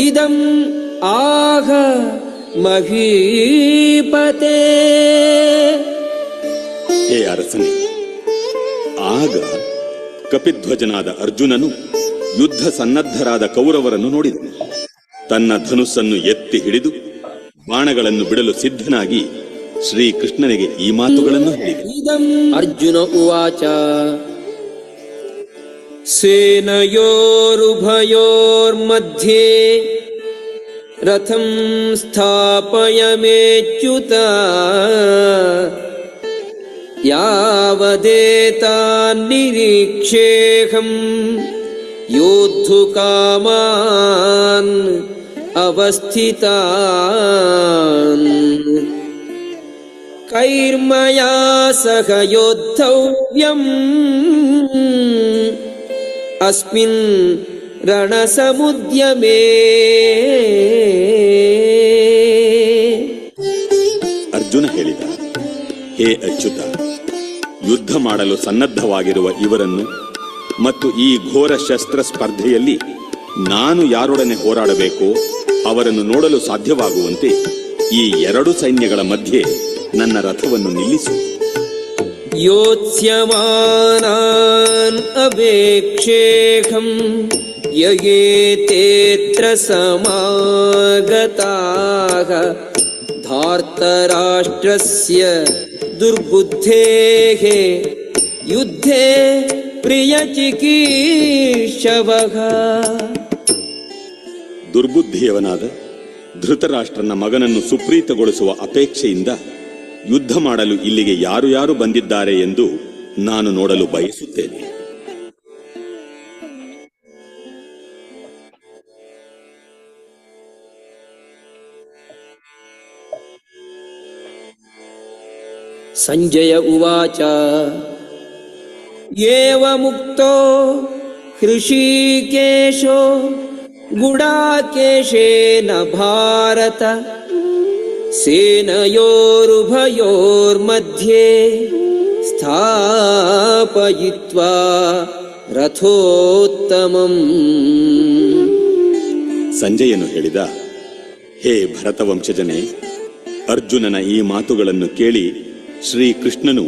ಇದಂ ಆಹ ಮಹೀಪತೆ. ಹೇ ಅರಸನೇ, ಆಗ ಕಪಿಧ್ವಜನಾದ ಅರ್ಜುನನು ಯುದ್ಧ ಸನ್ನದ್ಧರಾದ ಕೌರವರನ್ನು ನೋಡಿದನು. ತನ್ನ ಧನುಸ್ಸನ್ನು ಎತ್ತಿ ಹಿಡಿದು ಬಾಣಗಳನ್ನು ಬಿಡಲು ಸಿದ್ಧನಾಗಿ ಶ್ರೀಕೃಷ್ಣನಿಗೆ ಈ ಮಾತುಗಳನ್ನು ಹೇಳಿದನು. ಅರ್ಜುನ ಉವಾಚ ಸೇನಯೋರುಭಯೋರ್ಮಧ್ಯೆ ರಥಂ ಸ್ಥಾಪಯಮೇಚ್ಯುತ ಯಾವದೇತಾನ್ನಿರೀಕ್ಷೇಹಂ ಯೋದ್ಧುಕಾಮಾನ್ ಅವಸ್ಥಿತಾನ್ ಕೈರ್ಮಯಾ ಸಹ ಯೋದ್ಧವ್ಯಂ ಅಸ್ಮಿನ್ ರಣಸಮುದ್ಯಮೇ. ಅರ್ಜುನ ಹೇಳಿದ, ಹೇ ಅಚ್ಯುತ, ಯುದ್ಧ ಮಾಡಲು ಸನ್ನದ್ಧವಾಗಿರುವ ಇವರನ್ನು ಮತ್ತು ಈ ಘೋರ ಶಸ್ತ್ರ ಸ್ಪರ್ಧೆಯಲ್ಲಿ ನಾನು ಯಾರೊಡನೆ ಹೋರಾಡಬೇಕೋ ಅವರನ್ನು ನೋಡಲು ಸಾಧ್ಯವಾಗುವಂತೆ ಈ ಎರಡು ಸೈನ್ಯಗಳ ಮಧ್ಯೆ ನನ್ನ ರಥವನ್ನು ನಿಲ್ಲಿಸು. ಯೋತ್ಸ್ಯಮಾನಾನ್ ಅವೇಕ್ಷೇಹಂ ಯಯೇತೇತ್ರ ಸಮಾಗತಾಃ ಧಾರ್ತರಾಷ್ಟ್ರಸ್ಯ ದುರ್ಬುದ್ಧೇಃ ಯುದ್ಧೇ ಪ್ರಿಯಚಿಕೀರ್ಷವಃ. ದುರ್ಬುದ್ಧಿಯವನಾದ ಧೃತರಾಷ್ಟ್ರನ ಮಗನನ್ನು ಸುಪ್ರೀತಗೊಳಿಸುವ ಅಪೇಕ್ಷೆಯಿಂದ ಯುದ್ಧ ಮಾಡಲು ಇಲ್ಲಿಗೆ ಯಾರು ಯಾರು ಬಂದಿದ್ದಾರೆ ಎಂದು ನಾನು ನೋಡಲು ಬಯಸುತ್ತೇನೆ. ಸಂಜಯ ಉವಾಚ ಏವಮುಕ್ತೋ ಹೃಷೀಕೇಶೋ ಗುಡಾಕೇಶೇನ ಭಾರತ ಸೇನಯೋರುಭಯೋರ್ಮಧ್ಯೆ ಸ್ಥಾಪಯಿತ್ವಾ ರಥೋತ್ತಮಂ. ಸಂಜಯನು ಹೇಳಿದ, ಹೇ ಭರತವಂಶಜನೇ, ಅರ್ಜುನನ ಈ ಮಾತುಗಳನ್ನು ಕೇಳಿ ಶ್ರೀಕೃಷ್ಣನು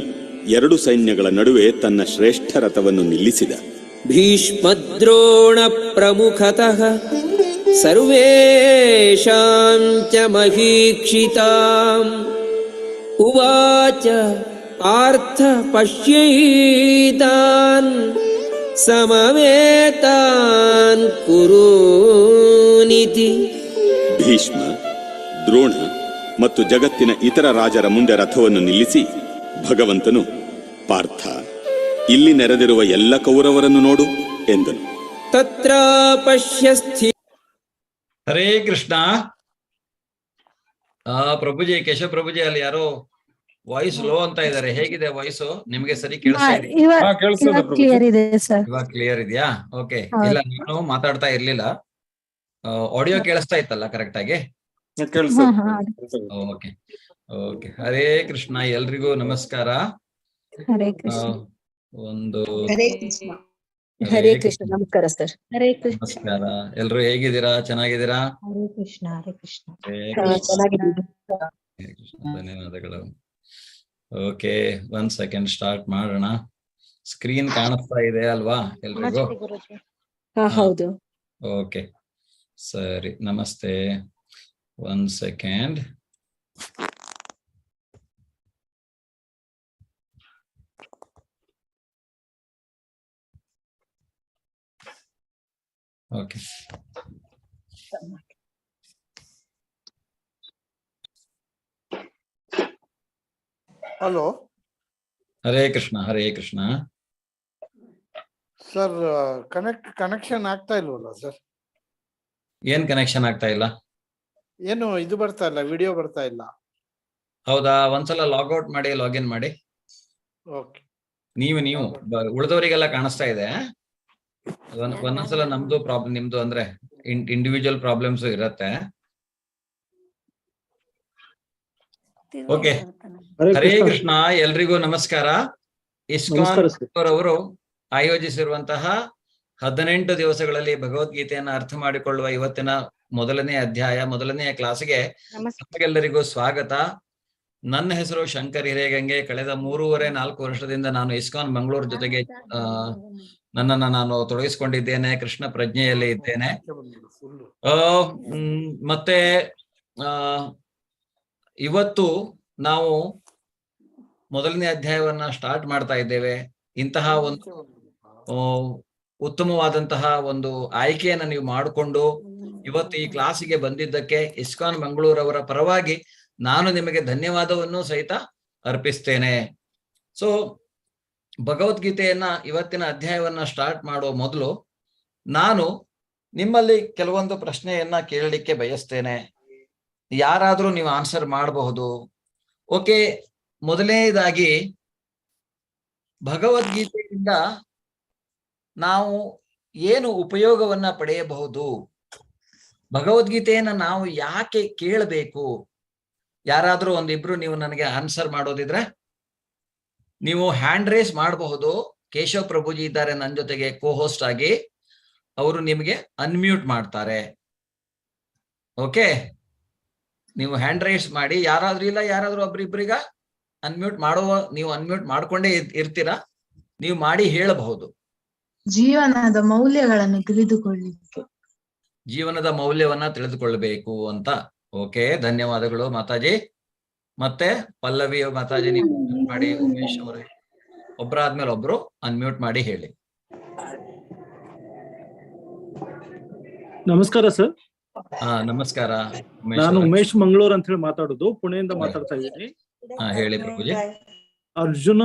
ಎರಡು ಸೈನ್ಯಗಳ ನಡುವೆ ತನ್ನ ಶ್ರೇಷ್ಠ ರಥವನ್ನು ನಿಲ್ಲಿಸಿದ. ಭೀಷ್ಮದ್ರೋಣ ಪ್ರಮುಖತಃ ಸರ್ವೇಷಾಂ ಚ ಮಹೀಕ್ಷಿತಾಂ ಉವಾಚ ಪಾರ್ಥ ಪಶ್ಯೈತಾನ್ ಸಮವೇತಾನ್ ಕುರೂನಿತಿ. ಭೀಷ್ಮ, ದ್ರೋಣ ಮತ್ತು ಜಗತ್ತಿನ ಇತರ ರಾಜರ ಮುಂದೆ ರಥವನ್ನು ನಿಲ್ಲಿಸಿ ಭಗವಂತನು, ಪಾರ್ಥ, ಇಲ್ಲಿ ನೆರೆದಿರುವ ಎಲ್ಲ ಕೌರವರನ್ನು ನೋಡು ಎಂದನು. ತತ್ರ ಪಶ್ಯಸ್ಥಿ. ಹರೇ ಕೃಷ್ಣ. ಪ್ರಭುಜಿ, ಕೇಶವ ಪ್ರಭುಜಿ, ಅಲ್ಲಿ ಯಾರೋ ವಾಯ್ಸ್ ಲೋ ಅಂತ ಇದ್ದಾರೆ. ಹೇಗಿದೆ ವಾಯ್ಸ್? ನಿಮ್ಗೆ ಸರಿ ಕೇಳಿಸ್ತಾ ಇದೆ? ಇವಾಗ ಕ್ಲಿಯರ್ ಇದೆಯಾ? ಓಕೆ. ಇಲ್ಲ, ನಾನು ಮಾತಾಡ್ತಾ ಇರ್ಲಿಲ್ಲ, ಆಡಿಯೋ ಕೇಳಿಸ್ತಾ ಇತ್ತಲ್ಲ ಕರೆಕ್ಟ್ ಆಗಿ? Okay okay. ಹರೇ ಕೃಷ್ಣ, ಎಲ್ರಿಗೂ ನಮಸ್ಕಾರ. ಒಂದು ಹರೇ ಕೃಷ್ಣ. ನಮಸ್ಕಾರ ಸರ್. ಹರೇ ಕೃಷ್ಣ. ನಮಸ್ಕಾರ. ಎಲ್ರು ಹೇಗಿದ್ದೀರಾ? ಚೆನ್ನಾಗಿದ್ದೀರಾ? ಹರೇ ಕೃಷ್ಣ. ಹರೇ ಕೃಷ್ಣ. ಧನ್ಯವಾದಗಳು. ಓಕೆ, 1 ಸೆಕೆಂಡ್, ಸ್ಟಾರ್ಟ್ ಮಾಡೋಣ. ಸ್ಕ್ರೀನ್ ಕಾಣಿಸ್ತಾ ಇದೆ ಅಲ್ವಾ ಎಲ್ರಿಗೂ? ಹೌದು. ಓಕೆ, ಸರಿ. ನಮಸ್ತೆ. 1 second. Okay. Hello. Hare Krishna. Hare Krishna. Sir, connection ಆಗ್ತಾ ಇಲ್ವಲ್ಲ ಸರ್? ಏನ್ ಕನೆಕ್ಷನ್ ಆಗ್ತಾ ಇಲ್ಲ? ಏನು ಇದು ಬರ್ತಾ ಇಲ್ಲ, ವಿಡಿಯೋ ಬರ್ತಾ ಇಲ್ಲ. ಹೌದಾ? ಒಂದ್ಸಲ ಲಾಗೌಟ್ ಮಾಡಿ ಲಾಗಿನ್ ಮಾಡಿ. ಓಕೆ. ನೀವು ಉಳಿದವರಿಗೆಲ್ಲ ಕಾಣಿಸ್ತಾ ಇದೆ. ಒಂದೊಂದ್ಸಲ ನಮ್ದು ಪ್ರಾಬ್ಲಮ್, ನಿಮ್ದು ಅಂದ್ರೆ ಇಂಡಿವಿಜುವಲ್ ಪ್ರಾಬ್ಲಮ್ಸ್ ಇರತ್ತೆ. ಓಕೆ. ಹರೇ ಕೃಷ್ಣ, ಎಲ್ರಿಗೂ ನಮಸ್ಕಾರ. ಇಸ್ಕಾನ್ ಅವರು ಆಯೋಜಿಸಿರುವಂತಹ 18 ದಿವಸಗಳಲ್ಲಿ ಭಗವದ್ಗೀತೆಯನ್ನ ಅರ್ಥ ಮಾಡಿಕೊಳ್ಳುವ ಇವತ್ತಿನ ಮೊದಲನೇ ಅಧ್ಯಾಯ ಮೊದಲನೆಯ ಕ್ಲಾಸ್ಗೆ ತಮಗೆಲ್ಲರಿಗೂ ಸ್ವಾಗತ. ನನ್ನ ಹೆಸರು ಶಂಕರ್ ಹಿರೇಗಂಗೆ. ಕಳೆದ 3.5-4 ವರ್ಷದಿಂದ ನಾನು ಇಸ್ಕಾನ್ ಮಂಗಳೂರು ಜೊತೆಗೆ ನನ್ನನ್ನು ನಾನು ತೊಡಗಿಸಿಕೊಂಡಿದ್ದೇನೆ. ಕೃಷ್ಣ ಪ್ರಜ್ಞೆಯಲ್ಲಿ ಇದ್ದೇನೆ. ಮತ್ತೆ ಇವತ್ತು ನಾವು ಮೊದಲನೇ ಅಧ್ಯಾಯವನ್ನ ಸ್ಟಾರ್ಟ್ ಮಾಡ್ತಾ ಇದ್ದೇವೆ. ಇಂತಹ ಒಂದು ಉತ್ತಮವಾದಂತಹ ಒಂದು ಆಯ್ಕೆಯನ್ನ ನೀವು ಮಾಡಿಕೊಂಡು ಇವತ್ತು ಈ ಕ್ಲಾಸಿಗೆ ಬಂದಿದ್ದಕ್ಕೆ ಇಸ್ಕಾನ್ ಮಂಗಳೂರವರ ಪರವಾಗಿ ನಾನು ನಿಮಗೆ ಧನ್ಯವಾದವನ್ನು ಸಹಿತ ಅರ್ಪಿಸ್ತೇನೆ. ಸೊ ಭಗವದ್ಗೀತೆಯನ್ನ ಇವತ್ತಿನ ಅಧ್ಯಾಯವನ್ನ ಸ್ಟಾರ್ಟ್ ಮಾಡುವ ಮೊದಲು ನಾನು ನಿಮ್ಮಲ್ಲಿ ಕೆಲವೊಂದು ಪ್ರಶ್ನೆಯನ್ನ ಕೇಳಲಿಕ್ಕೆ ಬಯಸ್ತೇನೆ. ಯಾರಾದ್ರೂ ನೀವು ಆನ್ಸರ್ ಮಾಡಬಹುದು. ಓಕೆ, ಮೊದಲನೇದಾಗಿ ಭಗವದ್ಗೀತೆಯಿಂದ ನಾವು ಏನು ಉಪಯೋಗವನ್ನ ಪಡೆಯಬಹುದು? ಭಗವದ್ಗೀತೆಯನ್ನ ನಾವು ಯಾಕೆ ಕೇಳಬೇಕು? ಯಾರಾದ್ರೂ ಒಂದಿಬ್ರು ನೀವು ನನಗೆ ಆನ್ಸರ್ ಮಾಡೋದಿದ್ರೆ ನೀವು ಹ್ಯಾಂಡ್ ರೇಸ್ ಮಾಡಬಹುದು. ಕೇಶವ್ ಪ್ರಭುಜಿ ಇದ್ದಾರೆ ನನ್ನ ಜೊತೆಗೆ ಕೋ ಹೋಸ್ಟ್ ಆಗಿ, ಅವರು ನಿಮಗೆ ಅನ್ಮ್ಯೂಟ್ ಮಾಡ್ತಾರೆ. ಓಕೆ, ನೀವು ಹ್ಯಾಂಡ್ ರೈಸ್ ಮಾಡಿ. ಯಾರಾದ್ರೂ ಇಲ್ಲ, ಯಾರಾದ್ರೂ ಒಬ್ರಿಬ್ರಿಗ ಅನ್ಮ್ಯೂಟ್ ಮಾಡುವ, ನೀವು ಅನ್ಮ್ಯೂಟ್ ಮಾಡ್ಕೊಂಡೇ ಇರ್ತೀರಾ, ನೀವು ಮಾಡಿ ಹೇಳಬಹುದು. ಜೀವನದ ಮೌಲ್ಯಗಳನ್ನು ತಿಳಿದುಕೊಳ್ಳಿಕ್ಕೆ, ಜೀವನದ ಮೌಲ್ಯವನ್ನ ತಿಳಿದುಕೊಳ್ಬೇಕು ಅಂತ. ಓಕೆ, ಧನ್ಯವಾದಗಳು ಮಾತಾಜಿ. ಮತ್ತೆ ಪಲ್ಲವಿ ಮಾತಾಜಿ, ನೀವು ಅನ್ಮ್ಯೂಟ್ ಮಾಡಿ. ಉಮೇಶ್ ಅವರು ಒಬ್ಬರಾದ್ಮೇಲೆ ಒಬ್ರು ಅನ್ಮ್ಯೂಟ್ ಮಾಡಿ ಹೇಳಿ. ನಮಸ್ಕಾರ ಸರ್. ನಮಸ್ಕಾರ. ನಾನು ಉಮೇಶ್ ಮಂಗಳೂರ್ ಅಂತ ಹೇಳಿ ಮಾತಾಡೋದು, ಪುಣೆಯಿಂದ ಮಾತಾಡ್ತಾ ಇದ್ದೀನಿ. ಹೇಳಿ ಪ್ರಭುಜಿ. ಅರ್ಜುನ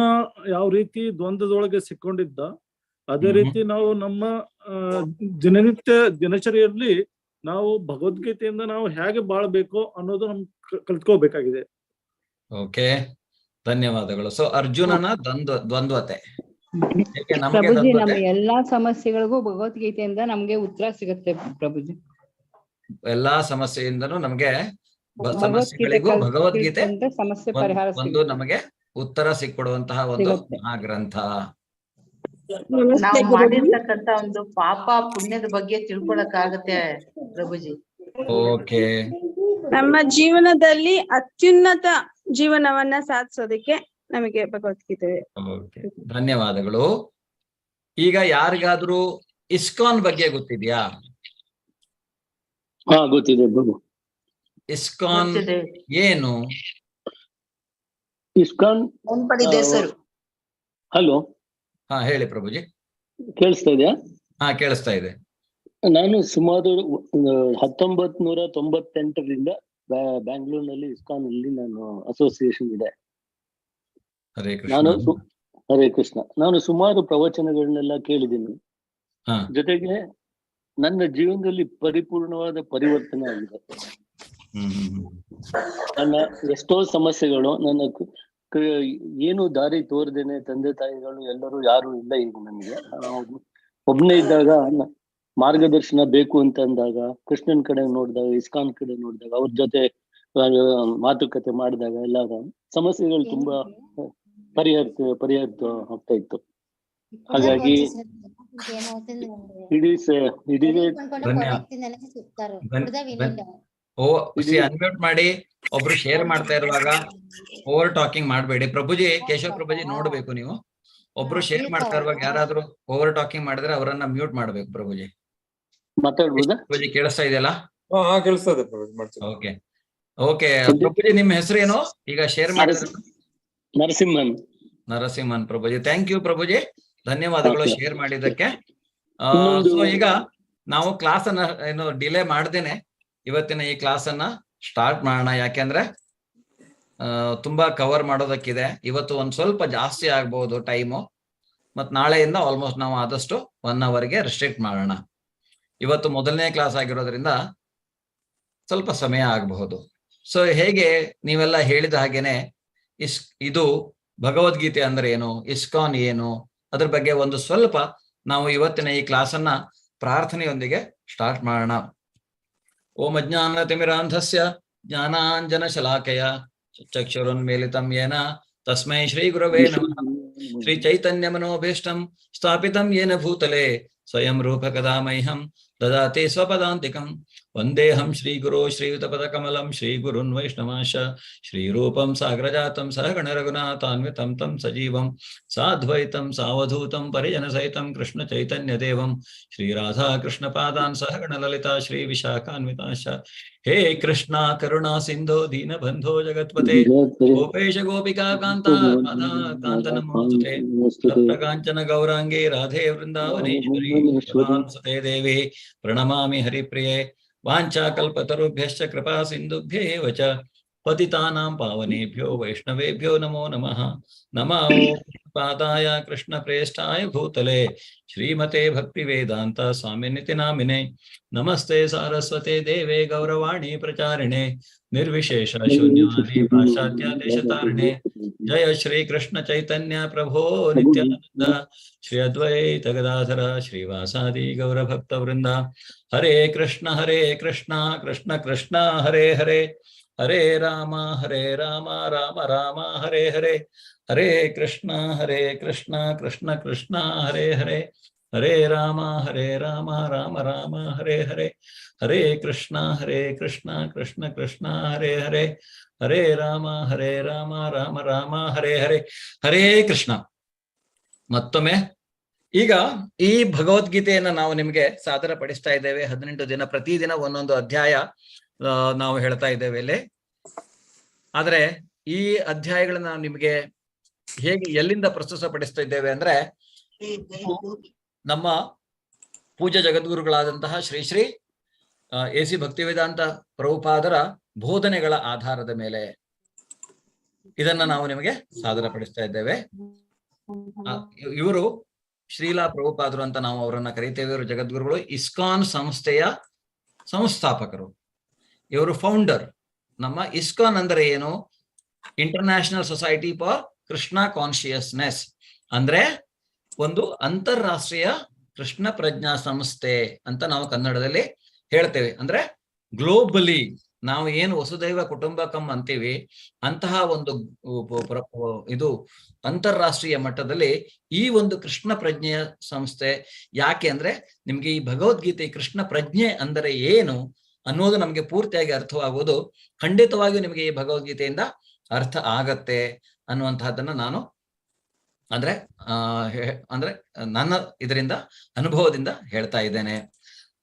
ಯಾವ ರೀತಿ ದ್ವಂದ್ವದೊಳಗೆ ಸಿಕ್ಕೊಂಡಿದ್ದ, ಅದೇ ರೀತಿ ನಾವು ನಮ್ಮ ದಿನನಿತ್ಯ ದಿನಚರಿಯಲ್ಲಿ ನಾವು ಭಗವದ್ಗೀತೆಯಿಂದ ನಾವು ಹೇಗೆ ಬಾಳ್ಬೇಕು ಅನ್ನೋದು ನಮ್ ಕಲ್ತ್ಕೋಬೇಕಾಗಿದೆ. ಓಕೆ, ಧನ್ಯವಾದಗಳು. ಸೊ ಅರ್ಜುನನ ದ್ವಂದ್ವತೆ, ಪ್ರಭುಜಿ, ನಮ್ಮ ಎಲ್ಲಾ ಸಮಸ್ಯೆಗಳಿಗೂ ಭಗವದ್ಗೀತೆಯಿಂದ ನಮ್ಗೆ ಉತ್ತರ ಸಿಗುತ್ತೆ ಪ್ರಭುಜಿ. ಎಲ್ಲಾ ಸಮಸ್ಯೆಯಿಂದನೂ ನಮ್ಗೆ ಸಮಸ್ಯೆಗಳಿಗೂ ಭಗವದ್ಗೀತೆ ಸಮಸ್ಯೆ ಪರಿಹಾರ ಒಂದು ನಮಗೆ ಉತ್ತರ ಸಿಕ್ಕೊಡುವಂತಹ ಒಂದು ಗ್ರಂಥ. ನಾವು ಮಾಡಿರ್ತಕ್ಕಂತ ಒಂದು ಪಾಪ ಪುಣ್ಯದ ಬಗ್ಗೆ ತಿಳ್ಕೊಳಕ್ಕಾಗತ್ತೆ ಪ್ರಭುಜಿ. ಓಕೆ, ನಮ್ಮ ಜೀವನದಲ್ಲಿ ಅತ್ಯುನ್ನತ ಜೀವನವನ್ನ ಸಾಧಿಸೋದಕ್ಕೆ ನಮಗೆ ಭಗವದ್ಗೀತೆ. ಓಕೆ, ಧನ್ಯವಾದಗಳು. ಈಗ ಯಾರಿಗಾದ್ರೂ ಇಸ್ಕಾನ್ ಬಗ್ಗೆ ಗೊತ್ತಿದ್ಯಾ? ಗೊತ್ತಿದೆ ಪ್ರಭು. ಇಸ್ಕಾನ್ ಏನು? ಇಸ್ಕಾನ್ ಹೆಸರು. ಹಲೋ, ಹೇಳಿ ಪ್ರಭುಜಿ. ಕೇಳಿಸ್ತಾ ಇದೆಯಾ? ಕೇಳಿಸ್ತಾ ಇದೆ. ನಾನು ಸುಮಾರು 1998ರಿಂದ ಬ್ಯಾಂಗ್ಳೂರ್ನಲ್ಲಿ ಇಸ್ಕಾನ್ ಅಲ್ಲಿ ನಾನು ಅಸೋಸಿಯೇಷನ್ ಇದೆ. ಹರೇ ಕೃಷ್ಣ. ನಾನು ಸುಮಾರು ಪ್ರವಚನಗಳನ್ನೆಲ್ಲ ಕೇಳಿದ್ದೀನಿ. ಜೊತೆಗೆ ನನ್ನ ಜೀವನದಲ್ಲಿ ಪರಿಪೂರ್ಣವಾದ ಪರಿವರ್ತನೆ ಆಗಿದೆ. ನನ್ನ ಎಷ್ಟೋ ಸಮಸ್ಯೆಗಳು, ನನ್ನ ಏನು ದಾರಿ ತೋರ್ದೇನೆ ತಂದೆ ತಾಯಿಗಳು ಎಲ್ಲರೂ ಯಾರು ಇಲ್ಲ ಈಗ ನನಗೆ. ಒಬ್ನೇ ಇದ್ದಾಗ ಮಾರ್ಗದರ್ಶನ ಬೇಕು ಅಂತ ಅಂದಾಗ, ಕೃಷ್ಣನ್ ಕಡೆ ನೋಡಿದಾಗ, ಇಸ್ಕಾನ್ ಕಡೆ ನೋಡಿದಾಗ, ಅವ್ರ ಜೊತೆ ಮಾತುಕತೆ ಮಾಡಿದಾಗ ಎಲ್ಲ ಸಮಸ್ಯೆಗಳು ತುಂಬಾ ಪರಿಹರಿತ ಆಗ್ತಾ ಇತ್ತು. ಹಾಗಾಗಿ ಅನ್ಮ್ಯೂಟ್ ಮಾಡಿ. ಒಬ್ರು ಶೇರ್ ಮಾಡ್ತಾ ಇರುವಾಗ ಓವರ್ ಟಾಕಿಂಗ್ ಮಾಡ್ಬೇಡಿ. ಪ್ರಭುಜಿ, ಕೇಶವ್ ಪ್ರಭುಜಿ ನೋಡ್ಬೇಕು ನೀವು. ಒಬ್ರು ಶೇರ್ ಮಾಡ್ತಾ ಇರುವಾಗ ಯಾರಾದ್ರೂ ಓವರ್ ಟಾಕಿಂಗ್ ಮಾಡಿದ್ರೆ ಅವರನ್ನ ಮ್ಯೂಟ್ ಮಾಡ್ಬೇಕು. ಪ್ರಭುಜಿ ಮಾತಾಡ್ಬೋದಾ? ಪ್ರಭುಜಿ ಕೇಳಿಸ್ತಾ ಇದೆಯಲ್ಲ? Okay okay. ಪ್ರಭುಜಿ, ನಿಮ್ಮ ಹೆಸರೇನು? ಈಗ ಶೇರ್ ಮಾಡಿದ್ರೆ ನರಸಿಂಹನ್. ಪ್ರಭುಜಿ, ಥ್ಯಾಂಕ್ ಯು ಪ್ರಭುಜಿ, ಧನ್ಯವಾದಗಳು ಶೇರ್ ಮಾಡಿದ್ದಕ್ಕೆ. ಸೊ ಈಗ ನಾವು ಕ್ಲಾಸ್ ಅನ್ನ ಏನು ಡಿಲೇ ಮಾಡ್ದೇನೆ ಇವತ್ತಿನ ಈ ಕ್ಲಾಸ್ ಅನ್ನ ಸ್ಟಾರ್ಟ್ ಮಾಡೋಣ. ಯಾಕೆಂದ್ರೆ ತುಂಬಾ ಕವರ್ ಮಾಡೋದಕ್ಕಿದೆ. ಇವತ್ತು ಒಂದ್ ಸ್ವಲ್ಪ ಜಾಸ್ತಿ ಆಗ್ಬಹುದು ಟೈಮು. ಮತ್ ನಾಳೆಯಿಂದ ಆಲ್ಮೋಸ್ಟ್ ನಾವು ಆದಷ್ಟು 1 ಅವರ್ಗೆ ರೆಸ್ಟ್ರಿಕ್ಟ್ ಮಾಡೋಣ. ಇವತ್ತು ಮೊದಲನೇ ಕ್ಲಾಸ್ ಆಗಿರೋದ್ರಿಂದ ಸ್ವಲ್ಪ ಸಮಯ ಆಗಬಹುದು. ಸೊ ಹೇಗೆ ನೀವೆಲ್ಲ ಹೇಳಿದ ಹಾಗೇನೆ ಇದು ಭಗವದ್ಗೀತೆ ಅಂದ್ರೆ ಏನು, ಇಸ್ಕಾನ್ ಏನು, ಅದ್ರ ಬಗ್ಗೆ ಒಂದು ಸ್ವಲ್ಪ ನಾವು ಇವತ್ತಿನ ಈ ಕ್ಲಾಸ್ ಅನ್ನ ಪ್ರಾರ್ಥನೆಯೊಂದಿಗೆ ಸ್ಟಾರ್ಟ್ ಮಾಡೋಣ. ಓಂ ಅಜ್ಞಾನತಿಮಿರಾಂಧಸ್ಯ ಜ್ಞಾನಾಂಜನ ಶಲಾಕಯ ಚಕ್ಷುರುನ್ಮೀಲಿತಂ ಯೇನ ತಸ್ಮೈ ಶ್ರೀ ಗುರವೇ ನಮಃ. ಶ್ರೀ ಚೈತನ್ಯ ಮನೋಭೀಷ್ಟಂ ಸ್ಥಾಪಿತಂ ಯೇನ ಭೂತಲೆ ಸ್ವಯಂ ರೂಪ ಕದಾ ಮಹ್ಯಂ ददाति स्वपदान्तिकं वन्देऽहं श्रीगुरो श्रीयुतपदकमलं श्रीगुरुन् वैष्णवांश श्रीरूपं साग्रजातं सहगणरघुनाथान्वितं तं सजीवं साद्वैतं सावधूतं परिजनसहितं कृष्णचैतन्यदेवं श्रीराधाकृष्णपादान् सहगणललिता श्रीविशाखान्वितांश हे कृष्णा करुणा सिन्धो दीनबन्धो जगत्पते गोपेश गोपिका कान्ता राधा कान्त नमोस्तुते तप्तकाञ्चन गौराङ्गे राधे वृन्दावनेश्वरी सुते देवी प्रणमामि हरिप्रिये वाञ्छाकल्पतरुभ्यश्च कृपा सिन्धुभ्य एव च पतितानां पावनेभ्यो वैष्णवेभ्यो नमो नमः। नमो पादाय कृष्णप्रेष्ठाय भूतले श्रीमते भक्तिवेदान्त स्वामिनिति नामिने नमस्ते सारस्वते देवे गौरवाणी प्रचारिणे निर्विशेष शून्यवादी पाश्चात्यादेशतारिणे जय श्री कृष्ण चैतन्य प्रभो नित्यानंद श्री अद्वैत गदाधर श्रीवासादि गौर भक्त वृंदा हरे कृष्ण कृष्ण कृष्ण हरे हरे हरे राम राम राम हरे हरे हरे कृष्ण कृष्ण कृष्ण हरे हरे हरे राम राम राम हरे हरे हरे कृष्ण कृष्ण कृष्ण हरे हरे हरे राम राम राम हरे हरे हरे कृष्ण। ಮತ್ತೊಮ್ಮೆ ಈಗ ಈ ಭಗವದ್ಗೀತೆಯನ್ನ ನಾವು ನಿಮ್ಗೆ ಸಾದರ ಪಡಿಸ್ತಾ ಇದ್ದೇವೆ. 18 ದಿನ ಪ್ರತಿದಿನ ಒಂದೊಂದು ಅಧ್ಯಾಯ ನಾವು ಹೇಳ್ತಾ ಇದ್ದೇವೆ ಇಲ್ಲಿ. ಆದ್ರೆ ಈ ಅಧ್ಯಾಯಗಳನ್ನ ನಾವು ನಿಮ್ಗೆ ಹೇಗೆ ಎಲ್ಲಿಂದ ಪ್ರಸ್ತುತಪಡಿಸ್ತಾ ಇದ್ದೇವೆ ಅಂದ್ರೆ ನಮ್ಮ ಪೂಜ್ಯ ಜಗದ್ಗುರುಗಳಾದಂತಹ ಶ್ರೀ ಶ್ರೀ AC ಭಕ್ತಿವೇದಾಂತ ಪ್ರಭುಪಾದರ ಬೋಧನೆಗಳ ಆಧಾರದ ಮೇಲೆ ಇದನ್ನ ನಾವು ನಿಮಗೆ ಸಾದರ ಪಡಿಸ್ತಾ ಇದ್ದೇವೆ. ಇವರು ಶ್ರೀಲಾ ಪ್ರಭುಪಾದರು ಅಂತ ನಾವು ಅವರನ್ನ ಕರೀತೇವೆ. ಇವರು ಜಗದ್ಗುರುಗಳು, ಇಸ್ಕಾನ್ ಸಂಸ್ಥೆಯ ಸಂಸ್ಥಾಪಕರು, ಇವರು ಫೌಂಡರ್. ನಮ್ಮ ಇಸ್ಕಾನ್ ಅಂದ್ರೆ ಏನು? International society for Krishna consciousness, ಅಂದ್ರೆ ಒಂದು ಅಂತಾರಾಷ್ಟ್ರೀಯ ಕೃಷ್ಣ ಪ್ರಜ್ಞಾ ಸಂಸ್ಥೆ ಅಂತ ನಾವು ಕನ್ನಡದಲ್ಲಿ ಹೇಳ್ತೇವೆ. ಅಂದ್ರೆ ಗ್ಲೋಬಲಿ ನಾವು ಏನು ವಸುದೈವ ಕುಟುಂಬಕಂ ಅಂತೀವಿ, ಅಂತಹ ಒಂದು ಇದು ಅಂತಾರಾಷ್ಟ್ರೀಯ ಮಟ್ಟದಲ್ಲಿ ಈ ಒಂದು ಕೃಷ್ಣ ಪ್ರಜ್ಞೆಯ ಸಂಸ್ಥೆ. ಯಾಕೆ ಅಂದ್ರೆ ನಿಮ್ಗೆ ಈ ಭಗವದ್ಗೀತೆ ಕೃಷ್ಣ ಪ್ರಜ್ಞೆ ಅಂದರೆ ಏನು ಅನ್ನೋದು ನಮ್ಗೆ ಪೂರ್ತಿಯಾಗಿ ಅರ್ಥವಾಗುವುದು ಖಂಡಿತವಾಗಿಯೂ ನಿಮಗೆ ಈ ಭಗವದ್ಗೀತೆಯಿಂದ ಅರ್ಥ ಆಗತ್ತೆ ಅನ್ನುವಂತಹದ್ದನ್ನ ನಾನು ಅಂದ್ರೆ ನನ್ನ ಇದರಿಂದ ಅನುಭವದಿಂದ ಹೇಳ್ತಾ ಇದ್ದೇನೆ.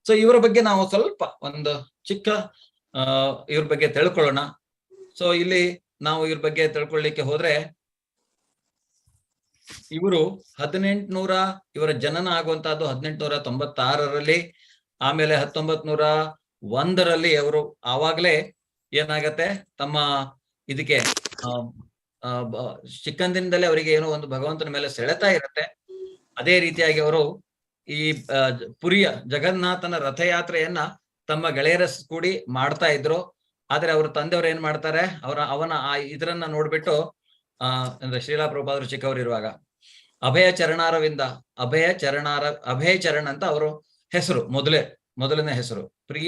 ಸೊ ಇವರ ಬಗ್ಗೆ ನಾವು ಸ್ವಲ್ಪ ಒಂದು ಚಿಕ್ಕ ಇವ್ರ ಬಗ್ಗೆ ತಿಳ್ಕೊಳ್ಳೋಣ. ಸೊ ಇಲ್ಲಿ ನಾವು ಇವ್ರ ಬಗ್ಗೆ ತಿಳ್ಕೊಳ್ಳಿಕ್ಕೆ ಹೋದ್ರೆ, ಇವರು 1800 ಇವರ ಜನನ ಆಗುವಂತಹದ್ದು 1896ರಲ್ಲಿ. ಆಮೇಲೆ 1901ರಲ್ಲಿ ಅವರು ಆವಾಗಲೇ ಏನಾಗತ್ತೆ, ತಮ್ಮ ಇದಕ್ಕೆ ಚಿಕ್ಕಂದಿನದಲ್ಲೇ ಅವರಿಗೆ ಏನೋ ಒಂದು ಭಗವಂತನ ಮೇಲೆ ಸೆಳೆತ ಇರುತ್ತೆ. ಅದೇ ರೀತಿಯಾಗಿ ಅವರು ಈ ಪುರಿಯ ಜಗನ್ನಾಥನ ರಥಯಾತ್ರೆಯನ್ನ ತಮ್ಮ ಗೆಳೆಯರ ಕೂಡಿ ಮಾಡ್ತಾ ಇದ್ರು. ಆದ್ರೆ ಅವ್ರ ತಂದೆಯವರು ಏನ್ ಮಾಡ್ತಾರೆ, ಅವನ ಆ ಇದರನ್ನ ನೋಡ್ಬಿಟ್ಟು ಅಂದ್ರೆ ಶ್ರೀಲಾ ಪ್ರಭುಪಾದರು ಚಿಕ್ಕವರು ಇರುವಾಗ ಅಭಯ ಚರಣ್ ಅಂತ ಅವರು ಹೆಸರು, ಮೊದಲನೇ ಹೆಸರು, ಪ್ರೀ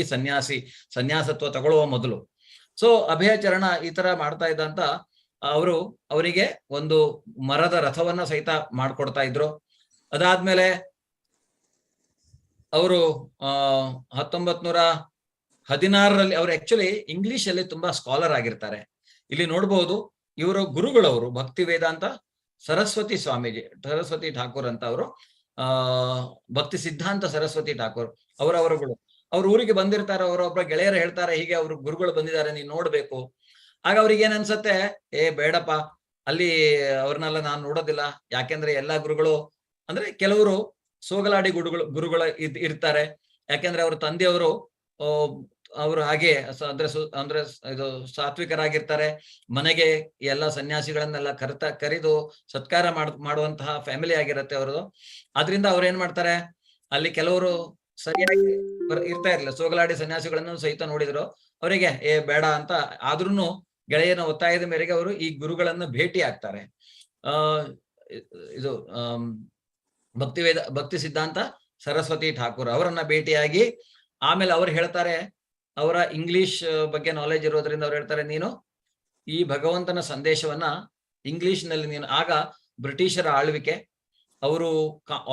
ಸನ್ಯಾಸತ್ವ ತಗೊಳ್ಳುವ ಮೊದಲು. ಸೊ ಅಭಯ ಚರಣ ಈ ತರ ಮಾಡ್ತಾ ಇದ್ದಂತ ಅವರಿಗೆ ಒಂದು ಮರದ ರಥವನ್ನ ಸಹಿತ ಮಾಡ್ಕೊಡ್ತಾ ಇದ್ರು. ಅದಾದ್ಮೇಲೆ ಅವರು 1916ರಲ್ಲಿ ಅವರು ಆಕ್ಚುಲಿ ಇಂಗ್ಲಿಷ್ ಅಲ್ಲಿ ತುಂಬಾ ಸ್ಕಾಲರ್ ಆಗಿರ್ತಾರೆ. ಇಲ್ಲಿ ನೋಡ್ಬಹುದು ಇವರು ಗುರುಗಳವರು ಭಕ್ತಿ ವೇದಾಂತ ಸರಸ್ವತಿ ಠಾಕೂರ್ ಅಂತ ಅವರು, ಭಕ್ತಿ ಸಿದ್ಧಾಂತ ಸರಸ್ವತಿ ಠಾಕೂರ್ ಅವರವರುಗಳು. ಅವ್ರ ಊರಿಗೆ ಬಂದಿರ್ತಾರೆ, ಅವರೊಬ್ಬ ಗೆಳೆಯರು ಹೇಳ್ತಾರೆ ಹೀಗೆ ಅವ್ರ ಗುರುಗಳು ಬಂದಿದ್ದಾರೆ, ನೀನ್ ನೋಡ್ಬೇಕು. ಆಗ ಅವ್ರಿಗೆ ಏನ್ ಅನ್ಸತ್ತೆ, ಬೇಡಪ್ಪ ಅಲ್ಲಿ ಅವ್ರನ್ನೆಲ್ಲ ನಾನು ನೋಡೋದಿಲ್ಲ. ಯಾಕೆಂದ್ರೆ ಎಲ್ಲಾ ಗುರುಗಳು ಅಂದ್ರೆ ಕೆಲವರು ಸೋಗಲಾಡಿ ಗುರುಗಳು ಇರ್ತಾರೆ. ಯಾಕೆಂದ್ರೆ ಅವ್ರ ತಂದೆಯವರು ಅವರು ಹಾಗೆ ಅಂದ್ರೆ ಇದು ಸಾತ್ವಿಕರಾಗಿರ್ತಾರೆ. ಮನೆಗೆ ಎಲ್ಲ ಸನ್ಯಾಸಿಗಳನ್ನೆಲ್ಲ ಕರೆದು ಸತ್ಕಾರ ಮಾಡುವಂತಹ ಫ್ಯಾಮಿಲಿ ಆಗಿರತ್ತೆ ಅವ್ರದ್ದು. ಆದ್ರಿಂದ ಅವ್ರು ಏನ್ ಮಾಡ್ತಾರೆ, ಅಲ್ಲಿ ಕೆಲವರು ಸರಿಯಾಗಿ ಇರ್ತಾ ಇರ್ಲಿಲ್ಲ. ಸೋಗಲಾಡಿ ಸನ್ಯಾಸಿಗಳನ್ನು ಸಹಿತ ನೋಡಿದ್ರು. ಅವರಿಗೆ ಬೇಡ ಅಂತ ಆದ್ರೂನು ಗೆಳೆಯನ ಒತ್ತಾಯದ ಮೇರೆಗೆ ಅವರು ಈ ಗುರುಗಳನ್ನ ಭೇಟಿ ಆಗ್ತಾರೆ. ಇದು ಭಕ್ತಿ ಸಿದ್ಧಾಂತ ಸರಸ್ವತಿ ಠಾಕೂರ್ ಅವರನ್ನ ಭೇಟಿಯಾಗಿ ಆಮೇಲೆ ಅವ್ರು ಹೇಳ್ತಾರೆ, ಅವರ ಇಂಗ್ಲಿಷ್ ಬಗ್ಗೆ ನಾಲೆಜ್ ಇರೋದ್ರಿಂದ ಅವ್ರು ಹೇಳ್ತಾರೆ, ನೀನು ಈ ಭಗವಂತನ ಸಂದೇಶವನ್ನ ಇಂಗ್ಲಿಷ್ ನಲ್ಲಿ ನೀನು. ಆಗ ಬ್ರಿಟಿಷರ ಆಳ್ವಿಕೆ, ಅವರು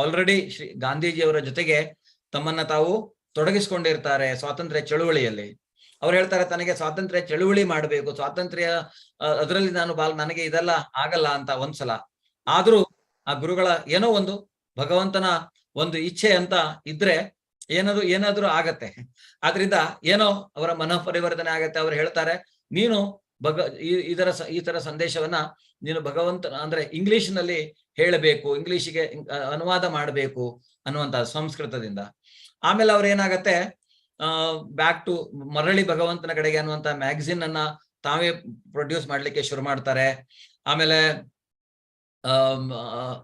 ಆಲ್ರೆಡಿ ಗಾಂಧೀಜಿಯವರ ಜೊತೆಗೆ ತಮ್ಮನ್ನ ತಾವು ತೊಡಗಿಸ್ಕೊಂಡಿರ್ತಾರೆ ಸ್ವಾತಂತ್ರ್ಯ ಚಳುವಳಿಯಲ್ಲಿ. ಅವ್ರು ಹೇಳ್ತಾರೆ ತನಗೆ ಸ್ವಾತಂತ್ರ್ಯ ಚಳುವಳಿ ಮಾಡಬೇಕು, ಸ್ವಾತಂತ್ರ್ಯ ಅದರಲ್ಲಿ ನನಗೆ ಇದೆಲ್ಲ ಆಗಲ್ಲ ಅಂತ ಒಂದ್ಸಲ. ಆದ್ರೂ ಆ ಗುರುಗಳ ಏನೋ ಒಂದು ಭಗವಂತನ ಒಂದು ಇಚ್ಛೆ ಅಂತ ಇದ್ರೆ ಏನಾದ್ರೂ ಆಗತ್ತೆ. ಆದ್ರಿಂದ ಏನೋ ಅವರ ಮನಃ ಪರಿವರ್ತನೆ ಆಗತ್ತೆ. ಅವ್ರು ಹೇಳ್ತಾರೆ ನೀನು ಈ ತರ ಸಂದೇಶವನ್ನ ನೀನು ಭಗವಂತನ ಅಂದ್ರೆ ಇಂಗ್ಲಿಷ್ ನಲ್ಲಿ ಹೇಳಬೇಕು, ಇಂಗ್ಲಿಷಿಗೆ ಅನುವಾದ ಮಾಡಬೇಕು ಅನ್ನುವಂತ ಸಂಸ್ಕೃತದಿಂದ. ಆಮೇಲೆ ಅವ್ರ ಏನಾಗತ್ತೆ ಬ್ಯಾಕ್ ಟು ಮರಳಿ ಭಗವಂತನ ಕಡೆಗೆ ಅನ್ನುವಂತ ಮ್ಯಾಗಝಿನ್ ಅನ್ನ ತಾವೇ ಪ್ರೊಡ್ಯೂಸ್ ಮಾಡ್ಲಿಕ್ಕೆ ಶುರು ಮಾಡ್ತಾರೆ. ಆಮೇಲೆ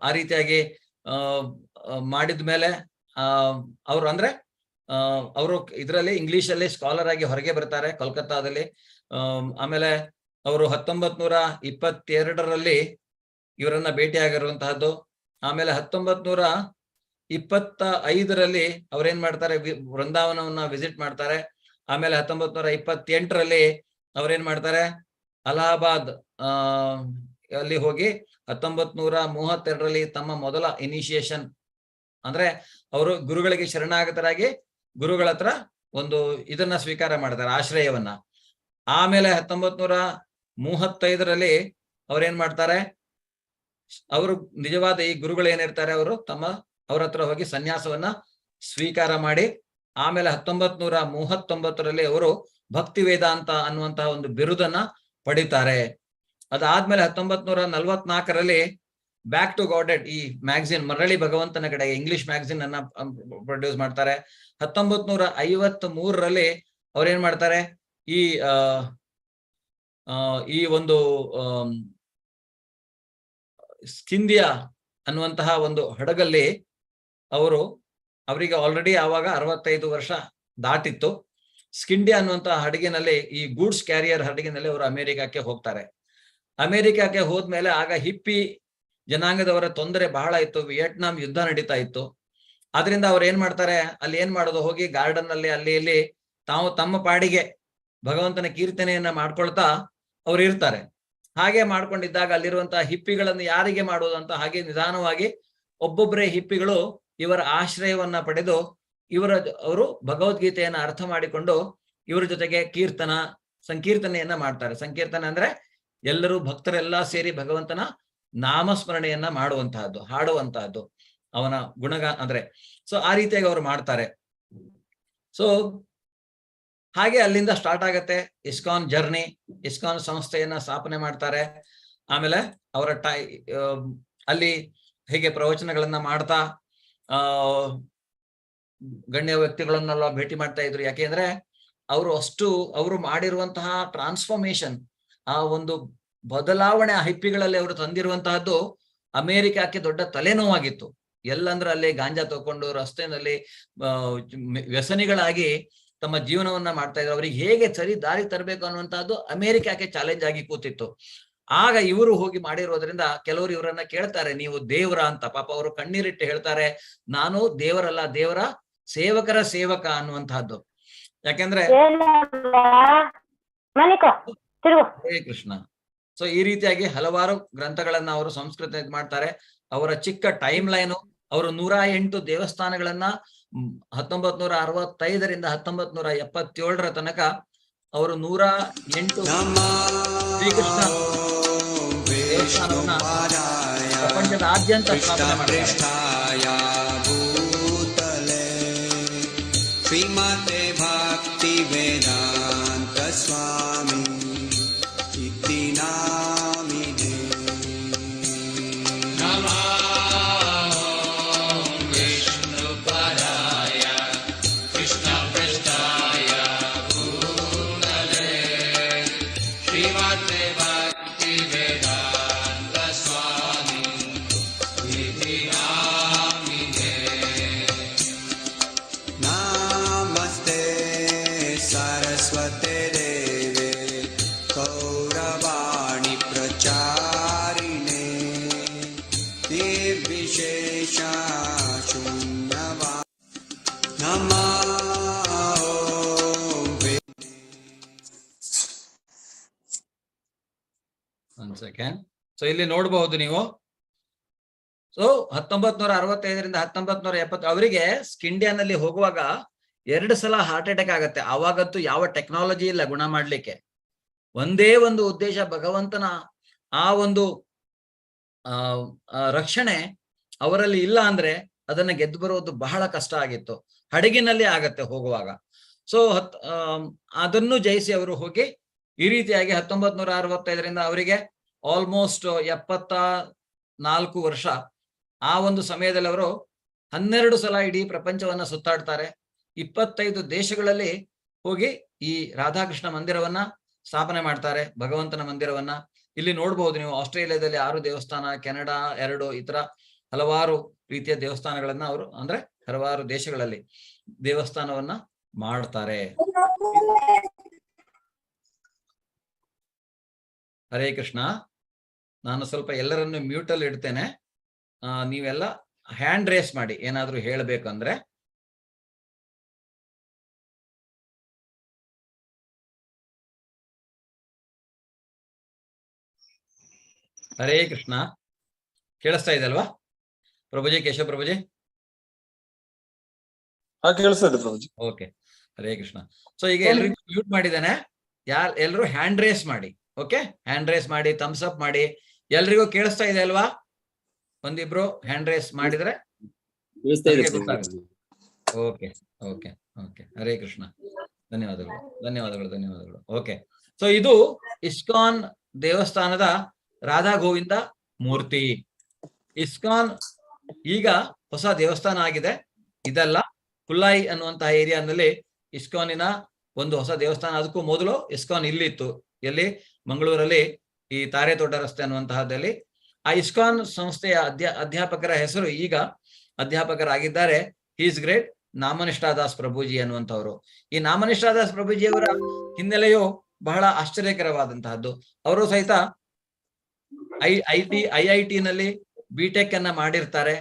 ಆ ರೀತಿಯಾಗಿ ಮಾಡಿದ್ಮೇಲೆ ಅವರು ಅಂದ್ರೆ ಅವರು ಇದರಲ್ಲಿ ಇಂಗ್ಲಿಷ್ ಅಲ್ಲಿ ಸ್ಕಾಲರ್ ಆಗಿ ಹೊರಗೆ ಬರ್ತಾರೆ ಕೋಲ್ಕತ್ತಾದಲ್ಲಿ. ಆಮೇಲೆ ಅವರು 1922ರಲ್ಲಿ ಇವರನ್ನ ಭೇಟಿಯಾಗಿರುವಂತಹದ್ದು. ಆಮೇಲೆ 1925ರಲ್ಲಿ ಅವ್ರೇನ್ ಮಾಡ್ತಾರೆ, ವೃಂದಾವನವನ್ನ ವಿಸಿಟ್ ಮಾಡ್ತಾರೆ. ಆಮೇಲೆ 1928ರಲ್ಲಿ ಅವ್ರೇನ್ ಮಾಡ್ತಾರೆ, ಅಲಹಾಬಾದ್ ಅಲ್ಲಿ ಹೋಗಿ 1932ರಲ್ಲಿ ತಮ್ಮ ಮೊದಲ ಇನಿಷಿಯೇಷನ್ ಅಂದ್ರೆ ಅವರು ಗುರುಗಳಿಗೆ ಶರಣಾಗತರಾಗಿ ಗುರುಗಳ ಹತ್ರ ಒಂದು ಇದನ್ನ ಸ್ವೀಕಾರ ಮಾಡ್ತಾರೆ, ಆಶ್ರಯವನ್ನ. ಆಮೇಲೆ 1935ರಲ್ಲಿ ಅವ್ರೇನ್ ಮಾಡ್ತಾರೆ, ಅವರು ನಿಜವಾದ ಈ ಗುರುಗಳು ಏನಿರ್ತಾರೆ ಅವರು ಅವ್ರ ಹತ್ರ ಹೋಗಿ ಸನ್ಯಾಸವನ್ನ ಸ್ವೀಕಾರ ಮಾಡಿ ಆಮೇಲೆ 1939ರಲ್ಲಿ ಅವರು ಭಕ್ತಿ ವೇದಾಂತ ಅನ್ನುವಂತಹ ಒಂದು ಬಿರುದನ್ನ ಪಡಿತಾರೆ. ಅದಾದ್ಮೇಲೆ 1944ರಲ್ಲಿ ಬ್ಯಾಕ್ ಟು ಗಾಡೆಡ್ ಈ ಮ್ಯಾಗಝಿನ್ ಮರಳಿ ಭಗವಂತನ ಕಡೆಗೆ ಇಂಗ್ಲಿಷ್ ಮ್ಯಾಗಝಿನ್ ಅನ್ನ ಪ್ರೊಡ್ಯೂಸ್ ಮಾಡ್ತಾರೆ. 1953ರಲ್ಲಿ ಅವ್ರೇನ್ ಮಾಡ್ತಾರೆ, ಈ ಒಂದು ಸ್ಕಿಂದಿಯಾ ಅನ್ನುವಂತಹ ಒಂದು ಹಡಗಲ್ಲಿ ಅವರಿಗೆ ಆಲ್ರೆಡಿ ಆವಾಗ 65 ವರ್ಷ ದಾಟಿತ್ತು. ಸ್ಕಿಂಡಿಯಾ ಅನ್ನುವಂತಹ ಹಡಗಿನಲ್ಲಿ, ಈ ಗೂಡ್ಸ್ ಕ್ಯಾರಿಯರ್ ಹಡಗಿನಲ್ಲಿ ಅವರು ಅಮೆರಿಕಕ್ಕೆ ಹೋಗ್ತಾರೆ. ಅಮೆರಿಕಕ್ಕೆ ಹೋದ್ಮೇಲೆ ಆಗ ಹಿಪ್ಪಿ ಜನಾಂಗದವರ ತೊಂದರೆ ಬಹಳ ಇತ್ತು, ವಿಯೆಟ್ನಾಂ ಯುದ್ಧ ನಡೀತಾ ಇತ್ತು. ಆದ್ರಿಂದ ಅವ್ರು ಏನ್ ಮಾಡ್ತಾರೆ, ಅಲ್ಲಿ ಏನ್ ಮಾಡೋದು, ಹೋಗಿ ಗಾರ್ಡನ್ ಅಲ್ಲಿ ಅಲ್ಲಿ ಇಲ್ಲಿ ತಾವು ತಮ್ಮ ಪಾಡಿಗೆ ಭಗವಂತನ ಕೀರ್ತನೆಯನ್ನ ಮಾಡ್ಕೊಳ್ತಾ ಅವ್ರು ಇರ್ತಾರೆ. ಹಾಗೆ ಮಾಡ್ಕೊಂಡಿದ್ದಾಗ ಅಲ್ಲಿರುವಂತಹ ಹಿಪ್ಪಿಗಳನ್ನು ಯಾರಿಗೆ ಮಾಡೋದು ಅಂತ ಹಾಗೆ ನಿಧಾನವಾಗಿ ಒಬ್ಬೊಬ್ಬರೇ ಹಿಪ್ಪಿಗಳು ಇವರ ಆಶ್ರಯವನ್ನ ಪಡೆದು ಅವರು ಭಗವದ್ಗೀತೆಯನ್ನ ಅರ್ಥ ಮಾಡಿಕೊಂಡು ಇವರ ಜೊತೆಗೆ ಸಂಕೀರ್ತನೆಯನ್ನ ಮಾಡ್ತಾರೆ. ಸಂಕೀರ್ತನೆ ಅಂದ್ರೆ ಎಲ್ಲರೂ ಭಕ್ತರೆಲ್ಲ ಸೇರಿ ಭಗವಂತನ ನಾಮಸ್ಮರಣೆಯನ್ನ ಮಾಡುವಂತಹದ್ದು, ಹಾಡುವಂತಹದ್ದು, ಅವನ ಅಂದ್ರೆ ಸೊ ಆ ರೀತಿಯಾಗಿ ಅವರು ಮಾಡ್ತಾರೆ. ಸೊ ಹಾಗೆ ಅಲ್ಲಿಂದ ಸ್ಟಾರ್ಟ್ ಆಗತ್ತೆ ಇಸ್ಕಾನ್ ಜರ್ನಿ. ಇಸ್ಕಾನ್ ಸಂಸ್ಥೆಯನ್ನ ಸ್ಥಾಪನೆ ಮಾಡ್ತಾರೆ. ಆಮೇಲೆ ಅವರ ಅಲ್ಲಿ ಹೀಗೆ ಪ್ರವಚನಗಳನ್ನ ಮಾಡ್ತಾ ಗಣ್ಯ ವ್ಯಕ್ತಿಗಳನ್ನೆಲ್ಲ ಭೇಟಿ ಮಾಡ್ತಾ ಇದ್ರು. ಯಾಕೆಂದ್ರೆ ಅವರು ಮಾಡಿರುವಂತಹ ಟ್ರಾನ್ಸ್ಫಾರ್ಮೇಶನ್, ಆ ಒಂದು ಬದಲಾವಣೆ ಆ ಹಿಪ್ಪಿಗಳಲ್ಲಿ ಅವರು ತಂದಿರುವಂತಹದ್ದು ಅಮೆರಿಕಕ್ಕೆ ದೊಡ್ಡ ತಲೆನೋವಾಗಿತ್ತು. ಎಲ್ಲಂದ್ರೆ ಅಲ್ಲಿ ಗಾಂಜಾ ತಗೊಂಡು ರಸ್ತೆಯಲ್ಲಿ ವ್ಯಸನಿಗಳಾಗಿ ತಮ್ಮ ಜೀವನವನ್ನ ಮಾಡ್ತಾ ಇದ್ರು. ಅವ್ರಿಗೆ ಹೇಗೆ ಸರಿ ದಾರಿ ತರಬೇಕು ಅನ್ನುವಂತಹದ್ದು ಅಮೆರಿಕಕ್ಕೆ ಚಾಲೆಂಜ್ ಆಗಿ ಕೂತಿತ್ತು. ಆಗ ಇವರು ಹೋಗಿ ಮಾಡಿರೋದ್ರಿಂದ ಕೆಲವರು ಇವರನ್ನ ಕೇಳ್ತಾರೆ, ನೀವು ದೇವರ ಅಂತ. ಪಾಪ ಅವರು ಕಣ್ಣೀರಿಟ್ಟು ಹೇಳ್ತಾರೆ, ನಾನು ದೇವರಲ್ಲ, ದೇವರ ಸೇವಕರ ಸೇವಕ ಅನ್ನುವಂತಹದ್ದು. ಯಾಕೆಂದ್ರೆ ಹರೇ ಕೃಷ್ಣ. ಸೊ ಈ ರೀತಿಯಾಗಿ ಹಲವಾರು ಗ್ರಂಥಗಳನ್ನ ಅವರು ಸಂಸ್ಕೃತ ಮಾಡ್ತಾರೆ. ಅವರ ಚಿಕ್ಕ ಟೈಮ್ ಲೈನು, ಅವರು 108 ದೇವಸ್ಥಾನಗಳನ್ನ 1965ರಿಂದ 1977 ತನಕ ಅವರು 108 ಶ್ರೀಕೃಷ್ಣ ದೇವಸ್ಥಾನವನ್ನ ಪ್ರಪಂಚದಾದ್ಯಂತ ಸ್ಥಾಪನೆ ಮಾಡ್ತಾರೆ. ಶ್ರೀಮತೆ ಭಕ್ತಿ ವೇದಾಂತ ಸ್ವಾಮಿ ಇತಿ ನಾಮಿನೇ. ಸೊ ಇಲ್ಲಿ ನೋಡಬಹುದು ನೀವು. ಸೊ 1965ರಿಂದ 1970 ಅವರಿಗೆ ಸ್ಕಿಂಡಿಯಾನಲ್ಲಿ ಹೋಗುವಾಗ 2 ಸಲ ಹಾರ್ಟ್ ಅಟ್ಯಾಕ್ ಆಗತ್ತೆ. ಅವಾಗಂತೂ ಯಾವ ಟೆಕ್ನಾಲಜಿ ಇಲ್ಲ ಗುಣ ಮಾಡ್ಲಿಕ್ಕೆ. ಒಂದೇ ಒಂದು ಉದ್ದೇಶ, ಭಗವಂತನ ಆ ಒಂದು ರಕ್ಷಣೆ ಅವರಲ್ಲಿ ಇಲ್ಲ ಅಂದ್ರೆ ಅದನ್ನ ಗೆದ್ದು ಬರುವುದು ಬಹಳ ಕಷ್ಟ ಆಗಿತ್ತು. ಹಡಗಿನಲ್ಲಿ ಆಗತ್ತೆ ಹೋಗುವಾಗ. ಸೊ ಅದನ್ನು ಜಯಿಸಿ ಅವರು ಹೋಗಿ ಈ ರೀತಿಯಾಗಿ 1965ರಿಂದ ಅವರಿಗೆ ಆಲ್ಮೋಸ್ಟ್ 74 ವರ್ಷ. ಆ ಒಂದು ಸಮಯದಲ್ಲಿ ಅವರು 12 ಸಲ ಇಡೀ ಪ್ರಪಂಚವನ್ನ ಸುತ್ತಾಡ್ತಾರೆ. 25 ದೇಶಗಳಲ್ಲಿ ಹೋಗಿ ಈ ರಾಧಾಕೃಷ್ಣ ಮಂದಿರವನ್ನ ಸ್ಥಾಪನೆ ಮಾಡ್ತಾರೆ, ಭಗವಂತನ ಮಂದಿರವನ್ನ. ಇಲ್ಲಿ ನೋಡ್ಬಹುದು ನೀವು, ಆಸ್ಟ್ರೇಲಿಯಾದಲ್ಲಿ 6 ದೇವಸ್ಥಾನ, ಕೆನಡಾ 2, ಈ ತರ ಹಲವಾರು ರೀತಿಯ ದೇವಸ್ಥಾನಗಳನ್ನ ಅವರು, ಅಂದ್ರೆ ಹಲವಾರು ದೇಶಗಳಲ್ಲಿ ದೇವಸ್ಥಾನವನ್ನ ಮಾಡ್ತಾರೆ. ಹರೇ ಕೃಷ್ಣ. ನಾನು ಸ್ವಲ್ಪ ಎಲ್ಲರನ್ನು ಮ್ಯೂಟ್ ಅಲ್ಲಿ ಇಡ್ತೇನೆ. ನೀವೆಲ್ಲ ಹ್ಯಾಂಡ್ ರೇಸ್ ಮಾಡಿ ಏನಾದ್ರೂ ಹೇಳಬೇಕಂದ್ರೆ. ಹರೇ ಕೃಷ್ಣ. ಕೇಳಿಸ್ತಾ ಇದೆ ಅಲ್ವಾ ಪ್ರಭುಜಿ, ಕೇಶವ ಪ್ರಭುಜಿ? ಕೇಳಿಸ್ತಾ ಇದೆ ಪ್ರಭುಜಿ. ಓಕೆ, ಹರೇ ಕೃಷ್ಣ. ಸೊ ಈಗ ಎಲ್ರಿಗೂ ಮ್ಯೂಟ್ ಮಾಡಿದ್ದೇನೆ. ಎಲ್ರು ಹ್ಯಾಂಡ್ ರೇಸ್ ಮಾಡಿ. ಓಕೆ, ಹ್ಯಾಂಡ್ ರೇಸ್ ಮಾಡಿ, ಥಮ್ಸ್ ಅಪ್ ಮಾಡಿ. ಎಲ್ರಿಗೂ ಕೇಳಿಸ್ತಾ ಇದೆ ಅಲ್ವಾ? ಒಂದಿಬ್ರು ಹ್ಯಾಂಡ್ ರೇಸ್ ಮಾಡಿದ್ರೆ ಗೊತ್ತಾಗುತ್ತೆ. Okay okay okay, Hare Krishna. ಧನ್ಯವಾದಗಳು ಧನ್ಯವಾದಗಳು ಧನ್ಯವಾದಗಳು. ಓಕೆ, ಸೊ ಇದು ಇಸ್ಕಾನ್ ದೇವಸ್ಥಾನದ ರಾಧಾ ಗೋವಿಂದ ಮೂರ್ತಿ. ಇಸ್ಕಾನ್ ಈಗ ಹೊಸ ದೇವಸ್ಥಾನ ಆಗಿದೆ. ಇದೆಲ್ಲ ಕುಲ್ಲಾಯಿ ಅನ್ನುವಂತಹ ಏರಿಯಾನಲ್ಲಿ ಇಸ್ಕಾನಿನ ಒಂದು ಹೊಸ ದೇವಸ್ಥಾನ. ಅದಕ್ಕೂ ಮೊದಲು ಇಸ್ಕಾನ್ ಇಲ್ಲಿತ್ತು. ಎಲ್ಲಿ? ಮಂಗಳೂರಲ್ಲಿ, ಈ ತಾರೆ ತೋಟ ರಸ್ತೆ ಅನ್ನುವಂತಹದ್ದಲ್ಲಿ. ಆ ಇಸ್ಕಾನ್ ಸಂಸ್ಥೆಯ ಅಧ್ಯಾಪಕರ ಹೆಸರು, ಈಗ ಅಧ್ಯಾಪಕರಾಗಿದ್ದಾರೆ, ಈಸ್ ಗ್ರೇಟ್ ನಾಮನಿಷ್ಠಾದಾಸ್ ಪ್ರಭುಜಿ ಅನ್ನುವಂಥವ್ರು. ಈ ನಾಮನಿಷ್ಠಾದಾಸ್ ಪ್ರಭುಜಿಯವರ ಹಿನ್ನೆಲೆಯು ಬಹಳ ಆಶ್ಚರ್ಯಕರವಾದಂತಹದ್ದು. ಅವರು ಸಹಿತ IIT ನಲ್ಲಿ ಬಿಟೆಕ್ ಅನ್ನ ಮಾಡಿರ್ತಾರೆ.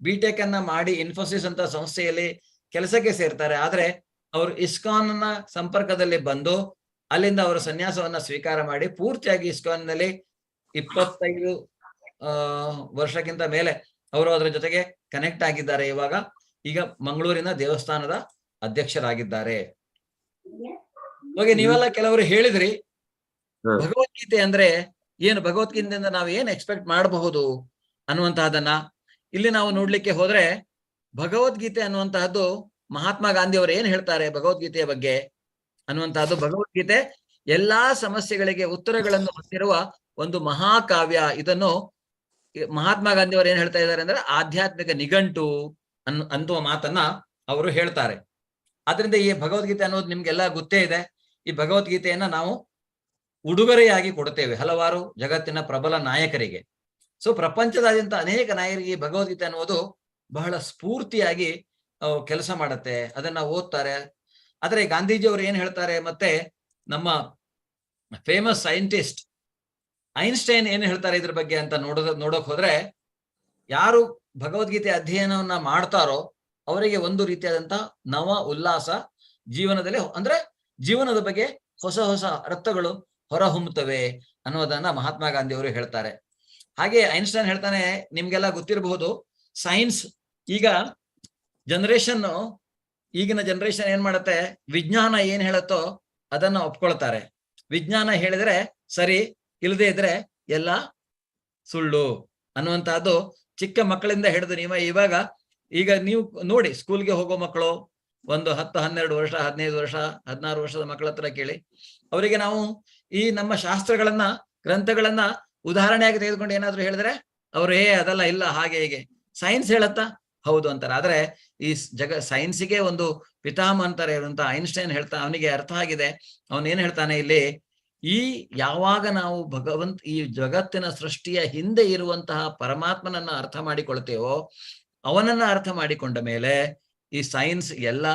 ಬಿಟೆಕ್ ಅನ್ನ ಮಾಡಿ ಇನ್ಫೋಸಿಸ್ ಅಂತ ಸಂಸ್ಥೆಯಲ್ಲಿ ಕೆಲಸಕ್ಕೆ ಸೇರ್ತಾರೆ. ಆದ್ರೆ ಅವರು ಇಸ್ಕಾನ್ ನ ಸಂಪರ್ಕದಲ್ಲಿ ಬಂದು ಅಲ್ಲಿಂದ ಅವರು ಸನ್ಯಾಸವನ್ನ ಸ್ವೀಕಾರ ಮಾಡಿ ಪೂರ್ತಿಯಾಗಿ ಇಸ್ಕಾನ್ ನಲ್ಲಿ 25 ವರ್ಷಕ್ಕಿಂತ ಮೇಲೆ ಅವರು ಅದರ ಜೊತೆಗೆ ಕನೆಕ್ಟ್ ಆಗಿದ್ದಾರೆ. ಈಗ ಮಂಗಳೂರಿನ ದೇವಸ್ಥಾನದ ಅಧ್ಯಕ್ಷರಾಗಿದ್ದಾರೆ. ನೀವೆಲ್ಲ ಕೆಲವರು ಹೇಳಿದ್ರಿ ಭಗವದ್ಗೀತೆ ಅಂದ್ರೆ ಏನು, ಭಗವದ್ಗೀತೆಯಿಂದ ನಾವು ಏನ್ ಎಕ್ಸ್ಪೆಕ್ಟ್ ಮಾಡಬಹುದು ಅನ್ನುವಂತಹದನ್ನ ಇಲ್ಲಿ ನಾವು ನೋಡ್ಲಿಕ್ಕೆ ಹೋದ್ರೆ, ಭಗವದ್ಗೀತೆ ಅನ್ನುವಂತಹದ್ದು ಮಹಾತ್ಮ ಗಾಂಧಿ ಅವರು ಏನ್ ಹೇಳ್ತಾರೆ ಭಗವದ್ಗೀತೆಯ ಬಗ್ಗೆ ಅನ್ನುವಂತಹದ್ದು, ಭಗವದ್ಗೀತೆ ಎಲ್ಲಾ ಸಮಸ್ಯೆಗಳಿಗೆ ಉತ್ತರಗಳನ್ನು ಹೊಂದಿರುವ ಒಂದು ಮಹಾಕಾವ್ಯ. ಇದನ್ನು ಮಹಾತ್ಮ ಗಾಂಧಿ ಅವರು ಏನ್ ಹೇಳ್ತಾ ಇದ್ದಾರೆ ಅಂದ್ರೆ ಆಧ್ಯಾತ್ಮಿಕ ನಿಘಂಟು ಅನ್ನುವ ಮಾತನ್ನ ಅವರು ಹೇಳ್ತಾರೆ. ಆದ್ರಿಂದ ಈ ಭಗವದ್ಗೀತೆ ಅನ್ನೋದು ನಿಮ್ಗೆಲ್ಲ ಗೊತ್ತೇ ಇದೆ. ಈ ಭಗವದ್ಗೀತೆಯನ್ನ ನಾವು ಉಡುಗೊರೆಯಾಗಿ ಕೊಡ್ತೇವೆ ಹಲವಾರು ಜಗತ್ತಿನ ಪ್ರಬಲ ನಾಯಕರಿಗೆ. ಸೊ ಪ್ರಪಂಚದಾದ್ಯಂತ ಅನೇಕ ನಾಯಕರಿಗೆ ಭಗವದ್ಗೀತೆ ಅನ್ನುವುದು ಬಹಳ ಸ್ಫೂರ್ತಿಯಾಗಿ ಕೆಲಸ ಮಾಡುತ್ತೆ, ಅದನ್ನ ಓದ್ತಾರೆ. ಆದ್ರೆ ಗಾಂಧೀಜಿಯವರು ಏನ್ ಹೇಳ್ತಾರೆ, ಮತ್ತೆ ನಮ್ಮ ಫೇಮಸ್ ಸೈಂಟಿಸ್ಟ್ ಐನ್ಸ್ಟೈನ್ ಏನ್ ಹೇಳ್ತಾರೆ ಇದ್ರ ಬಗ್ಗೆ ಅಂತ ನೋಡೋಕ್ ಹೋದ್ರೆ, ಯಾರು ಭಗವದ್ಗೀತೆ ಅಧ್ಯಯನವನ್ನ ಮಾಡ್ತಾರೋ ಅವರಿಗೆ ಒಂದು ರೀತಿಯಾದಂತಹ ನವ ಉಲ್ಲಾಸ ಜೀವನದಲ್ಲಿ, ಅಂದ್ರೆ ಜೀವನದ ಬಗ್ಗೆ ಹೊಸ ಹೊಸ ಅರ್ಥಗಳು ಹೊರಹೊಮ್ಮುತ್ತವೆ ಅನ್ನೋದನ್ನ ಮಹಾತ್ಮ ಗಾಂಧಿ ಅವರು ಹೇಳ್ತಾರೆ. ಹಾಗೆ ಐನ್ಸ್ಟೈನ್ ಹೇಳ್ತಾನೆ, ನಿಮ್ಗೆಲ್ಲ ಗೊತ್ತಿರಬಹುದು, ಸೈನ್ಸ್ ಈಗ ಈಗಿನ ಜನರೇಷನ್ ಏನ್ ಮಾಡುತ್ತೆ, ವಿಜ್ಞಾನ ಏನ್ ಹೇಳುತ್ತೋ ಅದನ್ನ ಒಪ್ಕೊಳ್ತಾರೆ. ವಿಜ್ಞಾನ ಹೇಳಿದ್ರೆ ಸರಿ, ಇಲ್ಲದೆ ಇದ್ರೆ ಎಲ್ಲ ಸುಳ್ಳು ಅನ್ನುವಂತಹದ್ದು ಚಿಕ್ಕ ಮಕ್ಕಳಿಂದ ಹಿಡಿದು ಈಗ ನೀವು ನೋಡಿ, ಸ್ಕೂಲ್ಗೆ ಹೋಗೋ ಮಕ್ಕಳು ಒಂದು 10, 12 ವರ್ಷ, 15 ವರ್ಷ, 16 ವರ್ಷದ ಮಕ್ಕಳ ಹತ್ರ ಕೇಳಿ, ಅವರಿಗೆ ನಾವು ಈ ನಮ್ಮ ಶಾಸ್ತ್ರಗಳನ್ನ, ಗ್ರಂಥಗಳನ್ನ ಉದಾಹರಣೆಯಾಗಿ ತೆಗೆದುಕೊಂಡು ಏನಾದ್ರು ಹೇಳಿದ್ರೆ ಅವ್ರು ಅದೆಲ್ಲ ಇಲ್ಲ, ಹಾಗೆ ಹೀಗೆ. ಸೈನ್ಸ್ ಹೇಳತ್ತಾ? ಹೌದು ಅಂತಾರೆ. ಆದ್ರೆ ಈ ಸೈನ್ಸಿಗೆ ಒಂದು ಪಿತಾಮಹ ಅಂತಾರೆ ಅಂತ ಐನ್ಸ್ಟೈನ್ ಹೇಳ್ತಾ, ಅವನಿಗೆ ಅರ್ಥ ಆಗಿದೆ. ಅವನ್ ಏನ್ ಹೇಳ್ತಾನೆ ಇಲ್ಲಿ, ಯಾವಾಗ ನಾವು ಈ ಜಗತ್ತಿನ ಸೃಷ್ಟಿಯ ಹಿಂದೆ ಇರುವಂತಹ ಪರಮಾತ್ಮನನ್ನ ಅರ್ಥ ಮಾಡಿಕೊಳ್ತೇವೋ, ಅವನನ್ನ ಅರ್ಥ ಮಾಡಿಕೊಂಡ ಮೇಲೆ ಈ ಸೈನ್ಸ್ ಎಲ್ಲ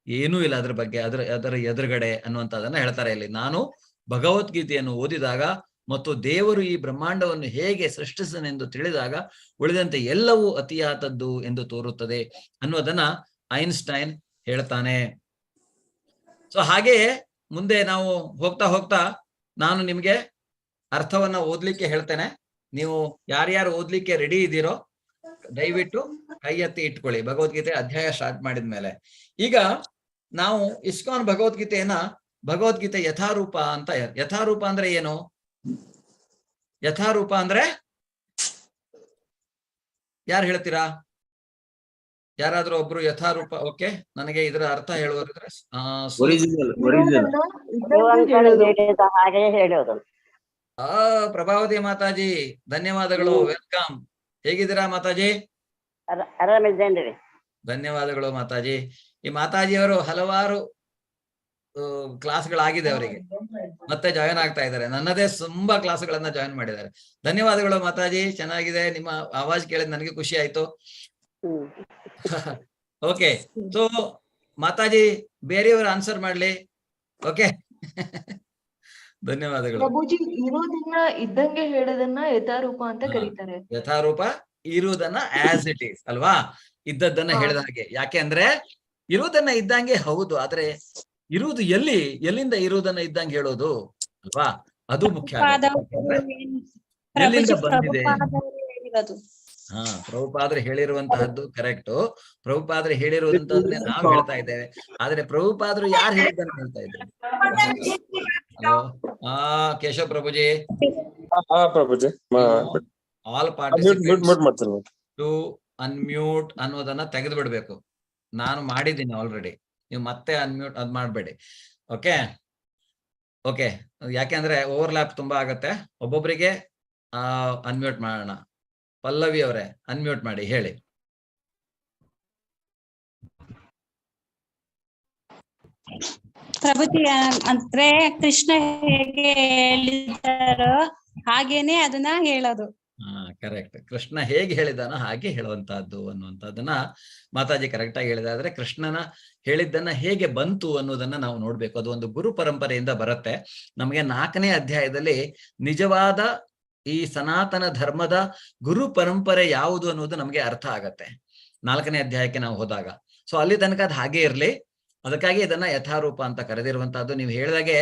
ಏನೂ ಇಲ್ಲ ಅದ್ರ ಬಗ್ಗೆ, ಅದರ ಎದುರುಗಡೆ ಅನ್ನುವಂಥದ್ದನ್ನ ಹೇಳ್ತಾರೆ ಇಲ್ಲಿ. ನಾನು ಭಗವದ್ಗೀತೆಯನ್ನು ಓದಿದಾಗ ಮತ್ತು ದೇವರು ಈ ಬ್ರಹ್ಮಾಂಡವನ್ನು ಹೇಗೆ ಸೃಷ್ಟಿಸನೆಂದು ತಿಳಿದಾಗ ಉಳಿದಂತೆ ಎಲ್ಲವೂ ಅತಿಯಾದದ್ದು ಎಂದು ತೋರುತ್ತದೆ ಅನ್ನೋದನ್ನ ಐನ್ಸ್ಟೈನ್ ಹೇಳ್ತಾನೆ. ಸೊ ಹಾಗೆಯೇ ಮುಂದೆ ನಾವು ಹೋಗ್ತಾ ಹೋಗ್ತಾ ನಾನು ನಿಮ್ಗೆ ಅರ್ಥವನ್ನ ಓದ್ಲಿಕ್ಕೆ ಹೇಳ್ತೇನೆ. ನೀವು ಯಾರ್ಯಾರು ಓದ್ಲಿಕ್ಕೆ ರೆಡಿ ಇದ್ದೀರೋ ದಯವಿಟ್ಟು ಕೈ ಎತ್ತಿ ಇಟ್ಕೊಳ್ಳಿ, ಭಗವದ್ಗೀತೆ ಅಧ್ಯಾಯ ಸ್ಟಾರ್ಟ್ ಮಾಡಿದ್ಮೇಲೆ. ಈಗ ನಾವು ಇಸ್ಕಾನ್ ಭಗವದ್ಗೀತೆಯನ್ನ ಭಗವದ್ಗೀತೆ ಯಥಾರೂಪ ಅಂತ, ಯಥಾರೂಪ ಅಂದ್ರೆ ಏನು? ಯಥಾರೂಪ ಅಂದ್ರೆ ಯಾರು ಹೇಳ್ತೀರಾ? ಯಾರಾದ್ರೂ ಒಬ್ರು ಯಥಾರೂಪ? ಓಕೆ, ನನಗೆ ಇದರ ಅರ್ಥ ಹೇಳುವರಿದ್ರೆ ಪ್ರಭಾವತಿ ಮಾತಾಜಿ ಧನ್ಯವಾದಗಳು, ವೆಲ್ಕಮ್. ಹೇಗಿದ್ದೀರಾ ಮಾತಾಜಿ? ಆರಾಮಿದ್ದೇನ್ರಿ. ಧನ್ಯವಾದಗಳು ಮಾತಾಜಿ. ಈ ಮಾತಾಜಿಯವರು ಹಲವಾರು ಕ್ಲಾಸ್ಗಳಾಗಿದೆ ಅವರಿಗೆ, ಮತ್ತೆ ಜಾಯಿನ್ ಆಗ್ತಾ ಇದ್ದಾರೆ. ನನ್ನದೇ ತುಂಬಾ ಕ್ಲಾಸ್ಗಳನ್ನ ಜಾಯಿನ್ ಮಾಡಿದ್ದಾರೆ. ಧನ್ಯವಾದಗಳು ಮಾತಾಜಿ, ಚೆನ್ನಾಗಿದೆ. ನಿಮ್ಮ ಆವಾಜ್ ಕೇಳಿದ್ ನನಗೆ ಖುಷಿ ಆಯ್ತು. ಓಕೆ, ಸೊ ಮಾತಾಜಿ ಬೇರೆಯವರು ಆನ್ಸರ್ ಮಾಡ್ಲಿ. ಓಕೆ ಧನ್ಯವಾದಗಳು. ಪ್ರಭುಜಿ, ಇರೋದನ್ನ ಇದ್ದಂಗೆ ಹೇಳೋದನ್ನ ಯಥಾರೂಪ ಅಂತ ಕರೀತಾರೆ. ಯಥಾರೂಪ ಇರುವುದನ್ನ ಆಸ್ ಇಟ್ ಈಸ್ ಅಲ್ವಾ, ಇದ್ದದ್ದನ್ನ ಹೇಳಿದ ಹಾಗೆ. ಯಾಕೆ ಅಂದ್ರೆ ಇರುವುದನ್ನ ಇದ್ದಂಗೆ ಹೌದು, ಆದ್ರೆ ಇರುವುದು ಎಲ್ಲಿಂದ ಇರುವುದನ್ನ ಇದ್ದಂಗೆ ಹೇಳೋದು ಅಲ್ವಾ, ಅದು ಮುಖ್ಯ. ಎಲ್ಲಿಂದ ಬಂದಿದೆ? ಪ್ರಭುಪಾದರು ಹೇಳಿರುವಂತಹದ್ದು ಕರೆಕ್ಟ್. ಪ್ರಭುಪಾದರು ಹೇಳಿರುವಂತಹದ್ದೇ ನಾವು ಹೇಳ್ತಾ ಇದ್ದೇವೆ. ಆದ್ರೆ ಪ್ರಭುಪಾದರು ಯಾರು ಹೇಳಿದ್ದನ್ನು ಹೇಳ್ತಾ ಇದ್ದೇವೆ. Keshav Prabhuji, all participants to unmute ಅನ್ನೋದನ್ನ ತೆಗೆದು ಬಿಡ್ಬೇಕು. ನಾನು ಮಾಡಿದ್ದೀನಿ ಆಲ್ರೆಡಿ, ನೀವು ಮತ್ತೆ ಅನ್ಮ್ಯೂಟ್ ಅದ್ ಮಾಡ್ಬೇಡಿ. ಓಕೆ ಓಕೆ, ಯಾಕೆಂದ್ರೆ ಓವರ್ಲ್ಯಾಪ್ ತುಂಬಾ ಆಗತ್ತೆ. ಒಬ್ಬೊಬ್ಬರಿಗೆ ಅನ್ಮ್ಯೂಟ್ ಮಾಡೋಣ. ಪಲ್ಲವಿ ಅವರೇ ಅನ್ಮ್ಯೂಟ್ ಮಾಡಿ, ಹೇಳಿ. ಪ್ರಭುಜಿ, ಅಂದ್ರೆ ಕೃಷ್ಣ ಹೇಗೆ ಹೇಳಿದಾರೋ ಹಾಗೇನೆ ಅದನ್ನ ಹೇಳೋದು. ಕರೆಕ್ಟ್. ಕೃಷ್ಣ ಹೇಗೆ ಹೇಳಿದಾನೋ ಹಾಗೆ ಹೇಳುವಂತಹದ್ದು ಅನ್ನುವಂಥದ್ದನ್ನ ಮಾತಾಜಿ ಕರೆಕ್ಟ್ ಆಗಿ ಹೇಳಿದ. ಆದ್ರೆ ಕೃಷ್ಣನ ಹೇಳಿದ್ದನ್ನ ಹೇಗೆ ಬಂತು ಅನ್ನೋದನ್ನ ನಾವು ನೋಡ್ಬೇಕು. ಅದು ಒಂದು ಗುರು ಪರಂಪರೆಯಿಂದ ಬರುತ್ತೆ. ನಮಗೆ 4ನೇ ಅಧ್ಯಾಯದಲ್ಲಿ ನಿಜವಾದ ಈ ಸನಾತನ ಧರ್ಮದ ಗುರು ಪರಂಪರೆ ಯಾವುದು ಅನ್ನೋದು ನಮಗೆ ಅರ್ಥ ಆಗತ್ತೆ 4ನೇ ಅಧ್ಯಾಯಕ್ಕೆ ನಾವು ಹೋದಾಗ. ಸೊ ಅಲ್ಲಿ ತನಕ ಅದು ಹಾಗೆ ಇರ್ಲಿ, ಅದಕ್ಕಾಗಿ ಇದನ್ನ ಯಥಾರೂಪ ಅಂತ ಕರೆದಿರುವಂತಹದ್ದು. ನೀವು ಹೇಳಿದಾಗೆ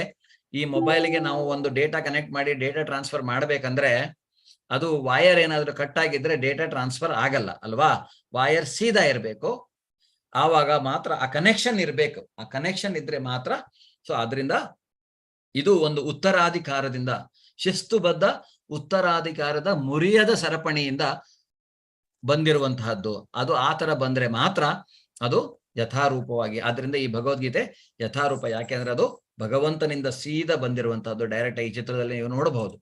ಈ ಮೊಬೈಲ್ಗೆ ನಾವು ಒಂದು ಡೇಟಾ ಕನೆಕ್ಟ್ ಮಾಡಿ ಡೇಟಾ ಟ್ರಾನ್ಸ್ಫರ್ ಮಾಡ್ಬೇಕಂದ್ರೆ ಅದು ವಾಯರ್ ಏನಾದ್ರು ಕಟ್ ಆಗಿದ್ರೆ ಡೇಟಾ ಟ್ರಾನ್ಸ್ಫರ್ ಆಗಲ್ಲ ಅಲ್ವಾ. ವಾಯರ್ ಸೀದಾ ಇರಬೇಕು, ಆವಾಗ ಮಾತ್ರ ಆ ಕನೆಕ್ಷನ್ ಇರಬೇಕು. ಆ ಕನೆಕ್ಷನ್ ಇದ್ರೆ ಮಾತ್ರ. ಸೊ ಆದ್ರಿಂದ ಇದು ಒಂದು ಉತ್ತರಾಧಿಕಾರದಿಂದ, ಶಿಸ್ತುಬದ್ಧ ಉತ್ತರಾಧಿಕಾರದ ಮುರಿಯದ ಸರಪಣಿಯಿಂದ ಬಂದಿರುವಂತಹದ್ದು. ಅದು ಆ ತರ ಬಂದ್ರೆ ಮಾತ್ರ ಅದು ಯಥಾರೂಪವಾಗಿ. ಆದ್ರಿಂದ ಈ ಭಗವದ್ಗೀತೆ ಯಥಾರೂಪ. ಯಾಕೆಂದ್ರೆ ಅದು ಭಗವಂತನಿಂದ ಸೀದಾ ಬಂದಿರುವಂತಹದ್ದು. ಡೈರೆಕ್ಟ್ ಈ ಚಿತ್ರದಲ್ಲಿ ನೀವು ನೋಡಬಹುದು.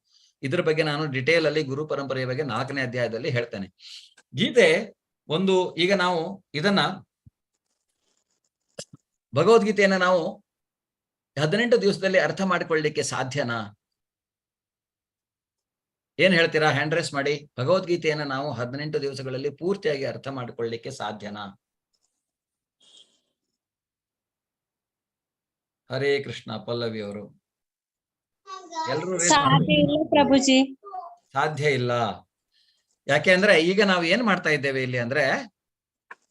ಇದ್ರ ಬಗ್ಗೆ ನಾನು ಡಿಟೇಲ್ ಅಲ್ಲಿ ಗುರು ಪರಂಪರೆಯ ಬಗ್ಗೆ 4ನೇ ಅಧ್ಯಾಯದಲ್ಲಿ ಹೇಳ್ತೇನೆ. ಗೀತೆ ಒಂದು, ಈಗ ನಾವು ಇದನ್ನ ಭಗವದ್ಗೀತೆಯನ್ನ ನಾವು 18 ದಿವಸದಲ್ಲಿ ಅರ್ಥ ಮಾಡಿಕೊಳ್ಳಲಿಕ್ಕೆ ಸಾಧ್ಯನಾ? ಏನ್ ಹೇಳ್ತೀರಾ? ಹ್ಯಾಂಡ್ ರೈಸ್ ಮಾಡಿ. ಭಗವದ್ಗೀತೆಯನ್ನ ನಾವು 18 ದಿವಸಗಳಲ್ಲಿ ಪೂರ್ತಿಯಾಗಿ ಅರ್ಥ ಮಾಡಿಕೊಳ್ಳಲಿಕ್ಕೆ ಸಾಧ್ಯನಾ? ಹರೇ ಕೃಷ್ಣ. ಪಲ್ಲವಿ ಅವರು ಎಲ್ರು ಪ್ರಭುಜಿ ಸಾಧ್ಯ ಇಲ್ಲ. ಯಾಕೆ ಅಂದ್ರೆ ಈಗ ನಾವು ಏನ್ ಮಾಡ್ತಾ ಇದ್ದೇವೆ ಇಲ್ಲಿ ಅಂದ್ರೆ,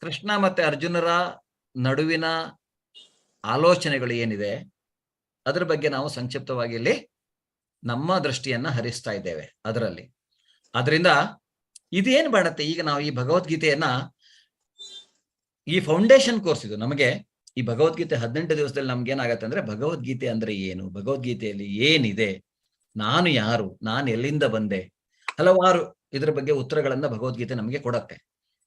ಕೃಷ್ಣ ಮತ್ತೆ ಅರ್ಜುನರ ನಡುವಿನ ಆಲೋಚನೆಗಳು ಏನಿದೆ ಅದ್ರ ಬಗ್ಗೆ ನಾವು ಸಂಕ್ಷಿಪ್ತವಾಗಿ ಇಲ್ಲಿ ನಮ್ಮ ದೃಷ್ಟಿಯನ್ನ ಹರಿಸ್ತಾ ಇದ್ದೇವೆ ಅದರಲ್ಲಿ. ಆದ್ರಿಂದ ಇದೇನ್ ಮಾಡುತ್ತೆ, ಈಗ ನಾವು ಈ ಭಗವದ್ಗೀತೆಯನ್ನ, ಈ ಫೌಂಡೇಶನ್ ಕೋರ್ಸ್ ಇದು ನಮಗೆ. ಈ ಭಗವದ್ಗೀತೆ 18 ದಿವಸದಲ್ಲಿ ನಮ್ಗೆ ಏನಾಗತ್ತೆ ಅಂದ್ರೆ, ಭಗವದ್ಗೀತೆ ಅಂದ್ರೆ ಏನು, ಭಗವದ್ಗೀತೆಯಲ್ಲಿ ಏನಿದೆ, ನಾನು ಯಾರು, ನಾನು ಎಲ್ಲಿಂದ ಬಂದೆ, ಹಲವಾರು ಇದ್ರ ಬಗ್ಗೆ ಉತ್ತರಗಳನ್ನ ಭಗವದ್ಗೀತೆ ನಮಗೆ ಕೊಡತ್ತೆ.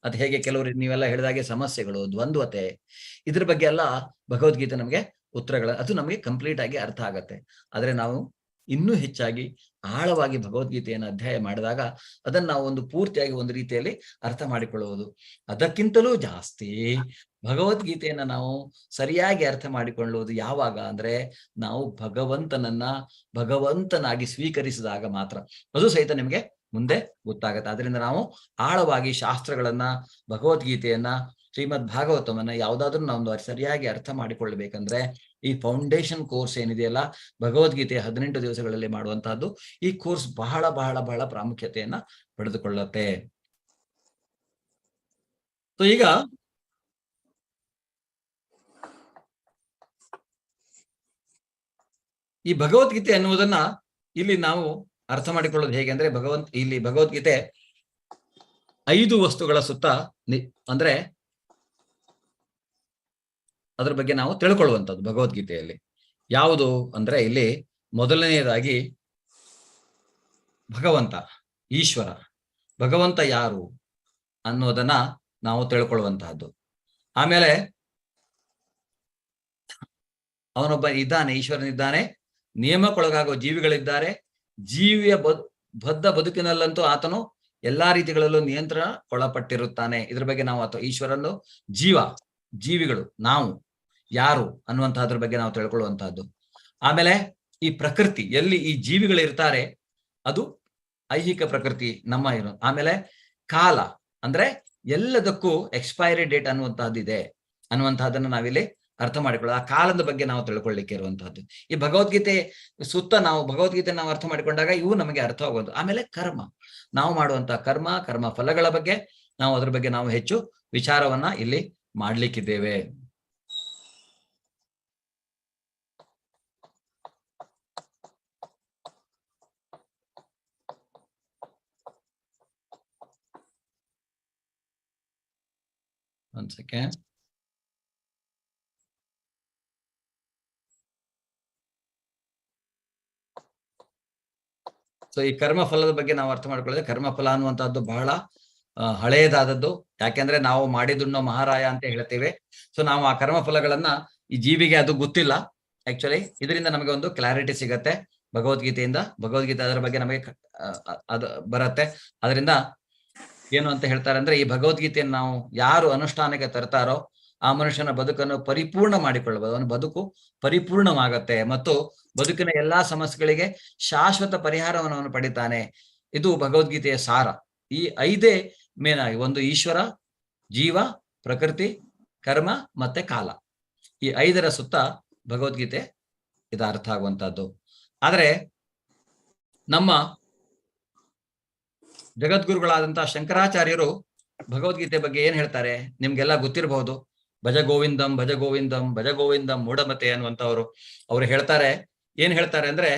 ಅದ್ ಹೇಗೆ, ಕೆಲವರು ನೀವೆಲ್ಲ ಹೇಳಿದಾಗೆ ಸಮಸ್ಯೆಗಳು, ದ್ವಂದ್ವತೆ, ಇದ್ರ ಬಗ್ಗೆ ಎಲ್ಲ ಭಗವದ್ಗೀತೆ ನಮಗೆ ಅದು ನಮಗೆ ಕಂಪ್ಲೀಟ್ ಆಗಿ ಅರ್ಥ ಆಗತ್ತೆ. ಆದ್ರೆ ನಾವು ಇನ್ನೂ ಹೆಚ್ಚಾಗಿ ಆಳವಾಗಿ ಭಗವದ್ಗೀತೆಯನ್ನು ಅಧ್ಯಯನ ಮಾಡಿದಾಗ ಅದನ್ನ ನಾವು ಒಂದು ಪೂರ್ತಿಯಾಗಿ ಒಂದು ರೀತಿಯಲ್ಲಿ ಅರ್ಥ ಮಾಡಿಕೊಳ್ಳುವುದು. ಅದಕ್ಕಿಂತಲೂ ಜಾಸ್ತಿ ಭಗವದ್ಗೀತೆಯನ್ನ ನಾವು ಸರಿಯಾಗಿ ಅರ್ಥ ಮಾಡಿಕೊಳ್ಳುವುದು ಯಾವಾಗ ಅಂದ್ರೆ, ನಾವು ಭಗವಂತನಾಗಿ ಸ್ವೀಕರಿಸಿದಾಗ ಮಾತ್ರ. ಅದು ಸಹಿತ ನಿಮಗೆ ಮುಂದೆ ಗೊತ್ತಾಗತ್ತೆ. ಅದರಿಂದ ನಾವು ಆಳವಾಗಿ ಶಾಸ್ತ್ರಗಳನ್ನ, ಭಗವದ್ಗೀತೆಯನ್ನ, ಶ್ರೀಮದ್ ಭಾಗವತವನ್ನ ಯಾವ್ದಾದ್ರು ನಾವು ಸರಿಯಾಗಿ ಅರ್ಥ ಮಾಡಿಕೊಳ್ಬೇಕಂದ್ರೆ ಈ ಫೌಂಡೇಶನ್ ಕೋರ್ಸ್ ಏನಿದೆಯಲ್ಲ, ಭಗವದ್ಗೀತೆ 18 ದಿವಸಗಳಲ್ಲಿ ಮಾಡುವಂತಹದ್ದು, ಈ ಕೋರ್ಸ್ ಬಹಳ ಬಹಳ ಬಹಳ ಪ್ರಾಮುಖ್ಯತೆಯನ್ನ ಪಡೆದುಕೊಳ್ಳುತ್ತೆ. ಸೊ ಈಗ ಈ ಭಗವದ್ಗೀತೆ ಅನ್ನುವುದನ್ನ ಇಲ್ಲಿ ನಾವು ಅರ್ಥ ಮಾಡಿಕೊಳ್ಳೋದು ಹೇಗೆ ಅಂದ್ರೆ, ಇಲ್ಲಿ ಭಗವದ್ಗೀತೆ 5 ವಸ್ತುಗಳ ಸುತ್ತ ಅಂದ್ರೆ ಅದ್ರ ಬಗ್ಗೆ ನಾವು ತಿಳ್ಕೊಳ್ಳುವಂಥದ್ದು ಭಗವದ್ಗೀತೆಯಲ್ಲಿ. ಯಾವುದು ಅಂದ್ರೆ ಇಲ್ಲಿ ಮೊದಲನೆಯದಾಗಿ ಭಗವಂತ, ಈಶ್ವರ, ಭಗವಂತ ಯಾರು ಅನ್ನೋದನ್ನ ನಾವು ತಿಳ್ಕೊಳ್ಳುವಂತಹದ್ದು. ಆಮೇಲೆ ಅವನೊಬ್ಬ ಇದ್ದಾನೆ, ಈಶ್ವರನಿದ್ದಾನೆ, ನಿಯಮಕ್ಕೊಳಗಾಗುವ ಜೀವಿಗಳಿದ್ದಾರೆ. ಜೀವಿಯ ಬದ್ಧ ಬದುಕಿನಲ್ಲಂತೂ ಆತನು ಎಲ್ಲಾ ರೀತಿಗಳಲ್ಲೂ ನಿಯಂತ್ರಣ ಒಳಪಟ್ಟಿರುತ್ತಾನೆ. ಇದ್ರ ಬಗ್ಗೆ ನಾವು ಅಥವಾ ಈಶ್ವರನ್ನು ಜೀವಿಗಳು ನಾವು ಯಾರು ಅನ್ನುವಂತಹದ್ರ ಬಗ್ಗೆ ನಾವು ತಿಳ್ಕೊಳ್ಳುವಂತಹದ್ದು. ಆಮೇಲೆ ಈ ಪ್ರಕೃತಿ, ಎಲ್ಲಿ ಈ ಜೀವಿಗಳು ಇರ್ತಾರೆ ಅದು ಐಹಿಕ ಪ್ರಕೃತಿ ನಮ್ಮ ಏನು. ಆಮೇಲೆ ಕಾಲ ಅಂದ್ರೆ ಎಲ್ಲದಕ್ಕೂ ಎಕ್ಸ್ಪೈರಿ ಡೇಟ್ ಅನ್ನುವಂತಹದ್ದು ಇದೆ ಅನ್ನುವಂತಹದನ್ನ ನಾವಿಲ್ಲಿ ಅರ್ಥ ಮಾಡಿಕೊಳ್ಳೋದು. ಆ ಕಾಲದ ಬಗ್ಗೆ ನಾವು ತಿಳ್ಕೊಳ್ಳಿಕ್ಕೆ ಇರುವಂತಹದ್ದು. ಈ ಭಗವದ್ಗೀತೆ ಸುತ್ತ ನಾವು ಭಗವದ್ಗೀತೆ ನಾವು ಅರ್ಥ ಮಾಡಿಕೊಂಡಾಗ ಇವು ನಮಗೆ ಅರ್ಥವಾಗುವುದು. ಆಮೇಲೆ ಕರ್ಮ, ನಾವು ಮಾಡುವಂತಹ ಕರ್ಮ ಫಲಗಳ ಬಗ್ಗೆ ನಾವು ಅದ್ರ ಬಗ್ಗೆ ನಾವು ಹೆಚ್ಚು ವಿಚಾರವನ್ನ ಇಲ್ಲಿ ಮಾಡ್ಲಿಕ್ಕಿದ್ದೇವೆ. ಒಂದ್ ಸೆಕೆಂಡ್. ಸೊ ಈ ಕರ್ಮಫಲದ ಬಗ್ಗೆ ನಾವು ಅರ್ಥ ಮಾಡ್ಕೊಳ್ಳೋದು. ಕರ್ಮಫಲ ಅನ್ನುವಂಥದ್ದು ಬಹಳ ಹಳೆಯದಾದದ್ದು. ಯಾಕೆಂದ್ರೆ ನಾವು ಮಾಡಿದುಣ್ಣೋ ಮಹಾರಾಯ ಅಂತ ಹೇಳ್ತೇವೆ. ಸೊ ನಾವು ಆ ಕರ್ಮಫಲಗಳನ್ನ ಈ ಜೀವಿಗೆ ಅದು ಗೊತ್ತಿಲ್ಲ. ಆಕ್ಚುಲಿ ಇದರಿಂದ ನಮಗೆ ಒಂದು ಕ್ಲಾರಿಟಿ ಸಿಗತ್ತೆ ಭಗವದ್ಗೀತೆಯಿಂದ. ಭಗವದ್ಗೀತೆ ಅದರ ಬಗ್ಗೆ ನಮಗೆ ಅದು ಬರುತ್ತೆ. ಅದರಿಂದ ಏನು ಅಂತ ಹೇಳ್ತಾರೆ ಅಂದ್ರೆ, ಈ ಭಗವದ್ಗೀತೆಯನ್ನು ನಾವು ಯಾರು ಅನುಷ್ಠಾನಕ್ಕೆ ತರ್ತಾರೋ ಆ ಮನುಷ್ಯನ ಬದುಕನ್ನು ಪರಿಪೂರ್ಣ ಮಾಡಿಕೊಳ್ಳಬಹುದು. ಅವನ ಬದುಕು ಪರಿಪೂರ್ಣವಾಗತ್ತೆ ಮತ್ತು ಬದುಕಿನ ಎಲ್ಲಾ ಸಮಸ್ಯೆಗಳಿಗೆ ಶಾಶ್ವತ ಪರಿಹಾರವನ್ನು ಅವನು ಪಡಿತಾನೆ. ಇದು ಭಗವದ್ಗೀತೆಯ ಸಾರ. ಈ 5 ಮೇನ್ ಆಗಿ, ಒಂದು ಈಶ್ವರ, ಜೀವ, ಪ್ರಕೃತಿ, ಕರ್ಮ ಮತ್ತೆ ಕಾಲ. ಈ 5ರ ಸುತ್ತ ಭಗವದ್ಗೀತೆ ಇದು ಅರ್ಥ ಆಗುವಂತಹದ್ದು. ಆದ್ರೆ ನಮ್ಮ ಜಗದ್ಗುರುಗಳಾದಂತಹ ಶಂಕರಾಚಾರ್ಯರು ಭಗವದ್ಗೀತೆ ಬಗ್ಗೆ ಏನ್ ಹೇಳ್ತಾರೆ ನಿಮ್ಗೆಲ್ಲ ಗೊತ್ತಿರಬಹುದು. ಭಜ ಗೋವಿಂದಂ ಭಜ ಗೋವಿಂದಂ ಭಜ ಗೋವಿಂದಂ ಮೂಢಮತೆ ಅನ್ನುವಂಥವ್ರು. ಅವ್ರು ಹೇಳ್ತಾರೆ, ಏನ್ ಹೇಳ್ತಾರೆ ಅಂದ್ರೆ,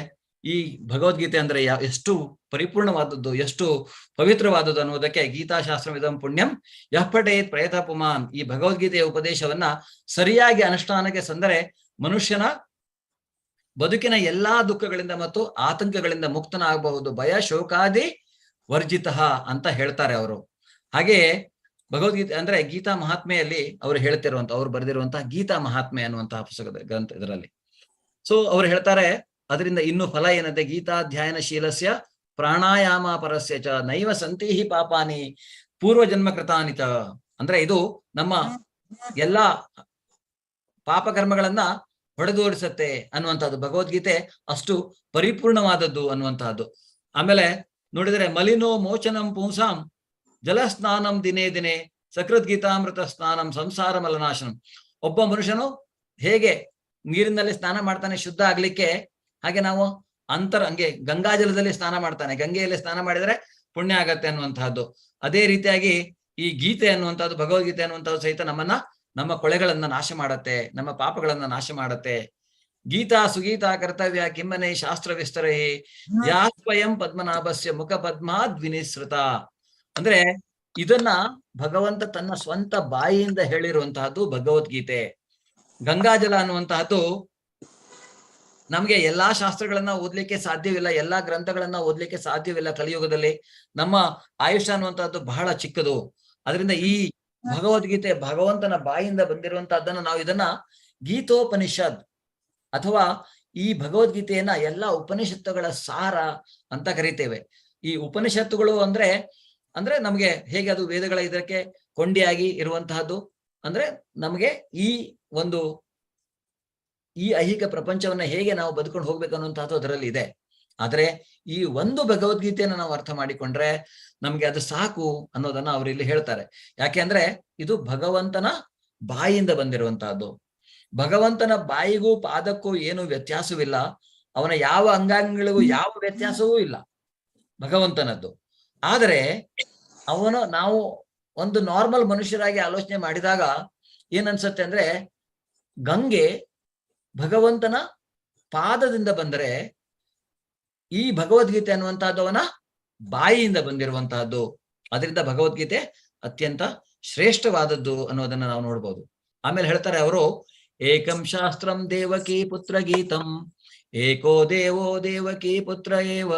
ಈ ಭಗವದ್ಗೀತೆ ಅಂದ್ರೆ ಎಷ್ಟು ಪರಿಪೂರ್ಣವಾದದ್ದು, ಎಷ್ಟು ಪವಿತ್ರವಾದದ್ದು ಅನ್ನೋದಕ್ಕೆ ಗೀತಾಶಾಸ್ತ್ರವಿದಂ ಪುಣ್ಯಂ ಯಃ ಪಠೇತ್ ಪ್ರಯತ ಪುಮಾನ್. ಈ ಭಗವದ್ಗೀತೆಯ ಉಪದೇಶವನ್ನ ಸರಿಯಾಗಿ ಅನುಷ್ಠಾನಕ್ಕೆ ಸಂದರೆ ಮನುಷ್ಯನ ಬದುಕಿನ ಎಲ್ಲಾ ದುಃಖಗಳಿಂದ ಮತ್ತು ಆತಂಕಗಳಿಂದ ಮುಕ್ತನಾಗಬಹುದು. ಭಯ ಶೋಕಾದಿ ವರ್ಜಿತ ಅಂತ ಹೇಳ್ತಾರೆ ಅವರು. ಹಾಗೆಯೇ ಭಗವದ್ಗೀತೆ ಅಂದ್ರೆ ಗೀತಾ ಮಹಾತ್ಮೆಯಲ್ಲಿ ಅವರು ಹೇಳ್ತಿರುವಂತ, ಅವ್ರು ಬರೆದಿರುವಂತಹ ಗೀತಾ ಮಹಾತ್ಮೆ ಅನ್ನುವಂತಹ ಪುಸ್ತಕದ ಗ್ರಂಥ ಇದರಲ್ಲಿ. ಸೊ ಅವ್ರು ಹೇಳ್ತಾರೆ, ಅದರಿಂದ ಇನ್ನು ಫಲ ಏನಂತೆ, ಗೀತಾಧ್ಯಾಯನ ಶೀಲಸ್ಯ ಪ್ರಾಣಾಯಾಮ ಪರಸ್ಯ ಚ ನೈವ ಸಂತೀಹಿ ಪಾಪಾನಿ ಪೂರ್ವಜನ್ಮ ಕೃತಾನಿ ಚ. ಅಂದ್ರೆ ಇದು ನಮ್ಮ ಎಲ್ಲಾ ಪಾಪಕರ್ಮಗಳನ್ನ ಹೊಡೆದೋಡಿಸತ್ತೆ ಅನ್ನುವಂಥದ್ದು. ಭಗವದ್ಗೀತೆ ಅಷ್ಟು ಪರಿಪೂರ್ಣವಾದದ್ದು ಅನ್ನುವಂತಹದ್ದು. ಆಮೇಲೆ ನೋಡಿದರೆ ಮಲಿನೋ ಮೋಚನಂ ಪುಂಸಾಂ ಜಲಸ್ನಾನಂ ದಿನೇ ದಿನೇ ಸಕೃದ್ಗೀತಾಮೃತ ಸ್ನಾನಂ ಸಂಸಾರ ಮಲನಾಶನಂ. ಒಬ್ಬ ಮನುಷ್ಯನು ಹೇಗೆ ನೀರಿನಲ್ಲಿ ಸ್ನಾನ ಮಾಡ್ತಾನೆ ಶುದ್ಧ ಆಗ್ಲಿಕ್ಕೆ, ಹಾಗೆ ನಾವು ಹಂಗೆ ಗಂಗಾಜಲದಲ್ಲಿ ಸ್ನಾನ ಮಾಡ್ತಾನೆ, ಗಂಗೆಯಲ್ಲಿ ಸ್ನಾನ ಮಾಡಿದ್ರೆ ಪುಣ್ಯ ಆಗತ್ತೆ ಅನ್ನುವಂತಹದ್ದು. ಅದೇ ರೀತಿಯಾಗಿ ಈ ಗೀತೆ ಅನ್ನುವಂಥದ್ದು, ಭಗವದ್ಗೀತೆ ಅನ್ನುವಂಥದ್ದು ಸಹಿತ ನಮ್ಮ ಕೊಳೆಗಳನ್ನ ನಾಶ ಮಾಡತ್ತೆ, ನಮ್ಮ ಪಾಪಗಳನ್ನ ನಾಶ ಮಾಡತ್ತೆ. ಗೀತಾ ಸುಗೀತಾ ಕರ್ತವ್ಯ ಕಿಮ್ಮನೆ ಶಾಸ್ತ್ರ ವಿಸ್ತರೇ ಯಾ ಸ್ವಯಂ ಪದ್ಮನಾಭಸ್ಯ ಮುಖ ಪದ್ಮಾದ್ ವಿನಿಸೃತ. ಅಂದ್ರೆ ಇದನ್ನ ಭಗವಂತ ತನ್ನ ಸ್ವಂತ ಬಾಯಿಯಿಂದ ಹೇಳಿರುವಂತಹದ್ದು ಭಗವದ್ಗೀತೆ. ಗಂಗಾಜಲ ಅನ್ನುವಂತಹದ್ದು ನಮ್ಗೆ ಎಲ್ಲಾ ಶಾಸ್ತ್ರಗಳನ್ನ ಓದ್ಲಿಕ್ಕೆ ಸಾಧ್ಯವಿಲ್ಲ, ಎಲ್ಲಾ ಗ್ರಂಥಗಳನ್ನ ಓದ್ಲಿಕ್ಕೆ ಸಾಧ್ಯವಿಲ್ಲ ಕಲಿಯುಗದಲ್ಲಿ. ನಮ್ಮ ಆಯುಷ್ಯ ಅನ್ನುವಂತಹದ್ದು ಬಹಳ ಚಿಕ್ಕದು. ಅದರಿಂದ ಈ ಭಗವದ್ಗೀತೆ ಭಗವಂತನ ಬಾಯಿಯಿಂದ ಬಂದಿರುವಂತಹದ್ದನ್ನ ನಾವು ಇದನ್ನ ಗೀತೋಪನಿಷದ್ ಅಥವಾ ಈ ಭಗವದ್ಗೀತೆಯನ್ನ ಎಲ್ಲಾ ಉಪನಿಷತ್ತುಗಳ ಸಾರ ಅಂತ ಕರಿತೇವೆ. ಈ ಉಪನಿಷತ್ತುಗಳು ಅಂದ್ರೆ ನಮಗೆ ಹೇಗೆ ಅದು ವೇದಗಳ ಇದಕ್ಕೆ ಕೊಂಡಿಯಾಗಿ ಇರುವಂತಹದ್ದು, ಅಂದ್ರೆ ನಮಗೆ ಈ ಐಹಿಕ ಪ್ರಪಂಚವನ್ನ ಹೇಗೆ ನಾವು ಬದುಕೊಂಡು ಹೋಗ್ಬೇಕು ಅನ್ನುವಂತಹದ್ದು ಅದರಲ್ಲಿ ಇದೆ. ಆದ್ರೆ ಈ ಒಂದು ಭಗವದ್ಗೀತೆಯನ್ನು ನಾವು ಅರ್ಥ ಮಾಡಿಕೊಂಡ್ರೆ ನಮ್ಗೆ ಅದು ಸಾಕು ಅನ್ನೋದನ್ನ ಅವರು ಇಲ್ಲಿ ಹೇಳ್ತಾರೆ. ಯಾಕೆ ಅಂದ್ರೆ ಇದು ಭಗವಂತನ ಬಾಯಿಯಿಂದ ಬಂದಿರುವಂತಹದ್ದು. ಭಗವಂತನ ಬಾಯಿಗೂ ಪಾದಕ್ಕೂ ಏನು ವ್ಯತ್ಯಾಸವಿಲ್ಲ, ಅವನ ಯಾವ ಅಂಗಾಂಗಗಳಿಗೂ ಯಾವ ವ್ಯತ್ಯಾಸವೂ ಇಲ್ಲ ಭಗವಂತನದ್ದು. ಆದರೆ ನಾವು ಒಂದು ನಾರ್ಮಲ್ ಮನುಷ್ಯರಾಗಿ ಆಲೋಚನೆ ಮಾಡಿದಾಗ ಏನನ್ಸತ್ತೆ ಅಂದ್ರೆ, ಗಂಗೆ ಭಗವಂತನ ಪಾದದಿಂದ ಬಂದರೆ ಈ ಭಗವದ್ಗೀತೆ ಅನ್ನುವಂತಹದ್ದು ಅವನ ಬಾಯಿಯಿಂದ ಬಂದಿರುವಂತಹದ್ದು. ಅದರಿಂದ ಭಗವದ್ಗೀತೆ ಅತ್ಯಂತ ಶ್ರೇಷ್ಠವಾದದ್ದು ಅನ್ನೋದನ್ನ ನಾವು ನೋಡ್ಬೋದು. ಆಮೇಲೆ ಹೇಳ್ತಾರೆ ಅವರು, ಏಕಂ ಶಾಸ್ತ್ರಂ ದೇವಕೀ ಪುತ್ರ ಗೀತಂ ಏಕೋ ದೇವೋ ದೇವಕೀ ಪುತ್ರ ಏವ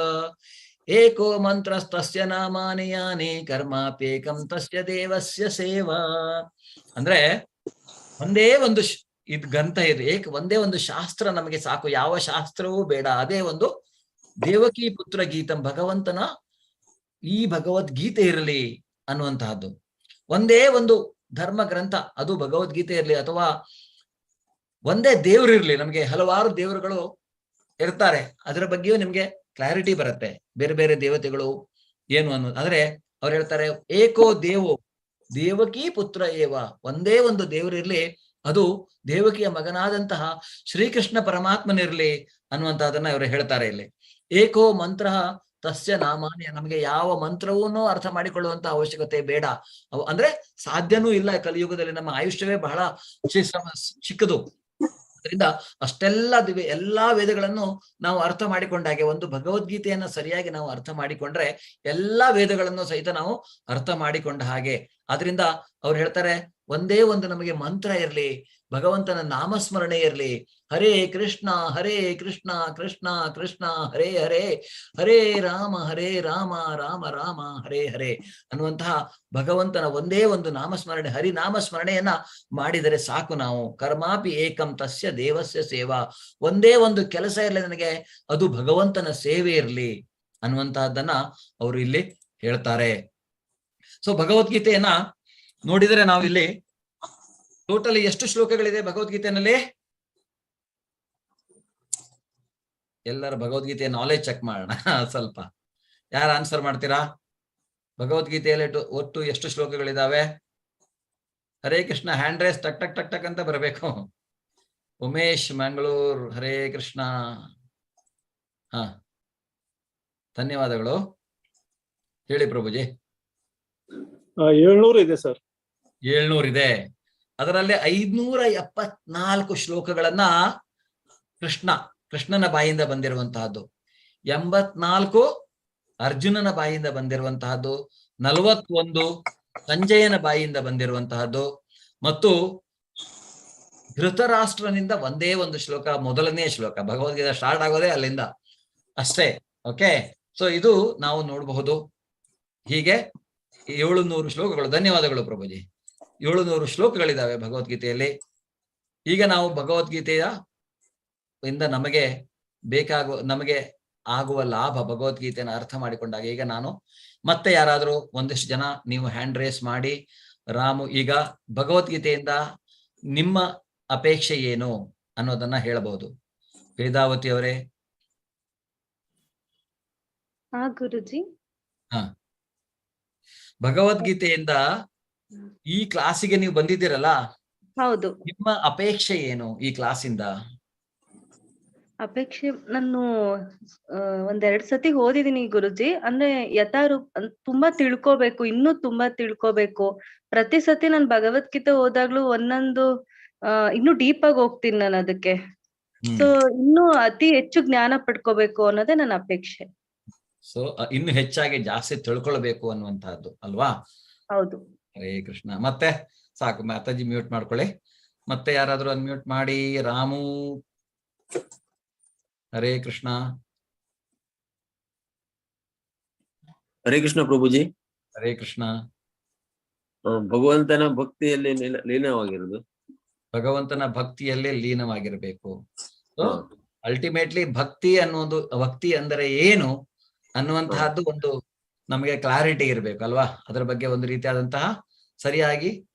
ಏಕೋ ಮಂತ್ರಸ್ತಸ್ಯ ನಾಮಾನಿ ಯಾನಿ ಕರ್ಮಾಪ್ಯೇಕಂ ತಸ್ಯ ದೇವಸ್ಯ ಸೇವಾ. ಅಂದ್ರೆ ಒಂದೇ ಒಂದು ಇದು ಗ್ರಂಥ ಇದು, ಒಂದೇ ಒಂದು ಶಾಸ್ತ್ರ ನಮಗೆ ಸಾಕು, ಯಾವ ಶಾಸ್ತ್ರವೂ ಬೇಡ. ಅದೇ ಒಂದು ದೇವಕಿ ಪುತ್ರ ಗೀತಂ, ಭಗವಂತನ ಈ ಭಗವದ್ಗೀತೆ ಇರಲಿ ಅನ್ನುವಂತಹದ್ದು. ಒಂದೇ ಒಂದು ಧರ್ಮ ಗ್ರಂಥ, ಅದು ಭಗವದ್ಗೀತೆ ಇರಲಿ, ಅಥವಾ ಒಂದೇ ದೇವರಿರ್ಲಿ. ನಮಗೆ ಹಲವಾರು ದೇವರುಗಳು ಇರ್ತಾರೆ, ಅದರ ಬಗ್ಗೆಯೂ ನಿಮ್ಗೆ ಕ್ಲಾರಿಟಿ ಬರುತ್ತೆ, ಬೇರೆ ಬೇರೆ ದೇವತೆಗಳು ಏನು ಅನ್ನೋದು. ಆದ್ರೆ ಅವ್ರು ಹೇಳ್ತಾರೆ ಏಕೋ ದೇವೋ ದೇವಕಿ ಪುತ್ರ ಏವ, ಒಂದೇ ಒಂದು ದೇವರಿರ್ಲಿ, ಅದು ದೇವಕಿಯ ಮಗನಾದಂತಹ ಶ್ರೀಕೃಷ್ಣ ಪರಮಾತ್ಮನಿರ್ಲಿ ಅನ್ನುವಂತಹದನ್ನ ಇವರು ಹೇಳ್ತಾರೆ ಇಲ್ಲಿ. ಏಕೋ ಮಂತ್ರ ತಸ್ಯ ನಾಮಾನ್ಯ, ನಮಗೆ ಯಾವ ಮಂತ್ರವನ್ನೂ ಅರ್ಥ ಮಾಡಿಕೊಳ್ಳುವಂತ ಅವಶ್ಯಕತೆ ಬೇಡ. ಅಂದ್ರೆ ಸಾಧ್ಯನೂ ಇಲ್ಲ, ಕಲಿಯುಗದಲ್ಲಿ ನಮ್ಮ ಆಯುಷ್ಯವೇ ಬಹಳ ಚಿಕ್ಕದು. ಅದರಿಂದ ಅಷ್ಟೆಲ್ಲ ಎಲ್ಲಾ ವೇದಗಳನ್ನು ನಾವು ಅರ್ಥ ಮಾಡಿಕೊಂಡಾಗೆ, ಒಂದು ಭಗವದ್ಗೀತೆಯನ್ನ ಸರಿಯಾಗಿ ನಾವು ಅರ್ಥ ಮಾಡಿಕೊಂಡ್ರೆ ಎಲ್ಲಾ ವೇದಗಳನ್ನು ಸಹಿತ ನಾವು ಅರ್ಥ ಮಾಡಿಕೊಂಡ ಹಾಗೆ. ಆದ್ರಿಂದ ಅವ್ರು ಹೇಳ್ತಾರೆ ಒಂದೇ ಒಂದು ನಮಗೆ ಮಂತ್ರ ಇರ್ಲಿ, ಭಗವಂತನ ನಾಮಸ್ಮರಣೆ ಇರ್ಲಿ. ಹರೇ ಕೃಷ್ಣ ಕೃಷ್ಣ ಕೃಷ್ಣ ಹರೇ ಹರೇ, ಹರೇ ರಾಮ ರಾಮ ರಾಮ ಹರೇ ಹರೇ ಅನ್ನುವಂತಹ ಭಗವಂತನ ಒಂದೇ ಒಂದು ನಾಮಸ್ಮರಣೆ, ಹರಿ ನಾಮಸ್ಮರಣೆಯನ್ನ ಮಾಡಿದರೆ ಸಾಕು ನಾವು. ಕರ್ಮಾಪಿ ಏಕಂ ತಸ್ಯ ದೇವಸ್ಯ ಸೇವಾ, ಒಂದೇ ಒಂದು ಕೆಲಸ ಇರಲಿ ನನಗೆ, ಅದು ಭಗವಂತನ ಸೇವೆ ಇರಲಿ ಅನ್ನುವಂತಹದ್ದನ್ನ ಅವರು ಇಲ್ಲಿ ಹೇಳ್ತಾರೆ. ಸೊ ಭಗವದ್ಗೀತೆಯನ್ನ ನೋಡಿದರೆ ನಾವು ಇಲ್ಲಿ ಟೋಟಲಿ ಎಷ್ಟು ಶ್ಲೋಕಗಳಿದೆ ಭಗವದ್ಗೀತೆಯಲ್ಲಿ? ಎಲ್ಲರ ಭಗವದ್ಗೀತೆಯ ನಾಲೆಜ್ ಚೆಕ್ ಮಾಡೋಣ ಸ್ವಲ್ಪ. ಯಾರು ಆನ್ಸರ್ ಮಾಡ್ತೀರಾ? ಭಗವದ್ಗೀತೆಯಲ್ಲಿ ಒಟ್ಟು ಎಷ್ಟು ಶ್ಲೋಕಗಳಿದಾವೆ? ಹರೇ ಕೃಷ್ಣ, ಹ್ಯಾಂಡ್ ರೇಸ್ ಟಕ್ ಟಕ್ ಟಕ್ ಟಕ್ ಅಂತ ಬರಬೇಕು. ಉಮೇಶ್ ಮಂಗಳೂರ್, ಹರೇ ಕೃಷ್ಣ. ಹಾ, ಧನ್ಯವಾದಗಳು. ಹೇಳಿ ಪ್ರಭುಜಿ. 700 ಇದೆ ಸರ್. 700 ಇದೆ. ಅದರಲ್ಲಿ 574 ಶ್ಲೋಕಗಳನ್ನ ಕೃಷ್ಣನ ಬಾಯಿಂದ ಬಂದಿರುವಂತಹದ್ದು, 84 ಅರ್ಜುನನ ಬಾಯಿಂದ ಬಂದಿರುವಂತಹದ್ದು, 41 ಸಂಜಯನ ಬಾಯಿಂದ ಬಂದಿರುವಂತಹದ್ದು, ಮತ್ತು ಧೃತರಾಷ್ಟ್ರನಿಂದ ಒಂದೇ ಒಂದು ಶ್ಲೋಕ, ಮೊದಲನೇ ಶ್ಲೋಕ. ಭಗವದ್ಗೀತೆ ಸ್ಟಾರ್ಟ್ ಆಗೋದೇ ಅಲ್ಲಿಂದ ಅಷ್ಟೇ. ಓಕೆ, ಸೊ ಇದು ನಾವು ನೋಡಬಹುದು. ಹೀಗೆ 700 ಶ್ಲೋಕಗಳು. ಧನ್ಯವಾದಗಳು ಪ್ರಭುಜಿ. 700 ಶ್ಲೋಕಗಳಿದಾವೆ ಭಗವದ್ಗೀತೆಯಲ್ಲಿ. ಈಗ ನಾವು ಭಗವದ್ಗೀತೆಯ ಇಂದ ನಮಗೆ ಆಗುವ ಲಾಭ, ಭಗವದ್ಗೀತೆಯನ್ನು ಅರ್ಥ ಮಾಡಿಕೊಂಡಾಗ, ಈಗ ನಾನು ಮತ್ತೆ ಯಾರಾದ್ರೂ ಒಂದಿಷ್ಟು ಜನ ನೀವು ಹ್ಯಾಂಡ್ ರೇಸ್ ಮಾಡಿ, ರಾಮು ಈಗ ಭಗವದ್ಗೀತೆಯಿಂದ ನಿಮ್ಮ ಅಪೇಕ್ಷೆ ಏನು ಅನ್ನೋದನ್ನ ಹೇಳಬಹುದು. ವೇದಾವತಿ ಅವರೇ. ಗುರುಜಿ. ಹಾ, ಭಗವದ್ಗೀತೆಯಿಂದ ಈ ಕ್ಲಾಸಿಗೆ ನೀವು ಬಂದಿದ್ದೀರಲ್ಲ, ಹೌದು, ನಿಮ್ಮ ಅಪೇಕ್ಷೆ ಏನು ಈ ಕ್ಲಾಸಿಂದ? ಅಪೇಕ್ಷೆ ನಾನು 1-2 ಸತಿ ಓದಿದೀನಿ ಗುರುಜಿ. ಅಂದ್ರೆ ತುಂಬಾ ತಿಳ್ಕೋಬೇಕು, ಇನ್ನೂ ತುಂಬಾ ತಿಳ್ಕೋಬೇಕು. ಪ್ರತಿ ಸತಿ ನಾನು ಭಗವದ್ಗೀತೆ ಓದಾಗ್ಲೂ ಒಂದೊಂದು ಇನ್ನೂ ಡೀಪ್ ಆಗಿ ಹೋಗ್ತೀನಿ ನಾನು ಅದಕ್ಕೆ. ಸೊ ಇನ್ನೂ ಅತಿ ಹೆಚ್ಚು ಜ್ಞಾನ ಪಡ್ಕೋಬೇಕು ಅನ್ನೋದೇ ನನ್ನ ಅಪೇಕ್ಷೆ. ಸೊ ಇನ್ನು ಹೆಚ್ಚಾಗಿ ಜಾಸ್ತಿ ತಿಳ್ಕೊಳ್ಬೇಕು ಅನ್ನುವಂತಹದ್ದು ಅಲ್ವಾ? ಹೌದು. ಹರೇ ಕೃಷ್ಣ. ಮತ್ತೆ ಸಾಕು, ಮಾತಾಜಿ ಮ್ಯೂಟ್ ಮಾಡ್ಕೊಳ್ಳಿ. ಮತ್ತೆ ಯಾರಾದ್ರೂ ಅನ್ಮ್ಯೂಟ್ ಮಾಡಿ. ರಾಮು, ಹರೇ ಕೃಷ್ಣ. ಹರೇ ಕೃಷ್ಣ ಪ್ರಭುಜಿ. ಹರೇ ಕೃಷ್ಣ. ಭಗವಂತನ ಭಕ್ತಿಯಲ್ಲಿ ಲೀನವಾಗಿರುವುದು. ಭಗವಂತನ ಭಕ್ತಿಯಲ್ಲೇ ಲೀನವಾಗಿರ್ಬೇಕು. ಅಲ್ಟಿಮೇಟ್ಲಿ ಭಕ್ತಿ ಅನ್ನೋದು, ಭಕ್ತಿ ಅಂದರೆ ಏನು ಅನ್ನುವಂತಹದ್ದು ಒಂದು ನಮಗೆ ಕ್ಲಾರಿಟಿ ಇರ್ಬೇಕು ಅಲ್ವಾ? ಅದರ ಬಗ್ಗೆ ಒಂದು ರೀತಿಯಾದಂತಹ ಸರಿಯಾಗಿ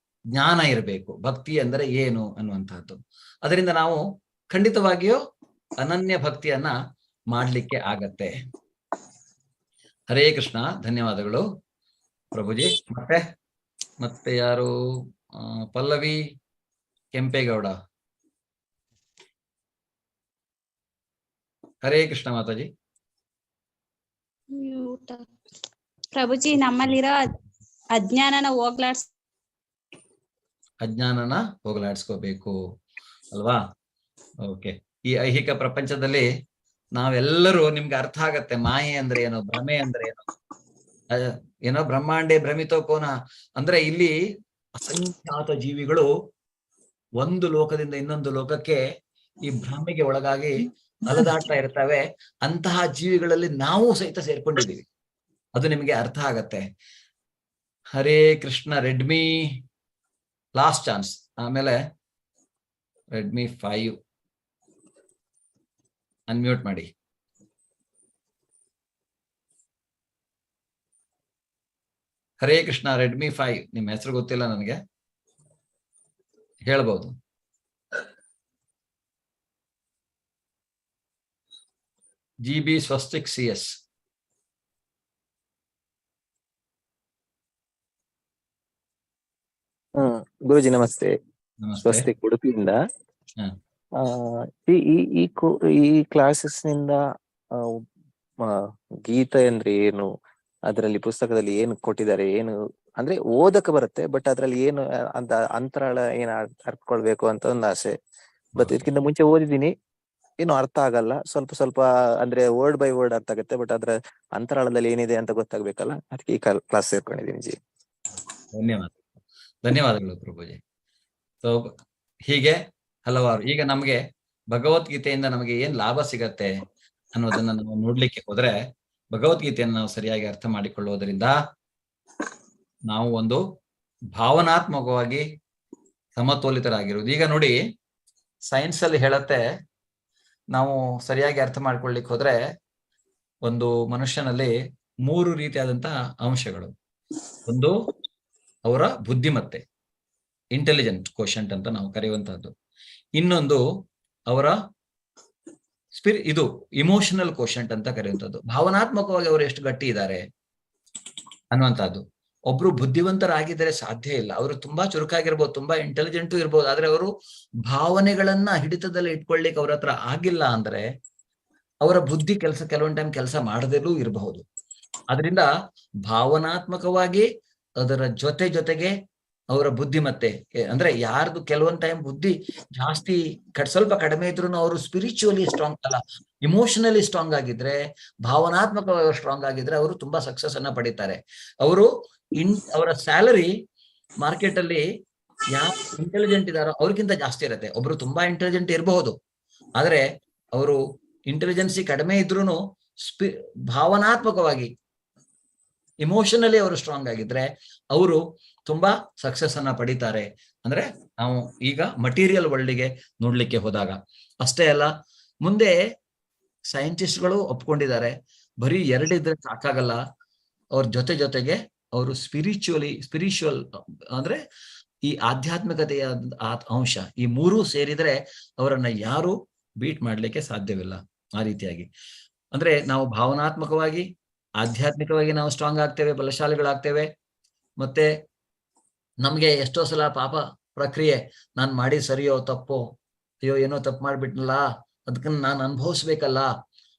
ಜ್ಞಾನ ಇರಬೇಕು. ಭಕ್ತಿ ಅಂದರೆ ಏನು ಅನ್ನುವಂತಹದ್ದು. ಅದರಿಂದ ನಾವು ಖಂಡಿತವಾಗಿಯೂ ಅನನ್ಯ ಭಕ್ತಿಯನ್ನ ಮಾಡ್ಲಿಕ್ಕೆ ಆಗತ್ತೆ. ಹರೇ ಕೃಷ್ಣ. ಧನ್ಯವಾದಗಳು ಪ್ರಭುಜಿ. ಮತ್ತೆ ಯಾರು? ಪಲ್ಲವಿ ಕೆಂಪೇಗೌಡ. ಹರೇ ಕೃಷ್ಣ ಮಾತಾಜಿ. ಪ್ರಭುಜಿ, ನಮ್ಮಲ್ಲಿರೋ ಅಜ್ಞಾನನ ಹೋಗಲಾಡಿಸ್ಕೋಬೇಕು ಅಲ್ವಾ? ಓಕೆ. ಈ ಐಹಿಕ ಪ್ರಪಂಚದಲ್ಲಿ ನಾವೆಲ್ಲರೂ, ನಿಮ್ಗೆ ಅರ್ಥ ಆಗತ್ತೆ ಮಾಯೆ ಅಂದ್ರೆ ಏನೋ, ಭ್ರಮೆ ಅಂದ್ರೆ ಏನೋ ಬ್ರಹ್ಮಾಂಡೆ ಭ್ರಮಿತೋ ಕೋನ ಅಂದ್ರೆ ಇಲ್ಲಿ ಅಸಂಖ್ಯಾತ ಜೀವಿಗಳು ಒಂದು ಲೋಕದಿಂದ ಇನ್ನೊಂದು ಲೋಕಕ್ಕೆ ಈ ಭ್ರಮೆಗೆ ಒಳಗಾಗಿ ಅಲದಾಡ್ತಾ ಇರ್ತವೆ. ಅಂತಹ ಜೀವಿಗಳಲ್ಲಿ ನಾವು ಸಹಿತ ಸೇರ್ಕೊಂಡಿದ್ದೀವಿ. ಅದು ನಿಮಗೆ ಅರ್ಥ ಆಗತ್ತೆ. Hare Krishna. Redmi last chance, ಆಮೇಲೆ ರೆಡ್ಮಿ 5 ಅನ್ಮ್ಯೂಟ್ ಮಾಡಿ. ಹರೇ ಕೃಷ್ಣ. ರೆಡ್ಮಿ 5 ನಿಮ್ಮ ಹೆಸರು ಗೊತ್ತಿಲ್ಲ ನನಗೆ, ಹೇಳ್ಬೋದು. GB Swastik CS. ಗುರುಜಿ ನಮಸ್ತೆ. ನಮಸ್ತೆ. ಸ್ವಸ್ತಿಕ್ ಉಡುಪಿಯಿಂದ. ಹ. ಈ ಕ್ಲಾಸಸ್ ನಿಂದ ಗೀತ ಅಂದ್ರೆ ಏನು, ಅದರಲ್ಲಿ ಪುಸ್ತಕದಲ್ಲಿ ಏನು ಕೊಟ್ಟಿದ್ದಾರೆ, ಏನು ಅಂದ್ರೆ ಓದಕ್ಕೆ ಬರುತ್ತೆ, ಬಟ್ ಅದ್ರಲ್ಲಿ ಏನು ಅಂತ ಅಂತರಾಳ ಏನ್ ಅರ್ತ್ಕೊಳ್ಬೇಕು ಅಂತ ಒಂದು ಆಸೆ. ಬಟ್ ಇದಕ್ಕಿಂತ ಮುಂಚೆ ಓದಿದೀನಿ, ಏನು ಅರ್ಥ ಆಗಲ್ಲ. ಸ್ವಲ್ಪ ಸ್ವಲ್ಪ ಅಂದ್ರೆ ವರ್ಡ್ ಬೈ ವರ್ಡ್ ಅರ್ಥ ಆಗುತ್ತೆ, ಬಟ್ ಅದ್ರ ಅಂತರಾಳದಲ್ಲಿ ಏನಿದೆ ಅಂತ ಗೊತ್ತಾಗ್ಬೇಕಲ್ಲ, ಅದಕ್ಕೆ ಈ ಕ್ಲಾಸ್ ಸೇರ್ಕೊಂಡಿದ್ದೀನಿ ಜಿ. ಧನ್ಯವಾದಗಳು ಪ್ರಭುಜಿ. ಸೊ ಹೀಗೆ ಹಲವಾರು, ಈಗ ನಮ್ಗೆ ಭಗವದ್ಗೀತೆಯಿಂದ ನಮಗೆ ಏನ್ ಲಾಭ ಸಿಗತ್ತೆ ಅನ್ನೋದನ್ನ ನಾವು ನೋಡ್ಲಿಕ್ಕೆ ಹೋದ್ರೆ, ಭಗವದ್ಗೀತೆಯನ್ನು ನಾವು ಸರಿಯಾಗಿ ಅರ್ಥ ಮಾಡಿಕೊಳ್ಳುವುದರಿಂದ ನಾವು ಒಂದು ಭಾವನಾತ್ಮಕವಾಗಿ ಸಮತೋಲಿತರಾಗಿರುವುದು. ಈಗ ನೋಡಿ, ಸೈನ್ಸ್ ಅಲ್ಲಿ ಹೇಳತ್ತೆ, ನಾವು ಸರಿಯಾಗಿ ಅರ್ಥ ಮಾಡ್ಕೊಳ್ಲಿಕ್ಕೆ ಹೋದ್ರೆ ಒಂದು ಮನುಷ್ಯನಲ್ಲಿ 3 ರೀತಿಯಾದಂತಹ ಅಂಶಗಳು. ಒಂದು ಅವರ ಬುದ್ಧಿಮತ್ತೆ, ಇಂಟೆಲಿಜೆಂಟ್ ಕೋಶಂಟ್ ಅಂತ ನಾವು ಕರೆಯುವಂತಹದ್ದು. ಇನ್ನೊಂದು ಅವರ ಇದು ಇಮೋಷನಲ್ ಕೋಶಂಟ್ ಅಂತ ಕರೆಯುವಂಥದ್ದು. ಭಾವನಾತ್ಮಕವಾಗಿ ಅವರು ಎಷ್ಟು ಗಟ್ಟಿ ಇದ್ದಾರೆ ಅನ್ನುವಂಥದ್ದು. ಒಬ್ರು ಬುದ್ಧಿವಂತರಾಗಿದ್ದರೆ ಸಾಧ್ಯ ಇಲ್ಲ, ಅವರು ತುಂಬಾ ಚುರುಕಾಗಿರ್ಬೋದು, ತುಂಬಾ ಇಂಟೆಲಿಜೆಂಟು ಇರ್ಬೋದು, ಆದ್ರೆ ಅವರು ಭಾವನೆಗಳನ್ನ ಹಿಡಿತದಲ್ಲಿ ಇಟ್ಕೊಳ್ಳಿಕ್ಕೆ ಅವ್ರ ಹತ್ರ ಆಗಿಲ್ಲ ಅಂದ್ರೆ ಅವರ ಬುದ್ಧಿ ಕೆಲವೊಂದು ಟೈಮ್ ಕೆಲಸ ಮಾಡದಲ್ಲೂ ಇರಬಹುದು. ಅದರಿಂದ ಭಾವನಾತ್ಮಕವಾಗಿ ಅದರ ಜೊತೆಗೆ ಅವರ ಬುದ್ಧಿಮತ್ತೆ ಅಂದ್ರೆ ಯಾರ್ದು ಕೆಲವೊಂದ್ ಟೈಮ್ ಬುದ್ಧಿ ಜಾಸ್ತಿ ಸ್ವಲ್ಪ ಕಡಿಮೆ ಇದ್ರು ಅವರು ಸ್ಪಿರಿಚುವಲಿ ಸ್ಟ್ರಾಂಗ್ ಅಲ್ಲ, ಇಮೋಷನಲಿ ಸ್ಟ್ರಾಂಗ್ ಆಗಿದ್ರೆ, ಭಾವನಾತ್ಮಕವಾಗಿ ಸ್ಟ್ರಾಂಗ್ ಆಗಿದ್ರೆ ಅವರು ತುಂಬಾ ಸಕ್ಸಸ್ ಅನ್ನ ಪಡಿತಾರೆ. ಅವರು ಅವರ ಸ್ಯಾಲರಿ ಮಾರ್ಕೆಟ್ ಅಲ್ಲಿ ಯಾರು ಇಂಟೆಲಿಜೆಂಟ್ ಇದಾರೋ ಅವ್ರಿಗಿಂತ ಜಾಸ್ತಿ ಇರುತ್ತೆ. ಒಬ್ರು ತುಂಬಾ ಇಂಟೆಲಿಜೆಂಟ್ ಇರಬಹುದು, ಆದ್ರೆ ಅವರು ಇಂಟೆಲಿಜೆನ್ಸಿ ಕಡಿಮೆ ಇದ್ರೂ ಭಾವನಾತ್ಮಕವಾಗಿ ಇಮೋಷನಲಿ ಅವರು ಸ್ಟ್ರಾಂಗ್ ಆಗಿದ್ರೆ ಅವರು ತುಂಬಾ ಸಕ್ಸಸ್ ಅನ್ನ ಪಡಿತಾರೆ. ಅಂದ್ರೆ ನಾವು ಈಗ ಮಟೀರಿಯಲ್ ವರ್ಲ್ಡ್ಗೆ ನೋಡ್ಲಿಕ್ಕೆ ಹೋದಾಗ ಅಷ್ಟೇ ಅಲ್ಲ, ಮುಂದೆ ಸೈಂಟಿಸ್ಟ್ಗಳು ಒಪ್ಕೊಂಡಿದ್ದಾರೆ, ಬರೀ 2 ಇದ್ರೆ ಸಾಕಾಗಲ್ಲ, ಅವ್ರ ಜೊತೆಗೆ ಅವರು ಸ್ಪಿರಿಚುವಲ್ ಅಂದ್ರೆ ಈ ಆಧ್ಯಾತ್ಮಿಕತೆಯ ಅಂಶ, ಈ 3 ಸೇರಿದ್ರೆ ಅವರನ್ನ ಯಾರು ಬೀಟ್ ಮಾಡ್ಲಿಕ್ಕೆ ಸಾಧ್ಯವಿಲ್ಲ. ಆ ರೀತಿಯಾಗಿ ಅಂದ್ರೆ ನಾವು ಭಾವನಾತ್ಮಕವಾಗಿ, ಆಧ್ಯಾತ್ಮಿಕವಾಗಿ ನಾವು ಸ್ಟ್ರಾಂಗ್ ಆಗ್ತೇವೆ, ಬಲಶಾಲಿಗಳಾಗ್ತೇವೆ. ಮತ್ತೆ ನಮ್ಗೆ ಎಷ್ಟೋ ಸಲ ಪಾಪ ಪ್ರಕ್ರಿಯೆ, ನಾನ್ ಮಾಡಿ ಸರಿಯೋ ತಪ್ಪೋ, ಅಯ್ಯೋ ಏನೋ ತಪ್ಪು ಮಾಡ್ಬಿಟ್ನಲ್ಲ, ಅದಕ್ಕನ್ನ ನಾನು ಅನುಭವಿಸ್ಬೇಕಲ್ಲ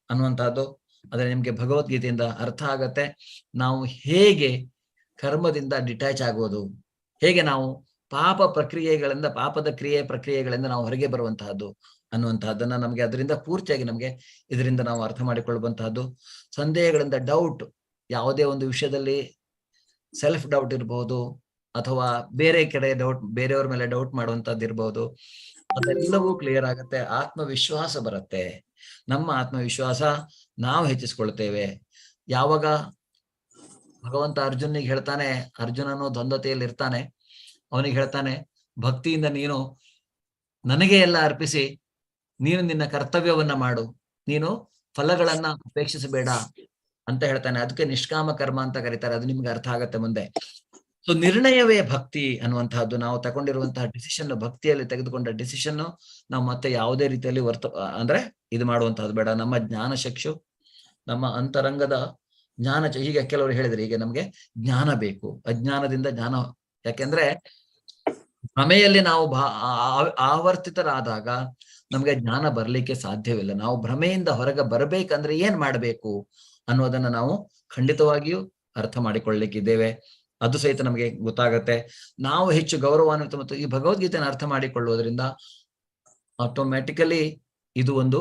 ಅನ್ನುವಂಥದ್ದು. ಆದ್ರೆ ನಿಮ್ಗೆ ಭಗವದ್ಗೀತೆಯಿಂದ ಅರ್ಥ ಆಗತ್ತೆ, ನಾವು ಹೇಗೆ ಕರ್ಮದಿಂದ ಡಿಟ್ಯಾಚ್ ಆಗೋದು, ಹೇಗೆ ನಾವು ಪಾಪದ ಪ್ರಕ್ರಿಯೆಗಳಿಂದ ನಾವು ಹೊರಗೆ ಬರುವಂತಹದ್ದು ಅನ್ನುವಂತಹದ್ದನ್ನ ನಮ್ಗೆ ಅದರಿಂದ ಪೂರ್ತಿಯಾಗಿ ನಮ್ಗೆ ಇದರಿಂದ ನಾವು ಅರ್ಥ ಮಾಡಿಕೊಳ್ಳುವಂತಹದ್ದು. ಸಂದೇಹಗಳಿಂದ ಡೌಟ್, ಯಾವುದೇ ಒಂದು ವಿಷಯದಲ್ಲಿ ಸೆಲ್ಫ್ ಡೌಟ್ ಇರಬಹುದು, ಅಥವಾ ಬೇರೆ ಕಡೆ ಡೌಟ್, ಬೇರೆಯವ್ರ ಮೇಲೆ ಡೌಟ್ ಮಾಡುವಂತದ್ದು ಇರಬಹುದು, ಅದೆಲ್ಲವೂ ಕ್ಲಿಯರ್ ಆಗತ್ತೆ. ಆತ್ಮವಿಶ್ವಾಸ ಬರುತ್ತೆ. ನಮ್ಮ ಆತ್ಮವಿಶ್ವಾಸ ನಾವು ಹೆಚ್ಚಿಸ್ಕೊಳ್ತೇವೆ. ಯಾವಾಗ ಭಗವಂತ ಅರ್ಜುನಿಗೆ ಹೇಳ್ತಾನೆ, ಅರ್ಜುನನು ದ್ವಂದ್ವತೆಯಲ್ಲಿ ಇರ್ತಾನೆ, ಅವನಿಗೆ ಹೇಳ್ತಾನೆ, ಭಕ್ತಿಯಿಂದ ನೀನು ನನಗೆ ಎಲ್ಲ ಅರ್ಪಿಸಿ ನೀನು ನಿನ್ನ ಕರ್ತವ್ಯವನ್ನ ಮಾಡು, ನೀನು ಫಲಗಳನ್ನ ಅಪೇಕ್ಷಿಸಬೇಡ ಅಂತ ಹೇಳ್ತಾನೆ. ಅದಕ್ಕೆ ನಿಷ್ಕಾಮ ಕರ್ಮ ಅಂತ ಕರೀತಾರೆ. ಅದು ನಿಮ್ಗೆ ಅರ್ಥ ಆಗತ್ತೆ ಮುಂದೆ. ಸೊ ನಿರ್ಣಯವೇ ಭಕ್ತಿ ಅನ್ನುವಂತಹದ್ದು. ನಾವು ತಗೊಂಡಿರುವಂತಹ ಡಿಸಿಷನ್, ಭಕ್ತಿಯಲ್ಲಿ ತೆಗೆದುಕೊಂಡ ಡಿಸಿಷನ್ ನಾವು ಮತ್ತೆ ಯಾವುದೇ ರೀತಿಯಲ್ಲಿ ಅಂದ್ರೆ ಇದು ಮಾಡುವಂತಹದ್ದು ಬೇಡ. ನಮ್ಮ ಜ್ಞಾನ ಚಕ್ಷು, ನಮ್ಮ ಅಂತರಂಗದ ಜ್ಞಾನ, ಈಗ ಕೆಲವರು ಹೇಳಿದ್ರೆ ಈಗ ನಮ್ಗೆ ಜ್ಞಾನ ಬೇಕು, ಅಜ್ಞಾನದಿಂದ ಜ್ಞಾನ. ಯಾಕೆಂದ್ರೆ ಭ್ರಮೆಯಲ್ಲಿ ನಾವು ಆವರ್ತಿತರಾದಾಗ ನಮ್ಗೆ ಜ್ಞಾನ ಬರ್ಲಿಕ್ಕೆ ಸಾಧ್ಯವಿಲ್ಲ. ನಾವು ಭ್ರಮೆಯಿಂದ ಹೊರಗೆ ಬರಬೇಕಂದ್ರೆ ಏನ್ ಮಾಡ್ಬೇಕು ಅನ್ನೋದನ್ನ ನಾವು ಖಂಡಿತವಾಗಿಯೂ ಅರ್ಥ ಮಾಡಿಕೊಳ್ಳಲಿಕ್ಕಿದ್ದೇವೆ. ಅದು ಸಹಿತ ನಮಗೆ ಗೊತ್ತಾಗತ್ತೆ. ನಾವು ಹೆಚ್ಚು ಗೌರವಾನ್ವಿತ ಮತ್ತು ಈ ಭಗವದ್ಗೀತೆಯನ್ನು ಅರ್ಥ ಮಾಡಿಕೊಳ್ಳುವುದರಿಂದ ಆಟೋಮ್ಯಾಟಿಕಲಿ ಇದು ಒಂದು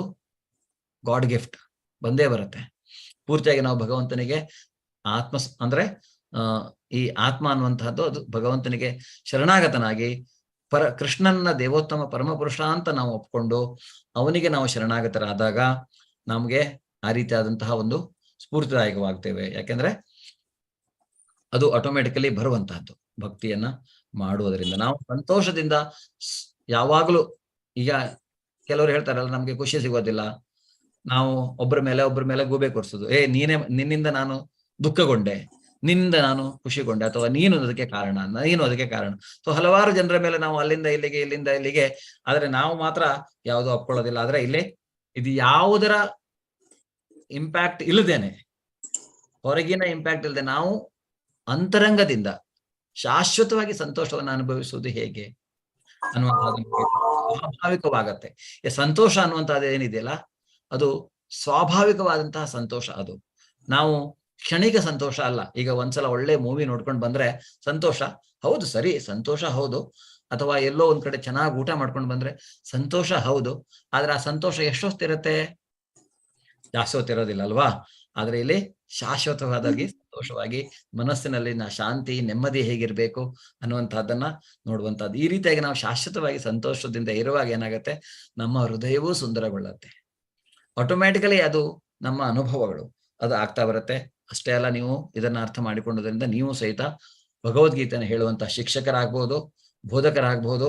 ಗಾಡ್ ಗಿಫ್ಟ್ ಬಂದೇ ಬರುತ್ತೆ. ಪೂರ್ತಿಯಾಗಿ ನಾವು ಭಗವಂತನಿಗೆ ಅಂದ್ರೆ ಈ ಆತ್ಮ ಅನ್ನುವಂತಹದ್ದು ಅದು ಭಗವಂತನಿಗೆ ಶರಣಾಗತನಾಗಿ ಕೃಷ್ಣನ ದೇವೋತ್ತಮ ಪರಮಪುರುಷ ಅಂತ ನಾವು ಒಪ್ಕೊಂಡು ಅವನಿಗೆ ನಾವು ಶರಣಾಗತರಾದಾಗ ನಮ್ಗೆ ಆ ರೀತಿಯಾದಂತಹ ಒಂದು ಸ್ಫೂರ್ತಿದಾಯಕವಾಗ್ತೇವೆ. ಯಾಕೆಂದ್ರೆ ಅದು ಆಟೋಮೆಟಿಕಲಿ ಬರುವಂತಹದ್ದು ಭಕ್ತಿಯನ್ನ ಮಾಡುವುದರಿಂದ. ನಾವು ಸಂತೋಷದಿಂದ ಯಾವಾಗ್ಲೂ, ಈಗ ಕೆಲವರು ಹೇಳ್ತಾರಲ್ಲ ನಮ್ಗೆ ಖುಷಿ ಸಿಗೋದಿಲ್ಲ, ನಾವು ಒಬ್ಬರ ಮೇಲೆ ಗೂಬೆ ಕೊರ್ಸೋದು, ನಿನ್ನಿಂದ ನಾನು ದುಃಖಗೊಂಡೆ, ನಿನ್ನಿಂದ ನಾನು ಖುಷಿಗೊಂಡೆ, ಅಥವಾ ನೀನು ಅದಕ್ಕೆ ಕಾರಣ. ಸೊ ಹಲವಾರು ಜನರ ಮೇಲೆ ನಾವು ಅಲ್ಲಿಂದ ಇಲ್ಲಿಗೆ, ಆದ್ರೆ ನಾವು ಮಾತ್ರ ಯಾವುದು ಒಪ್ಕೊಳ್ಳೋದಿಲ್ಲ. ಆದ್ರೆ ಇಲ್ಲಿ ಇದು ಯಾವುದರ ಇಂಪ್ಯಾಕ್ಟ್ ಇಲ್ಲದೇನೆ, ಹೊರಗಿನ ಇಂಪ್ಯಾಕ್ಟ್ ಇಲ್ಲದೆ ನಾವು ಅಂತರಂಗದಿಂದ ಶಾಶ್ವತವಾಗಿ ಸಂತೋಷವನ್ನು ಅನುಭವಿಸುವುದು ಹೇಗೆ ಅನ್ನುವಂಥದ್ದು ಸ್ವಾಭಾವಿಕವಾಗತ್ತೆ. ಸಂತೋಷ ಅನ್ನುವಂಥದ್ದು ಏನಿದೆಯಲ್ಲ ಅದು ಸ್ವಾಭಾವಿಕವಾದಂತಹ ಸಂತೋಷ. ಅದು ನಾವು ಕ್ಷಣಿಕ ಸಂತೋಷ ಅಲ್ಲ. ಈಗ ಒಂದ್ಸಲ ಒಳ್ಳೆ ಮೂವಿ ನೋಡ್ಕೊಂಡು ಬಂದ್ರೆ ಸಂತೋಷ ಹೌದು, ಸರಿ, ಸಂತೋಷ ಹೌದು. ಅಥವಾ ಎಲ್ಲೋ ಒಂದ್ ಕಡೆ ಚೆನ್ನಾಗಿ ಊಟ ಮಾಡ್ಕೊಂಡು ಬಂದ್ರೆ ಸಂತೋಷ ಹೌದು. ಆದ್ರೆ ಆ ಸಂತೋಷ ಎಷ್ಟೊತ್ತಿರುತ್ತೆ? ಜಾಸ್ತಿ ಹೊತ್ತಿರೋದಿಲ್ಲ ಅಲ್ವಾ? ಆದ್ರೆ ಇಲ್ಲಿ ಶಾಶ್ವತವಾದಾಗಿ ಸಂತೋಷವಾಗಿ ಮನಸ್ಸಿನಲ್ಲಿ ಶಾಂತಿ ನೆಮ್ಮದಿ ಹೇಗಿರ್ಬೇಕು ಅನ್ನುವಂಥದ್ದನ್ನ ನೋಡುವಂಥದ್ದು. ಈ ರೀತಿಯಾಗಿ ನಾವು ಶಾಶ್ವತವಾಗಿ ಸಂತೋಷದಿಂದ ಇರುವಾಗ ಏನಾಗತ್ತೆ, ನಮ್ಮ ಹೃದಯವೂ ಸುಂದರಗೊಳ್ಳುತ್ತೆ. ಆಟೋಮ್ಯಾಟಿಕಲಿ ಅದು ನಮ್ಮ ಅನುಭವಗಳು ಅದು ಆಗ್ತಾ ಬರುತ್ತೆ. ಅಷ್ಟೇ ಅಲ್ಲ, ನೀವು ಇದನ್ನ ಅರ್ಥ ಮಾಡಿಕೊಂಡೋದ್ರಿಂದ ನೀವು ಸಹಿತ ಭಗವದ್ಗೀತೆಯನ್ನು ಹೇಳುವಂತಹ ಶಿಕ್ಷಕರಾಗ್ಬೋದು, ಬೋಧಕರಾಗ್ಬೋದು,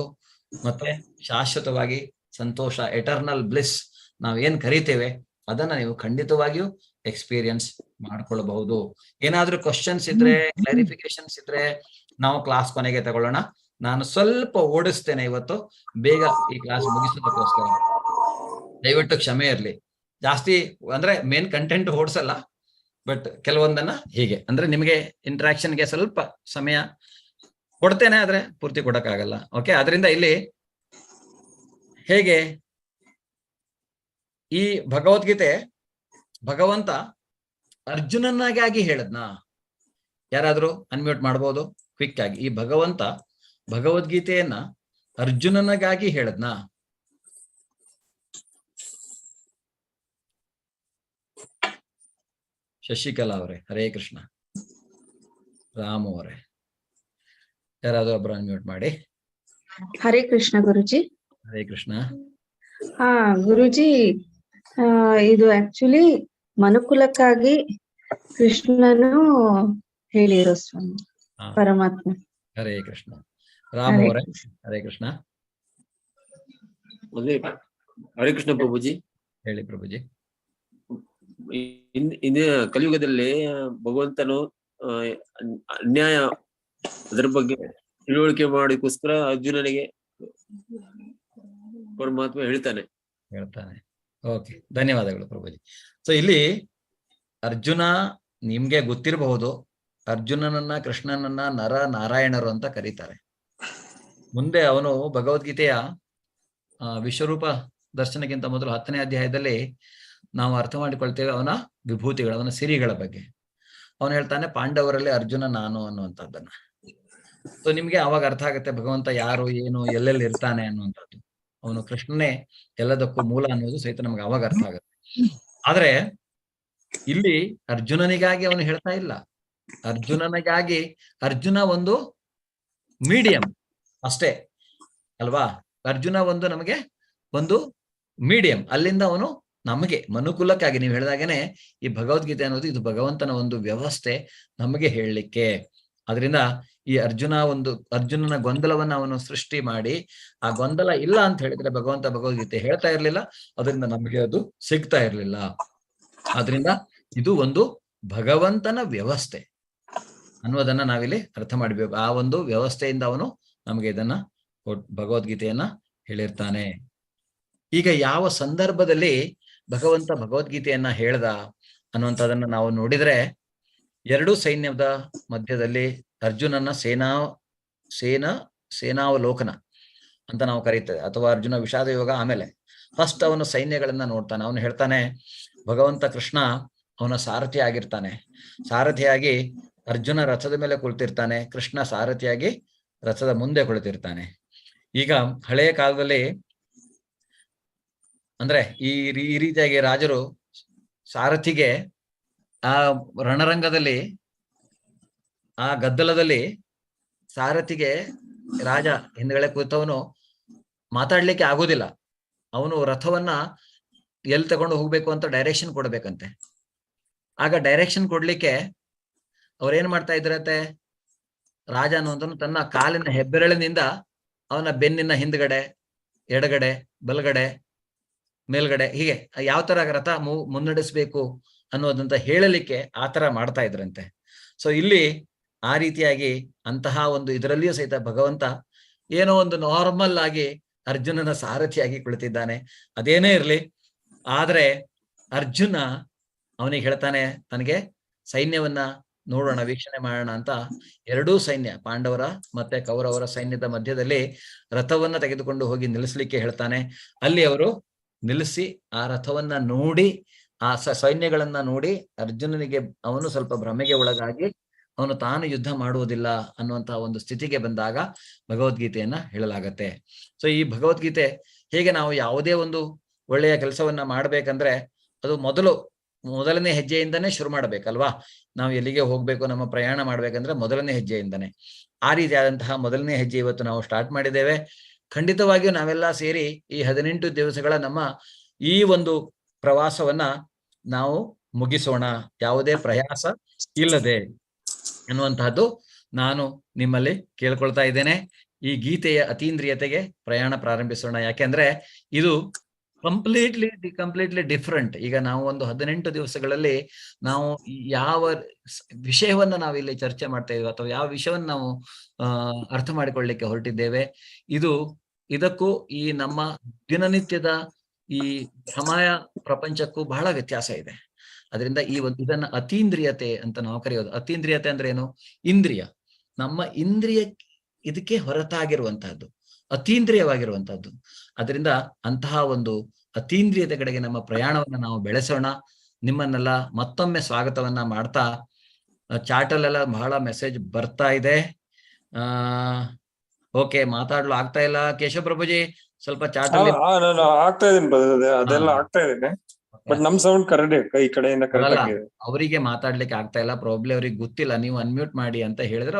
ಮತ್ತೆ ಶಾಶ್ವತವಾಗಿ ಸಂತೋಷ, ಎಟರ್ನಲ್ ಬ್ಲಿಸ್ ನಾವೇನ್ ಕರಿತೇವೆ ಅದನ್ನ ನೀವು ಖಂಡಿತವಾಗಿಯೂ ಎಕ್ಸ್ಪೀರಿಯನ್ಸ್ ಮಾಡ್ಕೊಳ್ಬಹುದು. ಏನಾದ್ರೂ ಕ್ವಶನ್ಸ್ ಇದ್ರೆ, ಕ್ಲಾರಿಫಿಕೇಶನ್ಸ್ ಇದ್ರೆ ನಾವು ಕ್ಲಾಸ್ ಕೊನೆಗೆ ತಗೊಳ್ಳೋಣ. ನಾನು ಸ್ವಲ್ಪ ಓಡಿಸ್ತೇನೆ ಇವತ್ತು, ಬೇಗ ಈ ಕ್ಲಾಸ್ ಮುಗಿಸೋದಕ್ಕೋಸ್ಕರ ದಯವಿಟ್ಟು ಕ್ಷಮೆ ಇರಲಿ. ಜಾಸ್ತಿ ಅಂದ್ರೆ ಮೇನ್ ಕಂಟೆಂಟ್ ಓಡಿಸಲ್ಲ, ಬಟ್ ಕೆಲವೊಂದನ್ನ ಹೀಗೆ ಅಂದ್ರೆ ನಿಮಗೆ ಇಂಟ್ರಾಕ್ಷನ್ಗೆ ಸ್ವಲ್ಪ ಸಮಯ ಕೊಡ್ತೇನೆ, ಆದ್ರೆ ಪೂರ್ತಿ ಕೊಡಕ್ಕಾಗಲ್ಲ. ಓಕೆ, ಅದರಿಂದ ಇಲ್ಲಿ ಹೇಗೆ ಈ ಭಗವದ್ಗೀತೆ ಭಗವಂತ ಅರ್ಜುನನಾಗಿ ಹೇಳದ್ನ? ಯಾರಾದ್ರೂ ಅನ್ಮ್ಯೂಟ್ ಮಾಡ್ಬೋದು ಕ್ವಿಕ್ ಆಗಿ. ಈ ಭಗವಂತ ಭಗವದ್ಗೀತೆಯನ್ನ ಅರ್ಜುನನಿಗಾಗಿ ಹೇಳದ್ನ? ಶಶಿಕಲಾ ಅವರೇ, ಹರೇ ಕೃಷ್ಣ. ರಾಮು ಅವರೇ, ಯಾರಾದ್ರೂ ಒಬ್ರು ಅನ್ಮ್ಯೂಟ್ ಮಾಡಿ. ಹರೇ ಕೃಷ್ಣ ಗುರುಜಿ. ಹರೇ ಕೃಷ್ಣ. ಹಾ ಗುರುಜಿ, ಇದು ಆಕ್ಚುಲಿ ಮನುಕುಲಕ್ಕಾಗಿ ಕೃಷ್ಣನು ಹೇಳಿರೋ ಸ್ವಾಮಿ ಪರಮಾತ್ಮ. ಹರೇ ಕೃಷ್ಣ. ರಾಮು ಅವರೇ, ಹರೇ ಕೃಷ್ಣ. ಹರೇ ಕೃಷ್ಣ ಪ್ರಭುಜಿ. ಹೇಳಿ ಪ್ರಭುಜಿ. ಇಂದಿನ ಕಲಿಯುಗದಲ್ಲಿ ಭಗವಂತನು ಅನ್ಯಾಯ ಅದರ ಬಗ್ಗೆ ತಿಳುವಳಿಕೆ ಮಾಡೋಕ್ಕೋಸ್ಕರ ಅರ್ಜುನನಿಗೆ ಪರಮಾತ್ಮ ಹೇಳ್ತಾನೆ. ಓಕೆ, ಧನ್ಯವಾದಗಳು ಪ್ರಭುಜಿ. ಸೊ ಇಲ್ಲಿ ಅರ್ಜುನ, ನಿಮ್ಗೆ ಗೊತ್ತಿರಬಹುದು, ಅರ್ಜುನನನ್ನ ಕೃಷ್ಣನನ್ನ ನರ ನಾರಾಯಣರು ಅಂತ ಕರೀತಾರೆ. ಮುಂದೆ ಅವನು ಭಗವದ್ಗೀತೆಯ ವಿಶ್ವರೂಪ ದರ್ಶನಕ್ಕಿಂತ ಮೊದಲು 10ನೇ ಅಧ್ಯಾಯದಲ್ಲಿ ನಾವು ಅರ್ಥ ಮಾಡಿಕೊಳ್ತೇವೆ ಅವನ ವಿಭೂತಿಗಳು, ಅವನ ಸಿರಿಗಳ ಬಗ್ಗೆ. ಅವನು ಹೇಳ್ತಾನೆ, ಪಾಂಡವರಲ್ಲಿ ಅರ್ಜುನ ನಾನು ಅನ್ನುವಂಥದ್ದನ್ನ. ಸೊ ನಿಮ್ಗೆ ಅವಾಗ ಅರ್ಥ ಆಗುತ್ತೆ ಭಗವಂತ ಯಾರು, ಏನು, ಎಲ್ಲೆಲ್ಲಿ ಇರ್ತಾನೆ ಅನ್ನುವಂಥದ್ದು. ಅವನು ಕೃಷ್ಣನೇ ಎಲ್ಲದಕ್ಕೂ ಮೂಲ ಅನ್ನೋದು ಸಹಿತ ನಮ್ಗೆ ಅವಾಗ ಅರ್ಥ ಆಗುತ್ತೆ. ಆದ್ರೆ ಇಲ್ಲಿ ಅರ್ಜುನನಿಗಾಗಿ ಅವನು ಹೇಳ್ತಾ ಇಲ್ಲ. ಅರ್ಜುನನಿಗಾಗಿ ಅರ್ಜುನ ಒಂದು ಮೀಡಿಯಂ ಅಷ್ಟೇ ಅಲ್ವಾ? ಅರ್ಜುನ ಒಂದು ನಮಗೆ ಒಂದು ಮೀಡಿಯಂ, ಅಲ್ಲಿಂದ ಅವನು ನಮಗೆ ಮನುಕುಲಕ್ಕಾಗಿ, ನೀವು ಹೇಳಿದಾಗೇನೆ ಈ ಭಗವದ್ಗೀತೆ ಅನ್ನೋದು ಇದು ಭಗವಂತನ ಒಂದು ವ್ಯವಸ್ಥೆ ನಮಗೆ ಹೇಳಲಿಕ್ಕೆ. ಅದರಿಂದ ಈ ಅರ್ಜುನನ ಗೊಂದಲವನ್ನ ಅವನು ಸೃಷ್ಟಿ ಮಾಡಿ, ಆ ಗೊಂದಲ ಇಲ್ಲ ಅಂತ ಹೇಳಿದ್ರೆ ಭಗವಂತ ಭಗವದ್ಗೀತೆ ಹೇಳ್ತಾ ಇರ್ಲಿಲ್ಲ, ಅದರಿಂದ ನಮಗೆ ಅದು ಸಿಗ್ತಾ ಇರ್ಲಿಲ್ಲ. ಆದ್ರಿಂದ ಇದು ಒಂದು ಭಗವಂತನ ವ್ಯವಸ್ಥೆ ಅನ್ನೋದನ್ನ ನಾವಿಲ್ಲಿ ಅರ್ಥ ಮಾಡಬೇಕು. ಆ ಒಂದು ವ್ಯವಸ್ಥೆಯಿಂದ ಅವನು ನಮಗೆ ಇದನ್ನ ಭಗವದ್ಗೀತೆಯನ್ನ ಹೇಳಿರ್ತಾನೆ. ಈಗ ಯಾವ ಸಂದರ್ಭದಲ್ಲಿ ಭಗವಂತ ಭಗವದ್ಗೀತೆಯನ್ನ ಹೇಳ್ದ ಅನ್ನುವಂಥದ್ದನ್ನ ನಾವು ನೋಡಿದ್ರೆ, ಎರಡೂ ಸೈನ್ಯದ ಮಧ್ಯದಲ್ಲಿ ಅರ್ಜುನನ ಸೇನಾವಲೋಕನ ಅಂತ ನಾವು ಕರೀತೇವೆ, ಅಥವಾ ಅರ್ಜುನ ವಿಷಾದ ಯೋಗ. ಆಮೇಲೆ ಫಸ್ಟ್ ಅವನು ಸೈನ್ಯಗಳನ್ನ ನೋಡ್ತಾನೆ. ಅವನು ಹೇಳ್ತಾನೆ, ಭಗವಂತ ಕೃಷ್ಣ ಅವನ ಸಾರಥಿ ಆಗಿರ್ತಾನೆ. ಸಾರಥಿಯಾಗಿ ಅರ್ಜುನ ರಥದ ಮೇಲೆ ಕುಳಿತಿರ್ತಾನೆ, ಕೃಷ್ಣ ಸಾರಥಿಯಾಗಿ ರಥದ ಮುಂದೆ ಕುಳಿತಿರ್ತಾನೆ. ಈಗ ಹಳೆಯ ಕಾಲದಲ್ಲಿ ಅಂದ್ರೆ ಈ ರೀತಿಯಾಗಿ ರಾಜರು ಸಾರಥಿಗೆ ಆ ರಣರಂಗದಲ್ಲಿ, ಆ ಗದ್ದಲದಲ್ಲಿ ಸಾರಥಿಗೆ ರಾಜ ಹಿಂದ್ಗಡೆ ಕೂತವನು ಮಾತಾಡ್ಲಿಕ್ಕೆ ಆಗೋದಿಲ್ಲ. ಅವನು ರಥವನ್ನ ಎಲ್ಲಿ ತಗೊಂಡು ಹೋಗ್ಬೇಕು ಅಂತ ಡೈರೆಕ್ಷನ್ ಕೊಡ್ಬೇಕಂತೆ. ಆಗ ಡೈರೆಕ್ಷನ್ ಕೊಡ್ಲಿಕ್ಕೆ ಅವ್ರೇನ್ ಮಾಡ್ತಾ ಇದ್ರತೆ, ರಾಜ ಅನ್ನುವಂಥನು ತನ್ನ ಕಾಲಿನ ಹೆಬ್ಬೆರಳಿನಿಂದ ಅವನ ಬೆನ್ನಿನ ಹಿಂದ್ಗಡೆ, ಎಡಗಡೆ, ಬಲಗಡೆ, ಮೇಲ್ಗಡೆ, ಹೀಗೆ ಯಾವ ತರ ರಥ ಮುನ್ನಡೆಸ್ಬೇಕು ಅನ್ನೋದಂತ ಹೇಳಲಿಕ್ಕೆ ಆ ತರ ಮಾಡ್ತಾ ಇದ್ರಂತೆ. ಸೊ ಇಲ್ಲಿ ಆ ರೀತಿಯಾಗಿ ಅಂತಹ ಒಂದು ಇದರಲ್ಲಿಯೂ ಸಹಿತ ಭಗವಂತ ಏನೋ ಒಂದು ನಾರ್ಮಲ್ ಆಗಿ ಅರ್ಜುನನ ಸಾರಥಿಯಾಗಿ ಕುಳಿತಿದ್ದಾನೆ. ಅದೇನೇ ಇರ್ಲಿ, ಆದ್ರೆ ಅರ್ಜುನ ಅವನಿಗೆ ಹೇಳ್ತಾನೆ, ತನಗೆ ಸೈನ್ಯವನ್ನ ನೋಡೋಣ, ವೀಕ್ಷಣೆ ಮಾಡೋಣ ಅಂತ ಎರಡೂ ಸೈನ್ಯ, ಪಾಂಡವರ ಮತ್ತೆ ಕೌರವರ ಸೈನ್ಯದ ಮಧ್ಯದಲ್ಲಿ ರಥವನ್ನ ತೆಗೆದುಕೊಂಡು ಹೋಗಿ ನಿಲ್ಲಿಸ್ಲಿಕ್ಕೆ ಹೇಳ್ತಾನೆ. ಅಲ್ಲಿ ಅವರು ನಿಲ್ಲಿಸಿ ಆ ರಥವನ್ನ ನೋಡಿ, ಆ ಸೈನ್ಯಗಳನ್ನ ನೋಡಿ ಅರ್ಜುನನಿಗೆ ಅವನು ಸ್ವಲ್ಪ ಭ್ರಮೆಗೆ ಒಳಗಾಗಿ ಅವನು ತಾನು ಯುದ್ಧ ಮಾಡುವುದಿಲ್ಲ ಅನ್ನುವಂತಹ ಒಂದು ಸ್ಥಿತಿಗೆ ಬಂದಾಗ ಭಗವದ್ಗೀತೆಯನ್ನ ಹೇಳಲಾಗತ್ತೆ. ಸೊ ಈ ಭಗವದ್ಗೀತೆ ಹೇಗೆ ನಾವು ಯಾವುದೇ ಒಂದು ಒಳ್ಳೆಯ ಕೆಲಸವನ್ನ ಮಾಡ್ಬೇಕಂದ್ರೆ ಅದು ಮೊದಲನೇ ಹೆಜ್ಜೆಯಿಂದನೇ ಶುರು ಮಾಡ್ಬೇಕಲ್ವಾ. ನಾವು ಎಲ್ಲಿಗೆ ಹೋಗ್ಬೇಕು, ನಮ್ಮ ಪ್ರಯಾಣ ಮಾಡ್ಬೇಕಂದ್ರೆ ಮೊದಲನೇ ಹೆಜ್ಜೆಯಿಂದನೇ. ಆ ರೀತಿಯಾದಂತಹ ಮೊದಲನೇ ಹೆಜ್ಜೆ ಇವತ್ತು ನಾವು ಸ್ಟಾರ್ಟ್ ಮಾಡಿದ್ದೇವೆ. ಖಂಡಿತವಾಗಿಯೂ ನಾವೆಲ್ಲ ಸೇರಿ ಈ 18 ದಿವಸಗಳ ನಮ್ಮ ಈ ಒಂದು ಪ್ರವಾಸವನ್ನ ನಾವು ಮುಗಿಸೋಣ, ಯಾವುದೇ ಪ್ರಯಾಸ ಇಲ್ಲದೆ ಅನ್ನುವಂತಹದ್ದು ನಾನು ನಿಮ್ಮಲ್ಲಿ ಕೇಳ್ಕೊಳ್ತಾ ಇದ್ದೇನೆ. ಈ ಗೀತೆಯ ಅತೀಂದ್ರಿಯತೆಗೆ ಪ್ರಯಾಣ ಪ್ರಾರಂಭಿಸೋಣ. ಯಾಕೆಂದ್ರೆ ಇದು ಕಂಪ್ಲೀಟ್ಲಿ ಡಿಫ್ರೆಂಟ್. ಈಗ ನಾವು ಒಂದು 18 ದಿವಸಗಳಲ್ಲಿ ನಾವು ಯಾವ ವಿಷಯವನ್ನ ನಾವು ಇಲ್ಲಿ ಚರ್ಚೆ ಮಾಡ್ತಾ ಇದ್ದೇವೆ ಅಥವಾ ಯಾವ ವಿಷಯವನ್ನ ನಾವು ಅರ್ಥ ಮಾಡಿಕೊಳ್ಳಲಿಕ್ಕೆ ಹೊರಟಿದ್ದೇವೆ, ಇದಕ್ಕೂ ಈ ನಮ್ಮ ದಿನನಿತ್ಯದ ಈ ಭ್ರಮಯ ಪ್ರಪಂಚಕ್ಕೂ ಬಹಳ ವ್ಯತ್ಯಾಸ ಇದೆ. ಅದರಿಂದ ಇದನ್ನ ಅತೀಂದ್ರಿಯತೆ ಅಂತ ನಾವು ಕರೆಯೋದು. ಅತೀಂದ್ರಿಯತೆ ಅಂದ್ರೆ ಏನು? ಇಂದ್ರಿಯ, ನಮ್ಮ ಇಂದ್ರಿಯ ಇದಕ್ಕೆ ಹೊರತಾಗಿರುವಂತಹದ್ದು, ಅತೀಂದ್ರಿಯವಾಗಿರುವಂತಹದ್ದು. ಅದರಿಂದ ಅಂತಹ ಒಂದು ಅತೀಂದ್ರಿಯತೆ ಕಡೆಗೆ ನಮ್ಮ ಪ್ರಯಾಣವನ್ನ ನಾವು ಬೆಳೆಸೋಣ. ನಿಮ್ಮನ್ನೆಲ್ಲ ಮತ್ತೊಮ್ಮೆ ಸ್ವಾಗತವನ್ನ ಮಾಡ್ತಾ, ಚಾಟಲ್ಲೆಲ್ಲ ಬಹಳ ಮೆಸೇಜ್ ಬರ್ತಾ ಇದೆ. ಓಕೆ, ಮಾತಾಡ್ಲು ಆಗ್ತಾ ಇಲ್ಲ. ಕೇಶವ ಪ್ರಭುಜಿ ಸ್ವಲ್ಪ ಚಾಟಲ್ಲಿ ಆಗ್ತಾ ಇದೀನಿ, ಅದೆಲ್ಲ ಆಗ್ತಾ ಇದೀನಿ. ಬಟ್ ನಮ್ ಸೌಂಡ್ ಕರೆಕ್ಟ್ ಈ ಕಡೆಯಿಂದ ಕರೆಕ್ಟ್ ಆಗಿದೆ. ಅವರಿಗೆ ಮಾತಾಡ್ಲಿಕ್ಕೆ ಆಗ್ತಾ ಇಲ್ಲ, ಪ್ರಾಬ್ಲಮ್ ಅವ್ರಿಗೆ ಗೊತ್ತಿಲ್ಲ. ನೀವು ಅನ್ಮ್ಯೂಟ್ ಮಾಡಿ ಅಂತ ಹೇಳಿದ್ರೆ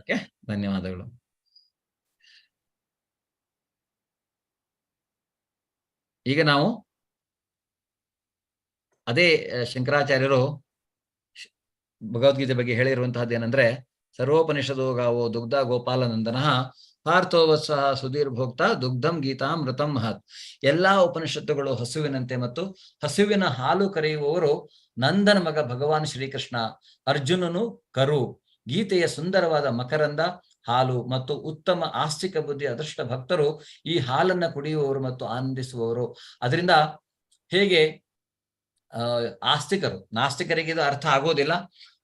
ಓಕೆ, ಧನ್ಯವಾದಗಳು. ಈಗ ನಾವು ಅದೇ ಶಂಕರಾಚಾರ್ಯರು ಭಗವದ್ಗೀತೆ ಬಗ್ಗೆ ಹೇಳಿರುವಂತಹದ್ದು ಏನಂದ್ರೆ, ಸರ್ವೋಪನಿಷದೋ ಗಾವೋ ದುಗ್ಧ ಗೋಪಾಲನಂದನಃ ಪಾರ್ಥೋ ವತ್ಸಃ ಸುಧೀರ್ ಭೋಕ್ತ ದುಗ್ಧಂ ಗೀತಾಮೃತಂ ಮಹತ್. ಎಲ್ಲಾ ಉಪನಿಷತ್ತುಗಳು ಹಸುವಿನಂತೆ ಮತ್ತು ಹಸುವಿನ ಹಾಲು ಕರೆಯುವವರು ನಂದನ ಮಗ ಭಗವಾನ್ ಶ್ರೀಕೃಷ್ಣ. ಅರ್ಜುನನು ಕರು, ಗೀತೆಯ ಸುಂದರವಾದ ಮಕರಂದ ಹಾಲು ಮತ್ತು ಉತ್ತಮ ಆಸ್ತಿಕ ಬುದ್ಧಿ ಅದೃಷ್ಟ ಭಕ್ತರು ಈ ಹಾಲನ್ನ ಕುಡಿಯುವವರು ಮತ್ತು ಆನಂದಿಸುವವರು. ಅದರಿಂದ ಹೇಗೆ ಆಸ್ತಿಕರು, ನಾಸ್ತಿಕರಿಗೆ ಇದು ಅರ್ಥ ಆಗೋದಿಲ್ಲ.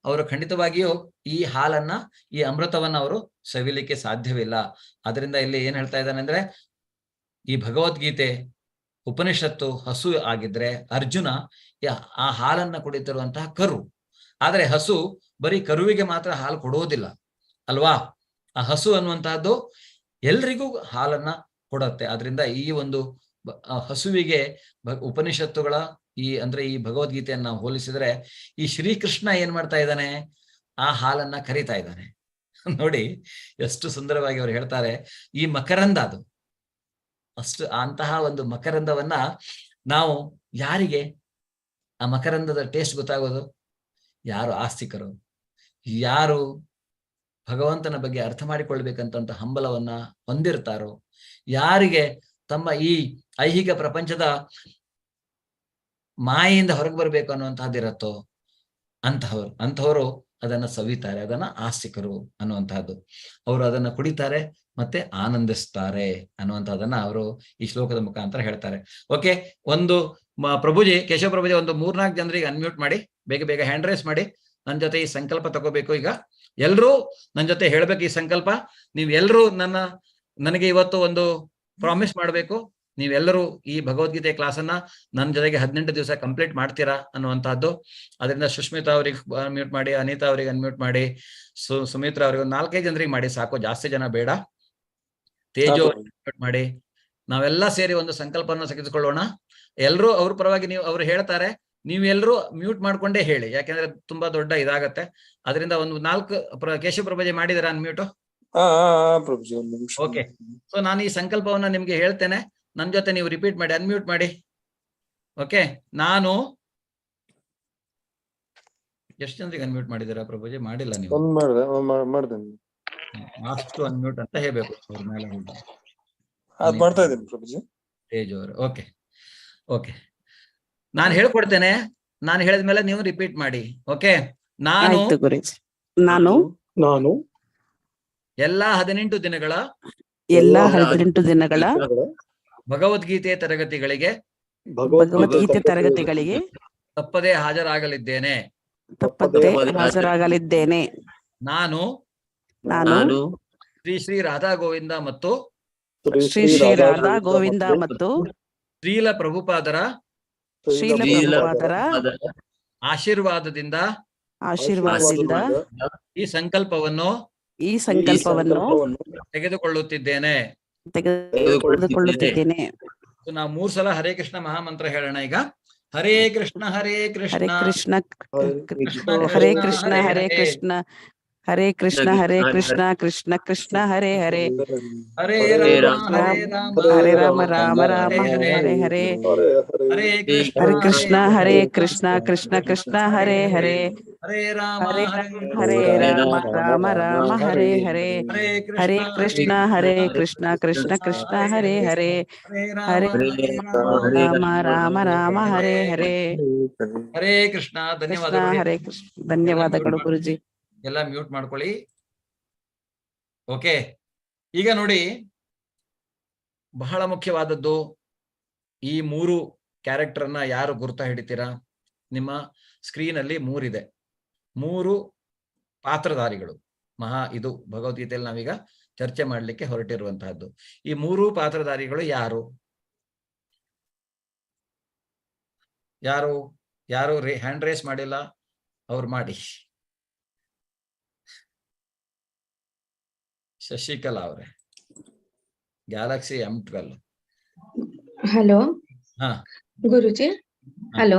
ಅವರು ಖಂಡಿತವಾಗಿಯೂ ಈ ಹಾಲನ್ನ, ಈ ಅಮೃತವನ್ನ ಅವರು ಸವಿಲಿಕ್ಕೆ ಸಾಧ್ಯವಿಲ್ಲ. ಅದರಿಂದ ಇಲ್ಲಿ ಏನ್ ಹೇಳ್ತಾ ಇದ್ದಾನೆ ಅಂದ್ರೆ, ಈ ಭಗವದ್ಗೀತೆ ಉಪನಿಷತ್ತು ಹಸು ಆಗಿದ್ರೆ ಅರ್ಜುನ ಆ ಹಾಲನ್ನ ಕುಡಿತಿರುವಂತಹ ಕರು. ಆದ್ರೆ ಹಸು ಬರೀ ಕರುವಿಗೆ ಮಾತ್ರ ಹಾಲು ಕೊಡುವುದಿಲ್ಲ ಅಲ್ವಾ. ಆ ಹಸು ಅನ್ನುವಂತಹದ್ದು ಎಲ್ರಿಗೂ ಹಾಲನ್ನ ಕೊಡುತ್ತೆ. ಆದ್ರಿಂದ ಈ ಒಂದು ಹಸುವಿಗೆ ಉಪನಿಷತ್ತುಗಳ ಈ ಭಗವದ್ಗೀತೆಯನ್ನ ಹೋಲಿಸಿದ್ರೆ ಈ ಶ್ರೀಕೃಷ್ಣ ಏನ್ ಮಾಡ್ತಾ ಇದ್ದಾನೆ, ಆ ಹಾಲನ್ನ ಕರೀತಾ ಇದ್ದಾನೆ. ನೋಡಿ ಎಷ್ಟು ಸುಂದರವಾಗಿ ಅವ್ರು ಹೇಳ್ತಾರೆ. ಈ ಮಕರಂದ, ಅದು ಅಂತಹ ಒಂದು ಮಕರಂದವನ್ನ ನಾವು ಯಾರಿಗೆ ಆ ಮಕರಂದದ ಟೇಸ್ಟ್ ಗೊತ್ತಾಗೋದು? ಯಾರು ಆಸ್ತಿಕರು, ಯಾರು ಭಗವಂತನ ಬಗ್ಗೆ ಅರ್ಥ ಮಾಡಿಕೊಳ್ಬೇಕಂತ ಹಂಬಲವನ್ನ ಹೊಂದಿರ್ತಾರೋ, ಯಾರಿಗೆ ತಮ್ಮ ಈ ಐಹಿಕ ಪ್ರಪಂಚದ ಮಾಯೆಯಿಂದ ಹೊರಗೆ ಬರ್ಬೇಕು ಅನ್ನುವಂತಹದ್ದಿರತ್ತೋ ಅಂತಹವರು ಅದನ್ನ ಸವಿತಾರೆ, ಅದನ್ನ ಆಸ್ತಿಕರು ಅನ್ನುವಂತಹದ್ದು. ಅವರು ಅದನ್ನ ಕುಡಿತಾರೆ ಮತ್ತೆ ಆನಂದಿಸ್ತಾರೆ ಅನ್ನುವಂಥದ್ದನ್ನ ಅವರು ಈ ಶ್ಲೋಕದ ಮುಖಾಂತರ ಹೇಳ್ತಾರೆ. ಓಕೆ, ಒಂದು ಪ್ರಭುಜಿ, ಕೇಶವ ಪ್ರಭುಜಿ, ಒಂದು 3-4 ಜನರಿಗೆ ಅನ್ಮ್ಯೂಟ್ ಮಾಡಿ, ಬೇಗ ಹ್ಯಾಂಡ್ ರೈಸ್ ಮಾಡಿ. ನನ್ನ ಜೊತೆ ಈ ಸಂಕಲ್ಪ ತಗೋಬೇಕು. ಈಗ ಎಲ್ರೂ ನನ್ನ ಜೊತೆ ಹೇಳ್ಬೇಕು ಈ ಸಂಕಲ್ಪ. ನೀವೆಲ್ಲರೂ ನನಗೆ ಇವತ್ತು ಒಂದು ಪ್ರಾಮಿಸ್ ಮಾಡ್ಬೇಕು. ನೀವೆಲ್ಲರೂ ಈ ಭಗವದ್ಗೀತೆ ಕ್ಲಾಸನ್ನ ನನ್ನ ಜೊತೆಗೆ 18 ದಿವಸ ಕಂಪ್ಲೀಟ್ ಮಾಡ್ತೀರಾ ಅನ್ನುವಂತಹದ್ದು. ಅದರಿಂದ ಸುಷ್ಮಿತಾ ಅವ್ರಿಗೆ ಅನ್ಮ್ಯೂಟ್ ಮಾಡಿ, ಅನಿತಾ ಅವ್ರಿಗೆ ಅನ್ಮ್ಯೂಟ್ ಮಾಡಿ, ಸುಮಿತ್ರಾ ಅವ್ರಿಗೆ 4-5 ಜನರಿಗೆ ಮಾಡಿ ಸಾಕು, ಜಾಸ್ತಿ ಜನ ಬೇಡ. ತೇಜು ಅನ್ಮ್ಯೂಟ್ ಮಾಡಿ. ನಾವೆಲ್ಲ ಸೇರಿ ಒಂದು ಸಂಕಲ್ಪವನ್ನು ತೆಗೆದುಕೊಳ್ಳೋಣ. ಎಲ್ಲರೂ ಅವ್ರ ಪರವಾಗಿ ಅವ್ರು ಹೇಳ್ತಾರೆ, ನೀವೆಲ್ಲರೂ ಮ್ಯೂಟ್ ಮಾಡ್ಕೊಂಡೇ ಹೇಳಿ, ಯಾಕೆಂದ್ರೆ ತುಂಬಾ ದೊಡ್ಡ ಇದಾಗತ್ತೆ. ಅದರಿಂದ ಒಂದು 4 ಕೇಶವ ಪ್ರಭುಜಿ ಮಾಡಿದಾರ ಅನ್ಮ್ಯೂಟ್? ಪ್ರಭುಜಿ ಒಂದು ನಿಮಿಷ. ಓಕೆ. ಸೊ ನಾನು ಈ ಸಂಕಲ್ಪವನ್ನ ನಿಮ್ಗೆ ಹೇಳ್ತೇನೆ, ನನ್ ಜೊತೆ ನೀವು ರಿಪೀಟ್ ಮಾಡಿ, ಅನ್ಮ್ಯೂಟ್ ಮಾಡಿ. ಓಕೆ. ನಾನು ಎಷ್ಟು ಜನರಿಗೆ ಅನ್ಮ್ಯೂಟ್ ಮಾಡಿದ್ದೀರಾ ಪ್ರಭುಜಿ? ಮಾಡಿಲ್ಲ ನೀವು. ಮಾಡ್ದೆ. ಅಷ್ಟು ಅನ್ಮ್ಯೂಟ್ ಅಂತ ಹೇಳ್ಬೇಕು ಅವ್ರ ಮೇಲೆ. ಮಾಡ್ತಾ ಇದ್ದೀನಿ ಪ್ರಭುಜಿ. ತೇಜ್ ಅವರು. ಓಕೆ ಓಕೆ, ನಾನು ಹೇಳ್ಕೊಡ್ತೇನೆ, ನಾನು ಹೇಳಿದ್ಮೇಲೆ ನೀವು ರಿಪೀಟ್ ಮಾಡಿ. ಓಕೆ. ನಾನು ಎಲ್ಲಾ 18 ದಿನಗಳ ಭಗವದ್ಗೀತೆ ತರಗತಿಗಳಿಗೆ ತಪ್ಪದೇ ಹಾಜರಾಗಲಿದ್ದೇನೆ. ನಾನು ಶ್ರೀ ಶ್ರೀ ರಾಧಾ ಗೋವಿಂದ ಮತ್ತು ಶ್ರೀಲ ಪ್ರಭುಪಾದರ ಆಶೀರ್ವಾದದಿಂದ ಈ ಸಂಕಲ್ಪವನ್ನು ತೆಗೆದುಕೊಳ್ಳುತ್ತಿದ್ದೇನೆ. ನಾವು 3 ಸಲ ಹರೇ ಕೃಷ್ಣ ಮಹಾಮಂತ್ರ ಹೇಳೋಣ ಈಗ. ಹರೇ ಕೃಷ್ಣ ಹರೇ ಕೃಷ್ಣ ಹರೇ ಕೃಷ್ಣ ಹರೇ ಕೃಷ್ಣ ಹರೇ ಕೃಷ್ಣ ಹರೇ ಕೃಷ್ಣ ಕೃಷ್ಣ ಕೃಷ್ಣ ಹರೇ ಹರೇ ಹರೇ ರಾಮ ರಾಮ ರಾಮ ಹರೇ ಹರೇ ಹರೇ ಕೃಷ್ಣ ಹರೇ ಕೃಷ್ಣ ಕೃಷ್ಣ ಕೃಷ್ಣ ಹರೇ ಹರೇ ಹರೇ ರಾಮ ರಾಮ ರಾಮ ಹರೇ ಹರೇ ಹರೇ ಕೃಷ್ಣ ಕೃಷ್ಣ ಕೃಷ್ಣ ಹರೇ ಹರೇ ಹರೇ ರಾಮ ರಾಮ ರಾಮ ಹರೇ ಹರೇ ಹರೇ ಕೃಷ್ಣ. ಧನ್ಯವಾದಗಳು. ಹರೇ ಕೃಷ್ಣ. ಧನ್ಯವಾದಗಳು ಗುರುಜಿ. ಎಲ್ಲ ಮ್ಯೂಟ್ ಮಾಡ್ಕೊಳ್ಳಿ. ಓಕೆ. ಈಗ ನೋಡಿ, ಬಹಳ ಮುಖ್ಯವಾದದ್ದು, ಈ 3 ಕ್ಯಾರೆಕ್ಟರ್ನ ಯಾರು ಗುರ್ತ ಹಿಡಿತೀರಾ? ನಿಮ್ಮ ಸ್ಕ್ರೀನ್ ಅಲ್ಲಿ 3 ಇದೆ. 3 ಪಾತ್ರಧಾರಿಗಳು. ಇದು ಭಗವದ್ಗೀತೆಯಲ್ಲಿ ನಾವೀಗ ಚರ್ಚೆ ಮಾಡ್ಲಿಕ್ಕೆ ಹೊರಟಿರುವಂತಹದ್ದು. ಈ 3 ಪಾತ್ರಧಾರಿಗಳು ಯಾರು ಯಾರು ಯಾರು ಹ್ಯಾಂಡ್ ರೇಸ್ ಮಾಡಿಲ್ಲ, ಅವ್ರು ಮಾಡಿ. ಶಶಿಕಲಾ ಅವರೇ, ಗ್ಯಾಲಕ್ಸಿ M12. ಹಲೋ ಹಾ ಗುರುಜಿ. ಹಲೋ.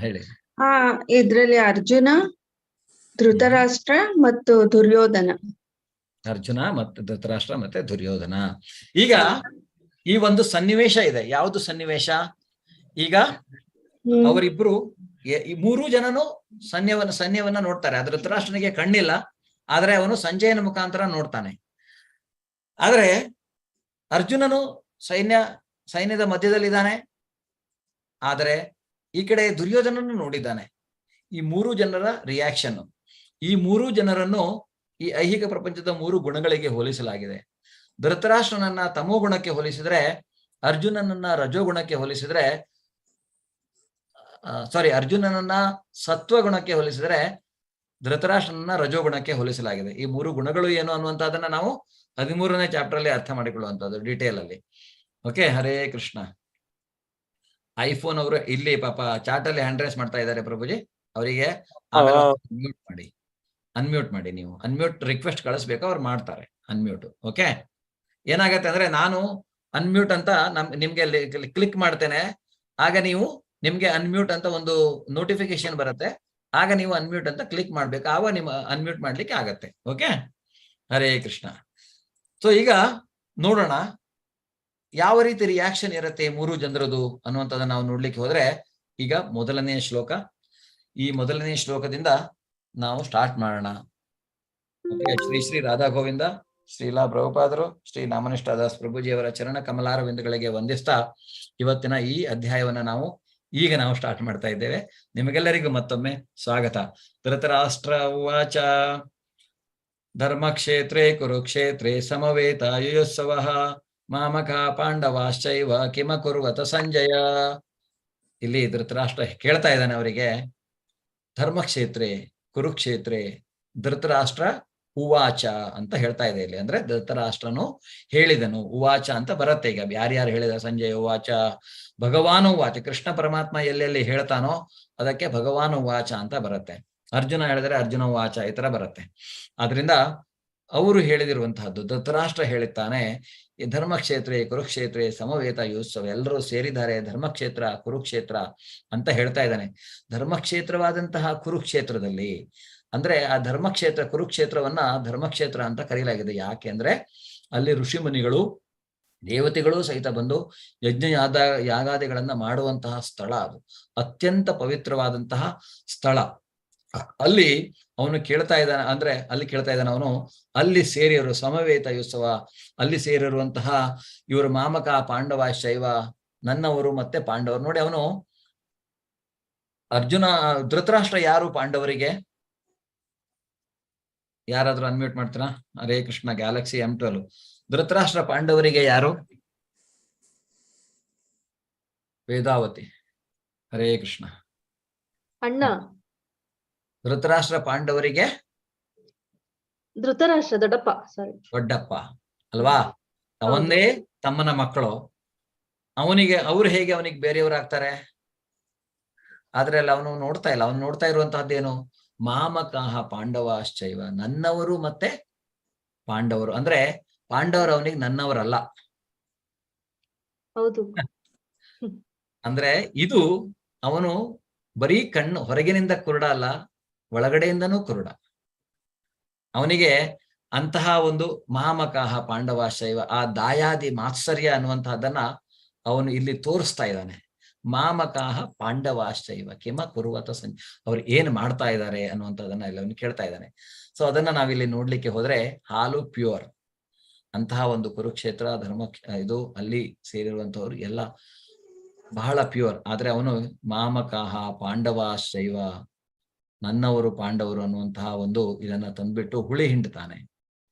ಹೇಳಿ. ಇದ್ರಲ್ಲಿ ಅರ್ಜುನ, ಧೃತರಾಷ್ಟ್ರ ಮತ್ತು ದುರ್ಯೋಧನ. ಅರ್ಜುನ ಮತ್ತು ಧೃತರಾಷ್ಟ್ರ ಮತ್ತೆ ದುರ್ಯೋಧನ. ಈಗ ಈ ಒಂದು ಸನ್ನಿವೇಶ ಇದೆ. ಯಾವುದು ಸನ್ನಿವೇಶ? ಈಗ ಅವರಿಬ್ರು ಈ 3 ಜನನು ಸೈನ್ಯವನ್ನ ನೋಡ್ತಾರೆ. ಧೃತರಾಷ್ಟ್ರನಿಗೆ ಕಣ್ಣಿಲ್ಲ, ಆದ್ರೆ ಅವನು ಸಂಜಯನ ಮುಖಾಂತರ ನೋಡ್ತಾನೆ. ಆದ್ರೆ ಅರ್ಜುನನು ಸೈನ್ಯದ ಮಧ್ಯದಲ್ಲಿದ್ದಾನೆ, ಆದರೆ ಈ ಕಡೆ ದುರ್ಯೋಧನನ್ನು ನೋಡಿದ್ದಾನೆ. ಈ 3 ಜನರ ರಿಯಾಕ್ಷನ್, ಈ 3 ಜನರನ್ನು ಈ ಐಹಿಕ ಪ್ರಪಂಚದ 3 ಗುಣಗಳಿಗೆ ಹೋಲಿಸಲಾಗಿದೆ. ಧೃತರಾಷ್ಟ್ರನನ್ನ ತಮೋ ಗುಣಕ್ಕೆ ಹೋಲಿಸಿದ್ರೆ, ಅರ್ಜುನನನ್ನ ರಜೋಗುಣಕ್ಕೆ ಹೋಲಿಸಿದ್ರೆ, ಅರ್ಜುನನನ್ನ ಸತ್ವಗುಣಕ್ಕೆ ಹೋಲಿಸಿದ್ರೆ, ಧೃತರಾಷ್ಟ್ರನನ್ನ ರಜೋಗುಣಕ್ಕೆ ಹೋಲಿಸಲಾಗಿದೆ. ಈ 3 ಗುಣಗಳು ಏನು ಅನ್ನುವಂಥದ್ದನ್ನ ನಾವು 13ನೇ ಚಾಪ್ಟರ್ ಅಲ್ಲಿ ಅರ್ಥ ಮಾಡಿಕೊಳ್ಳುವಂಥದ್ದು ಡೀಟೇಲ್ ಅಲ್ಲಿ. ಓಕೆ. ಹರೇ ಕೃಷ್ಣ. ಐಫೋನ್ ಅವರು ಇಲ್ಲಿ ಪಾಪ ಚಾಟ್ ಅಲ್ಲಿ ಹ್ಯಾಂಡ್ ರೈಸ್ ಮಾಡ್ತಾ ಇದ್ದಾರೆ ಪ್ರಭುಜಿ, ಅವರಿಗೆ ಅನ್ಮ್ಯೂಟ್ ಮಾಡಿ. ನೀವು ಅನ್ಮ್ಯೂಟ್ ರಿಕ್ವೆಸ್ಟ್ ಕಳಿಸ್ಬೇಕು, ಅವ್ರು ಮಾಡ್ತಾರೆ ಅನ್ಮ್ಯೂಟ್. ಓಕೆ. ಏನಾಗತ್ತೆ ಅಂದ್ರೆ, ನಾನು ಅನ್ಮ್ಯೂಟ್ ಅಂತ ನಿಮ್ಗೆ ಕ್ಲಿಕ್ ಮಾಡ್ತೇನೆ, ಆಗ ನಿಮ್ಗೆ ಅನ್ಮ್ಯೂಟ್ ಅಂತ ಒಂದು ನೋಟಿಫಿಕೇಶನ್ ಬರುತ್ತೆ. ಆಗ ನೀವು ಅನ್ಮ್ಯೂಟ್ ಅಂತ ಕ್ಲಿಕ್ ಮಾಡ್ಬೇಕು, ಆವಾಗ ನಿಮ್ಮ ಅನ್ಮ್ಯೂಟ್ ಮಾಡ್ಲಿಕ್ಕೆ ಆಗತ್ತೆ. ಓಕೆ. ಹರೇ ಕೃಷ್ಣ. ಸೊ ಈಗ ನೋಡೋಣ ಯಾವ ರೀತಿ ರಿಯಾಕ್ಷನ್ ಇರುತ್ತೆ 3 ಜನರದು ಅನ್ನುವಂಥದ್ದನ್ನ ನಾವು ನೋಡ್ಲಿಕ್ಕೆ ಹೋದ್ರೆ, ಈಗ ಮೊದಲನೇ ಶ್ಲೋಕ. ಈ ಮೊದಲನೇ ಶ್ಲೋಕದಿಂದ ನಾವು ಸ್ಟಾರ್ಟ್ ಮಾಡೋಣ. ಶ್ರೀ ಶ್ರೀ ರಾಧಾ ಗೋವಿಂದ, ಶ್ರೀಲಾ ಪ್ರಭುಪಾದರು, ಶ್ರೀ ನಾಮನಿಷ್ಠ ದಾಸ್ ಪ್ರಭುಜಿಯವರ ಚರಣ ಕಮಲಾರವಿಂದಗಳಿಗೆ ವಂದಿಸ್ತಾ ಇವತ್ತಿನ ಈ ಅಧ್ಯಾಯವನ್ನ ನಾವು ಸ್ಟಾರ್ಟ್ ಮಾಡ್ತಾ ಇದ್ದೇವೆ. ನಿಮಗೆಲ್ಲರಿಗೂ ಮತ್ತೊಮ್ಮೆ ಸ್ವಾಗತ. ಧೃತರಾಷ್ಟ್ರ ಉವಾಚ ಧರ್ಮಕ್ಷೇತ್ರೇ ಕುರುಕ್ಷೇತ್ರೇ ಸಮವೇತಾಯುಯೋತ್ಸವಃ ಮಾಮಕ ಪಾಂಡವಾಶ್ಚೈವ ಕಿಮ ಕುರ್ವತ ಸಂಜಯ. ಇಲ್ಲಿ ಧೃತರಾಷ್ಟ್ರ ಕೇಳ್ತಾ ಇದ್ದಾನೆ ಅವರಿಗೆ, ಧರ್ಮಕ್ಷೇತ್ರೇ ಕುರುಕ್ಷೇತ್ರೇ ಧೃತರಾಷ್ಟ್ರ ಉವಾಚ ಅಂತ ಹೇಳ್ತಾ ಇದೆ ಇಲ್ಲಿ. ಅಂದ್ರೆ ಧೃತರಾಷ್ಟ್ರನು ಹೇಳಿದನು, ಉವಾಚ ಅಂತ ಬರುತ್ತೆ. ಈಗ ಯಾರ್ಯಾರು ಹೇಳಿದ? ಸಂಜಯ ಉವಾಚ, ಭಗವಾನು ಉವಾಚ. ಕೃಷ್ಣ ಪರಮಾತ್ಮ ಎಲ್ಲೆಲ್ಲಿ ಹೇಳ್ತಾನೋ ಅದಕ್ಕೆ ಭಗವಾನು ಉವಾಚ ಅಂತ ಬರುತ್ತೆ. ಅರ್ಜುನ ಹೇಳಿದ್ರೆ ಅರ್ಜುನ ಉವಾಚ, ಈ ತರ ಬರುತ್ತೆ. ಆದ್ರಿಂದ ಅವರು ಹೇಳಿದಿರುವಂತಹದ್ದು, ಧೃತರಾಷ್ಟ್ರ ಹೇಳುತ್ತಾನೆ, ಈ ಧರ್ಮಕ್ಷೇತ್ರ ಕುರುಕ್ಷೇತ್ರ ಸಮವೇತ ಯೋತ್ಸವ, ಎಲ್ಲರೂ ಸೇರಿದ್ದಾರೆ ಧರ್ಮಕ್ಷೇತ್ರ ಕುರುಕ್ಷೇತ್ರ ಅಂತ ಹೇಳ್ತಾ ಇದ್ದಾನೆ. ಧರ್ಮಕ್ಷೇತ್ರವಾದಂತಹ ಕುರುಕ್ಷೇತ್ರದಲ್ಲಿ ಅಂದ್ರೆ ಆ ಧರ್ಮಕ್ಷೇತ್ರ ಕುರುಕ್ಷೇತ್ರವನ್ನ ಧರ್ಮಕ್ಷೇತ್ರ ಅಂತ ಕರೆಯಲಾಗಿದೆ. ಯಾಕೆ ಅಂದ್ರೆ ಅಲ್ಲಿ ಋಷಿ ಮುನಿಗಳು ದೇವತೆಗಳು ಸಹಿತ ಬಂದು ಯಜ್ಞ ಯಾಗಾದಿಗಳನ್ನ ಮಾಡುವಂತಹ ಸ್ಥಳ. ಅದು ಅತ್ಯಂತ ಪವಿತ್ರವಾದಂತಹ ಸ್ಥಳ. ಅಲ್ಲಿ ಅವನು ಕೇಳ್ತಾ ಇದ್ದಾನೆ, ಅಂದ್ರೆ ಅಲ್ಲಿ ಕೇಳ್ತಾ ಇದ್ದಾನೆ ಅವನು, ಅಲ್ಲಿ ಸೇರಿರು ಸಮವೇತ ಯೋತ್ಸವ, ಅಲ್ಲಿ ಸೇರಿರುವಂತಹ ಇವರು ಮಾಮಕ ಪಾಂಡವ ಶೈವ, ನನ್ನವರು ಮತ್ತೆ ಪಾಂಡವರು. ನೋಡಿ ಅವನು ಅರ್ಜುನ, ಧೃತರಾಷ್ಟ್ರ ಯಾರು ಪಾಂಡವರಿಗೆ? ಯಾರಾದ್ರೂ ಅನ್ಮ್ಯೂಟ್ ಮಾಡ್ತೀರಾ? Hare Krishna Galaxy M12. ಧೃತರಾಷ್ಟ್ರ ಪಾಂಡವರಿಗೆ ಯಾರು? ವೇದಾವತಿ. ಹರೇ ಕೃಷ್ಣ. ಅಣ್ಣ. ಧೃತರಾಷ್ಟ್ರ ಪಾಂಡವರಿಗೆ ಧೃತರಾಷ್ಟ್ರ ದೊಡ್ಡಪ್ಪ, ಸಾರಿ ದೊಡ್ಡಪ್ಪ ಅಲ್ವಾ? ಅವನೇ ತಮ್ಮನ ಮಕ್ಕಳು. ಅವನಿಗೆ ಅವ್ರು ಹೇಗೆ ಅವನಿಗೆ ಬೇರೆಯವರಾಗ್ತಾರೆ? ಆದ್ರೆ ಅಲ್ಲ, ಅವನು ನೋಡ್ತಾ ಇಲ್ಲ. ಅವನು ನೋಡ್ತಾ ಇರುವಂತಹದ್ದೇನು? ಮಾಮಕಃ ಪಾಂಡವಾಶ್ಚೈವ, ನನ್ನವರು ಮತ್ತೆ ಪಾಂಡವರು. ಅಂದ್ರೆ ಪಾಂಡವರು ಅವನಿಗೆ ನನ್ನವರಲ್ಲ. ಹೌದು. ಅಂದ್ರೆ ಇದು ಅವನು ಬರೀ ಕಣ್ಣು ಹೊರಗಿನಿಂದ ಕುರುಡ ಅಲ್ಲ, ಒಳಗಡೆಯಿಂದನೂ ಕುರುಡ. ಅವನಿಗೆ ಅಂತಹ ಒಂದು ಮಾಮಕಃ ಪಾಂಡವಾಶ್ಚೈವ, ಆ ದಾಯಾದಿ ಮಾತ್ಸರ್ಯ ಅನ್ನುವಂತಹದ್ದನ್ನ ಅವನು ಇಲ್ಲಿ ತೋರಿಸ್ತಾ ಇದ್ದಾನೆ. ಮಾಮಕಃ ಪಾಂಡವಾಶ್ಚೈವ ಕಿಮ ಕುರುವತ ಸಂಜೆ, ಅವ್ರು ಏನ್ ಮಾಡ್ತಾ ಇದ್ದಾರೆ ಅನ್ನುವಂಥದ್ದನ್ನ ಎಲ್ಲವನ್ನ ಕೇಳ್ತಾ ಇದ್ದಾನೆ. ಸೊ ಅದನ್ನ ನಾವಿಲ್ಲಿ ನೋಡ್ಲಿಕ್ಕೆ ಹೋದ್ರೆ ಹಾಲು ಪ್ಯೂರ್ ಅಂತಹ ಒಂದು ಕುರುಕ್ಷೇತ್ರ ಧರ್ಮ ಇದು ಅಲ್ಲಿ ಸೇರಿರುವಂತವ್ರು ಎಲ್ಲ ಬಹಳ ಪ್ಯೂರ್. ಆದ್ರೆ ಅವನು ಮಾಮಕಃ ಪಾಂಡವಾಶ್ಚೈವ, ನನ್ನವರು ಪಾಂಡವರು ಅನ್ನುವಂತಹ ಒಂದು ಇದನ್ನ ತಂದ್ಬಿಟ್ಟು ಹುಳಿ ಹಿಂಡ್ತಾನೆ.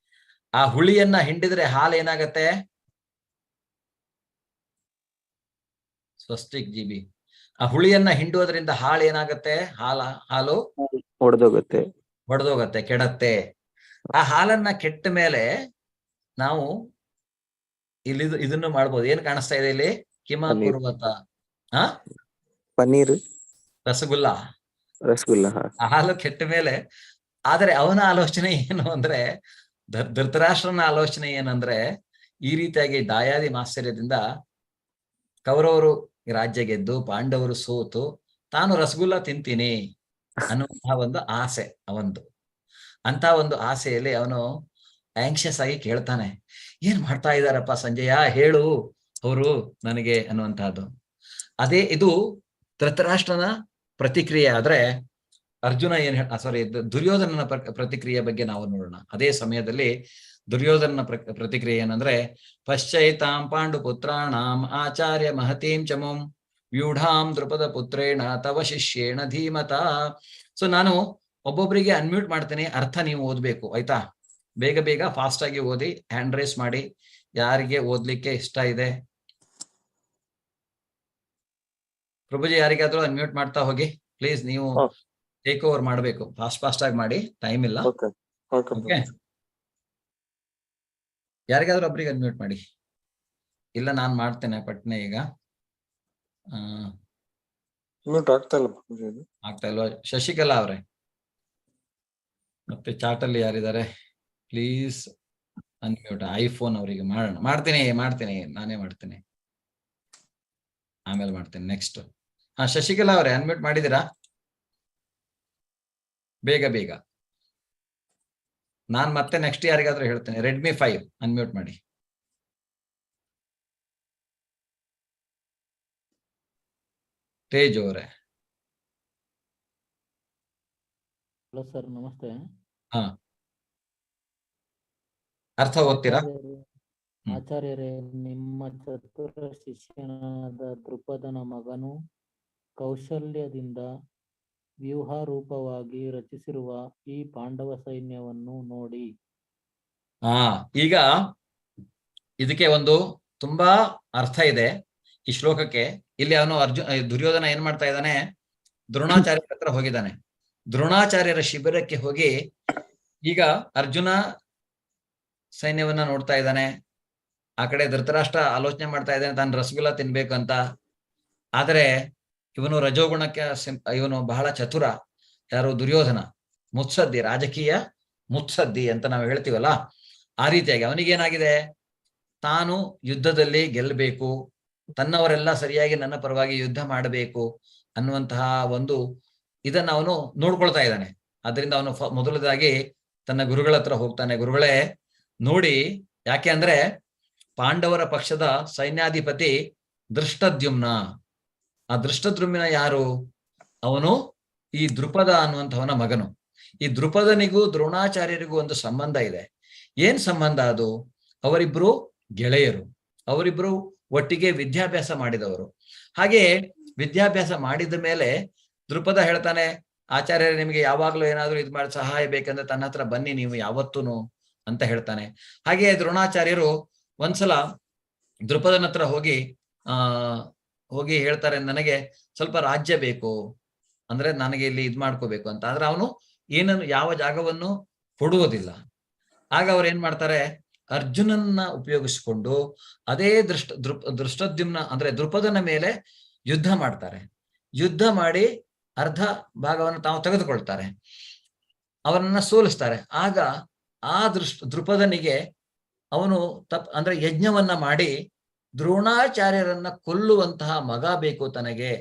ಆ ಹುಳಿಯನ್ನ ಹಿಂಡಿದ್ರೆ ಹಾಲು ಏನಾಗತ್ತೆ? ಸ್ವಸ್ತಿಕ್ GB. ಆ ಹುಳಿಯನ್ನ ಹಿಂಡುವುದರಿಂದ ಹಾಲು ಏನಾಗತ್ತೆ? ಹಾಲು ಒಡೆದೋಗತ್ತೆ, ಕೆಡತ್ತೆ. ಆ ಹಾಲನ್ನ ಕೆಟ್ಟ ಮೇಲೆ ನಾವು ಇಲ್ಲಿ ಇದನ್ನು ಮಾಡ್ಬೋದು. ಏನ್ ಕಾಣಿಸ್ತಾ ಇದೆ ಇಲ್ಲಿ? ಕಿಮ ಕುರುವತ ಪನ್ನೀರ್, ರಸಗುಲ್ಲ. ರಸಗುಲ್ಲ ಹಾಲು ಕೆಟ್ಟ ಮೇಲೆ. ಆದ್ರೆ ಅವನ ಆಲೋಚನೆ ಏನು ಅಂದ್ರೆ, ಧೃತರಾಷ್ಟ್ರನ ಆಲೋಚನೆ ಏನಂದ್ರೆ, ಈ ರೀತಿಯಾಗಿ ದಾಯಾದಿ ಮಾತ್ಸರ್ಯದಿಂದ ಕೌರವರು ರಾಜ್ಯ ಗೆದ್ದು ಪಾಂಡವರು ಸೋತು ತಾನು ರಸಗುಲ್ಲ ತಿಂತೀನಿ ಅನ್ನುವಂತಹ ಒಂದು ಆಸೆ ಅವಂದು. ಅಂತ ಒಂದು ಆಸೆಯಲ್ಲಿ ಅವನು ಆಂಕ್ಷಿಯಸ್ ಆಗಿ ಕೇಳ್ತಾನೆ, ಏನ್ ಮಾಡ್ತಾ ಇದಾರಪ್ಪ ಸಂಜಯ, ಹೇಳು ಅವರು ನನಗೆ ಅನ್ನುವಂತಹದ್ದು. ಅದೇ ಇದು ಧೃತರಾಷ್ಟ್ರನ ಪ್ರತಿಕ್ರಿಯೆ. ಆದ್ರೆ ಅರ್ಜುನ ದುರ್ಯೋಧನನ ಪ್ರತಿಕ್ರಿಯೆ ಬಗ್ಗೆ ನಾವು ನೋಡೋಣ. ಅದೇ ಸಮಯದಲ್ಲಿ ದುರ್ಯೋಧನನ ಪ್ರತಿಕ್ರಿಯೆ ಏನಂದ್ರೆ, ಪಶ್ಚೈತಾಂ ಪಾಂಡು ಪುತ್ರಾಣಾಂ ಆಚಾರ್ಯ ಮಹತೀಂ ಚಮುಂ ವ್ಯೂಢಾಂ ದ್ರುಪದ ಪುತ್ರೇಣ ತವ ಶಿಷ್ಯೇಣ ಧೀಮತ. ಸೊ ನಾನು ಒಬ್ಬೊಬ್ಬರಿಗೆ ಅನ್ಮ್ಯೂಟ್ ಮಾಡ್ತೇನೆ, ಅರ್ಥ ನೀವು ಓದ್ಬೇಕು, ಆಯ್ತಾ? ಬೇಗ ಬೇಗ ಫಾಸ್ಟ್ ಆಗಿ ಓದಿ, ಹ್ಯಾಂಡ್ ರೈಸ್ ಮಾಡಿ ಯಾರಿಗೆ ಓದ್ಲಿಕ್ಕೆ ಇಷ್ಟ ಇದೆ. ಪ್ರಭುಜಿ ಯಾರಿಗಾದ್ರೂ ಅನ್ಮ್ಯೂಟ್ ಮಾಡ್ತಾ ಹೋಗಿ ಪ್ಲೀಸ್. ನೀವು ಟೇಕ್ ಓವರ್ ಮಾಡ್ಬೇಕು, ಫಾಸ್ಟ್ ಆಗಿ ಮಾಡಿ, ಟೈಮ್ ಇಲ್ಲ. ಓಕೆ, ಯಾರಿಗಾದ್ರೂ ಒಬ್ರಿಗೆ ಅನ್ಮ್ಯೂಟ್ ಮಾಡಿ. ಇಲ್ಲ ನಾನ್ ಮಾಡ್ತೇನೆ ಪಟ್ನೆ. ಈಗ ಆಗ್ತಾ ಇಲ್ವಾ? ಶಶಿಕಲಾ ಅವ್ರೆ, ಮತ್ತೆ ಚಾಟ್ ಅಲ್ಲಿ ಯಾರಿದ್ದಾರೆ ಪ್ಲೀಸ್ ಅನ್ಮ್ಯೂಟ್. ಐಫೋನ್ ಅವರಿಗೆ ಮಾಡ್ತೀನಿ, ನಾನೇ ಮಾಡ್ತೀನಿ, ಆಮೇಲೆ ಮಾಡ್ತೀನಿ ನೆಕ್ಸ್ಟ್. ಶಶಿಕಲಾ ಅವರೇ ಅನ್ಮ್ಯೂಟ್ ಮಾಡಿದೀರಾ? ಬೇಗ ಬೇಗ. ನಾನ್ ಮತ್ತೆ ನೆಕ್ಸ್ಟ್ ಯಾರಿಗಾದ್ರೂ ಹೇಳ್ತೇನೆ. ರೆಡ್ಮಿ 5 ಅನ್ಮ್ಯೂಟ್ ಮಾಡಿ. ತೇಜ್ ಅವರೇ. ಹಲೋ ಸರ್, ನಮಸ್ತೆ. ಹಾ, ಅರ್ಥ ಓದ್ತೀರಾ? ಆಚಾರ್ಯರೇ, ನಿಮ್ಮ ಚತುರ ಶಿಷ್ಯನಾದ ದ್ರುಪದನ ಮಗನು ಕೌಶಲ್ಯದಿಂದ ವ್ಯೂಹಾರೂಪವಾಗಿ ರಚಿಸಿರುವ ಈ ಪಾಂಡವ ಸೈನ್ಯವನ್ನು ನೋಡಿ. ಈಗ ಇದಕ್ಕೆ ಒಂದು ತುಂಬಾ ಅರ್ಥ ಇದೆ ಈ ಶ್ಲೋಕಕ್ಕೆ. ಇಲ್ಲಿ ಅವನು ದುರ್ಯೋಧನ ಏನ್ ಮಾಡ್ತಾ ಇದ್ದಾನೆ? ದ್ರೋಣಾಚಾರ್ಯರ ಹತ್ರ ಹೋಗಿದ್ದಾನೆ. ದ್ರೋಣಾಚಾರ್ಯರ ಶಿಬಿರಕ್ಕೆ ಹೋಗಿ ಈಗ ಅರ್ಜುನ ಸೈನ್ಯವನ್ನ ನೋಡ್ತಾ ಇದ್ದಾನೆ. ಆ ಕಡೆ ಧೃತರಾಷ್ಟ್ರ ಆಲೋಚನೆ ಮಾಡ್ತಾ ಇದ್ದಾನೆ ತಾನು ರಸಗುಲ್ಲ ತಿನ್ಬೇಕು ಅಂತ. ಆದ್ರೆ ಇವನು ರಜೋಗುಣಕ್ಕೆ ಇವನು ಬಹಳ ಚತುರ. ಯಾರು? ದುರ್ಯೋಧನ. ಮುತ್ಸದ್ದಿ, ರಾಜಕೀಯ ಮುತ್ಸದ್ದಿ ಅಂತ ನಾವು ಹೇಳ್ತೀವಲ್ಲ, ಆ ರೀತಿಯಾಗಿ ಅವನಿಗೇನಾಗಿದೆ, ತಾನು ಯುದ್ಧದಲ್ಲಿ ಗೆಲ್ಲಬೇಕು, ತನ್ನವರೆಲ್ಲ ಸರಿಯಾಗಿ ನನ್ನ ಪರವಾಗಿ ಯುದ್ಧ ಮಾಡಬೇಕು ಅನ್ನುವಂತಹ ಒಂದು ಇದನ್ನ ಅವನು ನೋಡ್ಕೊಳ್ತಾ ಇದ್ದಾನೆ. ಅದರಿಂದ ಅವನು ಮೊದಲದಾಗಿ ತನ್ನ ಗುರುಗಳ ಹತ್ರ ಹೋಗ್ತಾನೆ. ಗುರುಗಳೇ ನೋಡಿ, ಯಾಕೆ ಅಂದ್ರೆ ಪಾಂಡವರ ಪಕ್ಷದ ಸೈನ್ಯಾಧಿಪತಿ ದೃಷ್ಟದ್ಯುಮ್ನ. ಆ ದೃಷ್ಟದ್ಯುಮ್ನ ಯಾರು? ಅವನು ಈ ದೃಪದ ಅನ್ನುವಂಥವನ ಮಗನು. ಈ ದೃಪದನಿಗೂ ದ್ರೋಣಾಚಾರ್ಯರಿಗೂ ಒಂದು ಸಂಬಂಧ ಇದೆ. ಏನ್ ಸಂಬಂಧ ಅದು? ಅವರಿಬ್ರು ಗೆಳೆಯರು, ಅವರಿಬ್ರು ಒಟ್ಟಿಗೆ ವಿದ್ಯಾಭ್ಯಾಸ ಮಾಡಿದವರು. ಹಾಗೆ ವಿದ್ಯಾಭ್ಯಾಸ ಮಾಡಿದ ಮೇಲೆ ದೃಪದ ಹೇಳ್ತಾನೆ, ಆಚಾರ್ಯರೇ ನಿಮಗೆ ಯಾವಾಗ್ಲೂ ಏನಾದ್ರು ಇದು ಮಾಡಿ ಸಹಾಯ ಬೇಕಂದ್ರೆ ತನ್ನ ಹತ್ರ ಬನ್ನಿ ನೀವು ಯಾವತ್ತೂನು ಅಂತ ಹೇಳ್ತಾನೆ. ಹಾಗೆ ದ್ರೋಣಾಚಾರ್ಯರು ಒಂದ್ಸಲ ದೃಪದನ ಹತ್ರ ಹೋಗಿ ಹೇಳ್ತಾರೆ, ನನಗೆ ಸ್ವಲ್ಪ ರಾಜ್ಯ ಬೇಕು, ಅಂದ್ರೆ ನನಗೆ ಇಲ್ಲಿ ಇದ್ ಮಾಡ್ಕೋಬೇಕು ಅಂತ. ಆದ್ರೆ ಅವನು ಏನನ್ನು ಯಾವ ಜಾಗವನ್ನು ಕೊಡುವುದಿಲ್ಲ. ಆಗ ಅವ್ರು ಏನ್ ಮಾಡ್ತಾರೆ, ಅರ್ಜುನನ್ನ ಉಪಯೋಗಿಸಿಕೊಂಡು ಅದೇ ದೃಷ್ಟದ್ಯುಮ್ನ ಅಂದ್ರೆ ದೃಪದನ ಮೇಲೆ ಯುದ್ಧ ಮಾಡ್ತಾರೆ. ಯುದ್ಧ ಮಾಡಿ ಅರ್ಧ ಭಾಗವನ್ನು ತಾವು ತೆಗೆದುಕೊಳ್ತಾರೆ, ಅವನನ್ನ ಸೋಲಿಸ್ತಾರೆ. ಆಗ ಆ ದೃಪದನಿಗೆ ಅವನು ಅಂದ್ರೆ ಯಜ್ಞವನ್ನ ಮಾಡಿ ದ್ರೋಣಾಚಾರ್ಯರನ್ನ ಕೊಲ್ಲುವಂತಹ ಮಗ ಬೇಕು ತನಗೆ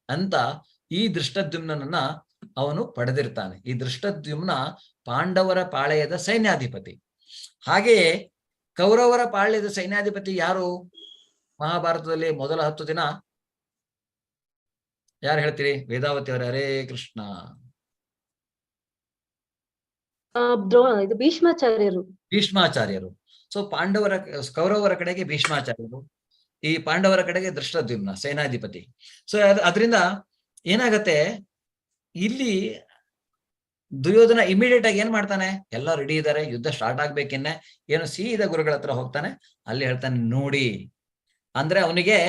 ಅಂತ ಈ ದೃಷ್ಟದ್ಯುಮ್ನನ್ನ ಅವನು ಪಡೆದಿರ್ತಾನೆ. ಈ ದೃಷ್ಟದ್ಯುಮ್ನ ಪಾಂಡವರ ಪಾಳೆಯದ ಸೈನ್ಯಾಧಿಪತಿ. ಹಾಗೆಯೇ ಕೌರವರ ಪಾಳ್ಯದ ಸೈನ್ಯಾಧಿಪತಿ ಯಾರು? ಮಹಾಭಾರತದಲ್ಲಿ ಮೊದಲ 10 ದಿನ ಯಾರು ಹೇಳ್ತೀರಿ? ವೇದಾವತಿ ಅವರ. ಹರೇ ಕೃಷ್ಣ. ಇದು ಭೀಷ್ಮಾಚಾರ್ಯರು. ಭೀಷ್ಮಾಚಾರ್ಯರು. ಸೊ ಕೌರವರ ಕಡೆಗೆ ಭೀಷ್ಮಾಚಾರ್ಯರು, ಈ ಪಾಂಡವರ ಕಡೆಗೆ ದೃಷ್ಟದ್ಯುಮ್ನ ಸೇನಾಧಿಪತಿ. ಸೊ ಅದರಿಂದ ಏನಾಗತ್ತೆ, ಇಲ್ಲಿ ದುರ್ಯೋಧನ ಇಮಿಡಿಯೇಟ್ ಆಗಿ ಏನ್ ಮಾಡ್ತಾನೆ, ಎಲ್ಲ ರೆಡಿ ಇದ್ದಾರೆ, ಯುದ್ಧ ಸ್ಟಾರ್ಟ್ ಆಗ್ಬೇಕೆನ್ನೆ ಏನು ಸೀದಾ ಗುರುಗಳ ಹತ್ರ ಹೋಗ್ತಾನೆ. ಅಲ್ಲಿ ಹೇಳ್ತಾನೆ, ನೋಡಿ ಅಂದ್ರೆ ಅವನಿಗೆ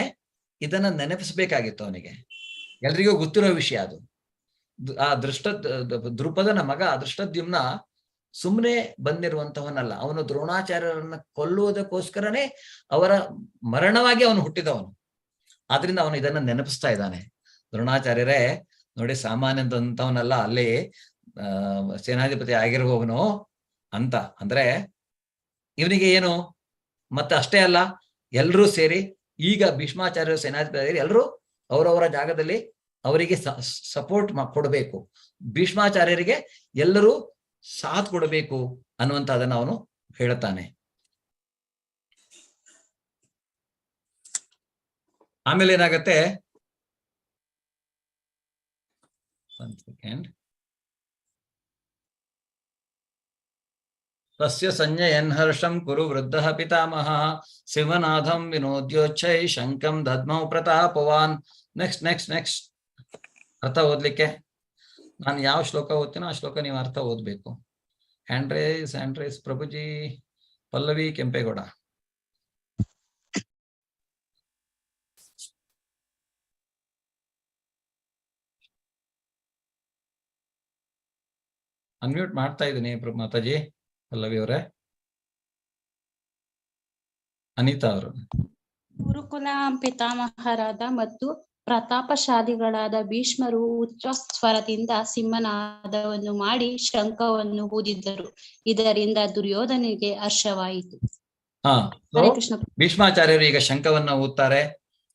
ಇದನ್ನ ನೆನಪಿಸ್ಬೇಕಾಗಿತ್ತು. ಅವನಿಗೆ ಎಲ್ರಿಗೂ ಗೊತ್ತಿರೋ ವಿಷಯ ಅದು. ಆ ದೃಪದನ ಮಗ ದೃಷ್ಟದ್ಯುಮ್ನ ಸುಮ್ಮನೆ ಬಂದಿರುವಂತವನಲ್ಲ, ಅವನು ದ್ರೋಣಾಚಾರ್ಯರನ್ನ ಕೊಲ್ಲುವುದಕ್ಕೋಸ್ಕರನೇ ಅವರ ಮರಣವಾಗಿ ಅವನು ಹುಟ್ಟಿದವನು. ಆದ್ರಿಂದ ಅವನು ಇದನ್ನ ನೆನಪಿಸ್ತಾ ಇದ್ದಾನೆ. ದ್ರೋಣಾಚಾರ್ಯರೇ ನೋಡಿ, ಸಾಮಾನ್ಯದಂತವನಲ್ಲ, ಅಲ್ಲಿ ಸೇನಾಧಿಪತಿ ಆಗಿರುವವನು ಅಂತ. ಅಂದ್ರೆ ಇವನಿಗೆ ಏನು, ಮತ್ತೆ ಅಷ್ಟೇ ಅಲ್ಲ, ಎಲ್ರೂ ಸೇರಿ ಈಗ ಭೀಷ್ಮಾಚಾರ್ಯರು ಸೇನಾಧಿಪತಿ ಎಲ್ಲರೂ ಅವರವರ ಜಾಗದಲ್ಲಿ ಅವರಿಗೆ ಸಪೋರ್ಟ್ ಕೊಡಬೇಕು, ಭೀಷ್ಮಾಚಾರ್ಯರಿಗೆ ಎಲ್ಲರೂ ಸಾಥ್ ಕೊಡಬೇಕು ಅನ್ನುವಂಥದ್ದನ್ನು ಅವನು ಹೇಳ್ತಾನೆ. ಆಮೇಲೆ ಏನಾಗತ್ತೆ, ತಸ್ಯ ಸಂಜ್ಞಯನ್ ಹರ್ಷಂ ಕುರು ವೃದ್ಧಃ ಪಿತಾಮಹ ಶಿವನಾಥಂ ವಿನೋದ್ಯೋಚ್ಛೈ ಶಂಕಂ ದದ್ಮೌ ಪ್ರತಾಪವಾನ್. ನೆಕ್ಸ್ಟ್ ಅರ್ಥ ಓದ್ಲಿಕ್ಕೆ ನಾನು ಯಾವ ಶ್ಲೋಕ ಓದ್ತೀನೋ ಆ ಶ್ಲೋಕ ನೀವು ಅರ್ಥ ಓದ್ಬೇಕು. Hand raise Prabhuji. Pallavi Kempegowda. Unmute ಮಾಡ್ತಾ ಇದ್ದೀನಿ ಮಾತಾಜಿ. ಪಲ್ಲವಿ ಅವರೇ. ಅನಿತಾ ಅವರು. ಗುರುಕುಲ ಪಿತಾಮಹರಾದ ಮತ್ತು ಪ್ರತಾಪಶಾಲಿಗಳಾದ ಭೀಷ್ಮರು ಉಚ್ಚ ಸ್ವರದಿಂದ ಸಿಂಹನಾದವನ್ನು ಮಾಡಿ ಶಂಖವನ್ನು ಊದಿದ್ದರು. ಇದರಿಂದ ದುರ್ಯೋಧನಿಗೆ ಹರ್ಷವಾಯಿತು. ಹರೇ ಕೃಷ್ಣ. ಭೀಷ್ಮಾಚಾರ್ಯರು ಈಗ ಶಂಖವನ್ನ ಊದ್ತಾರೆ.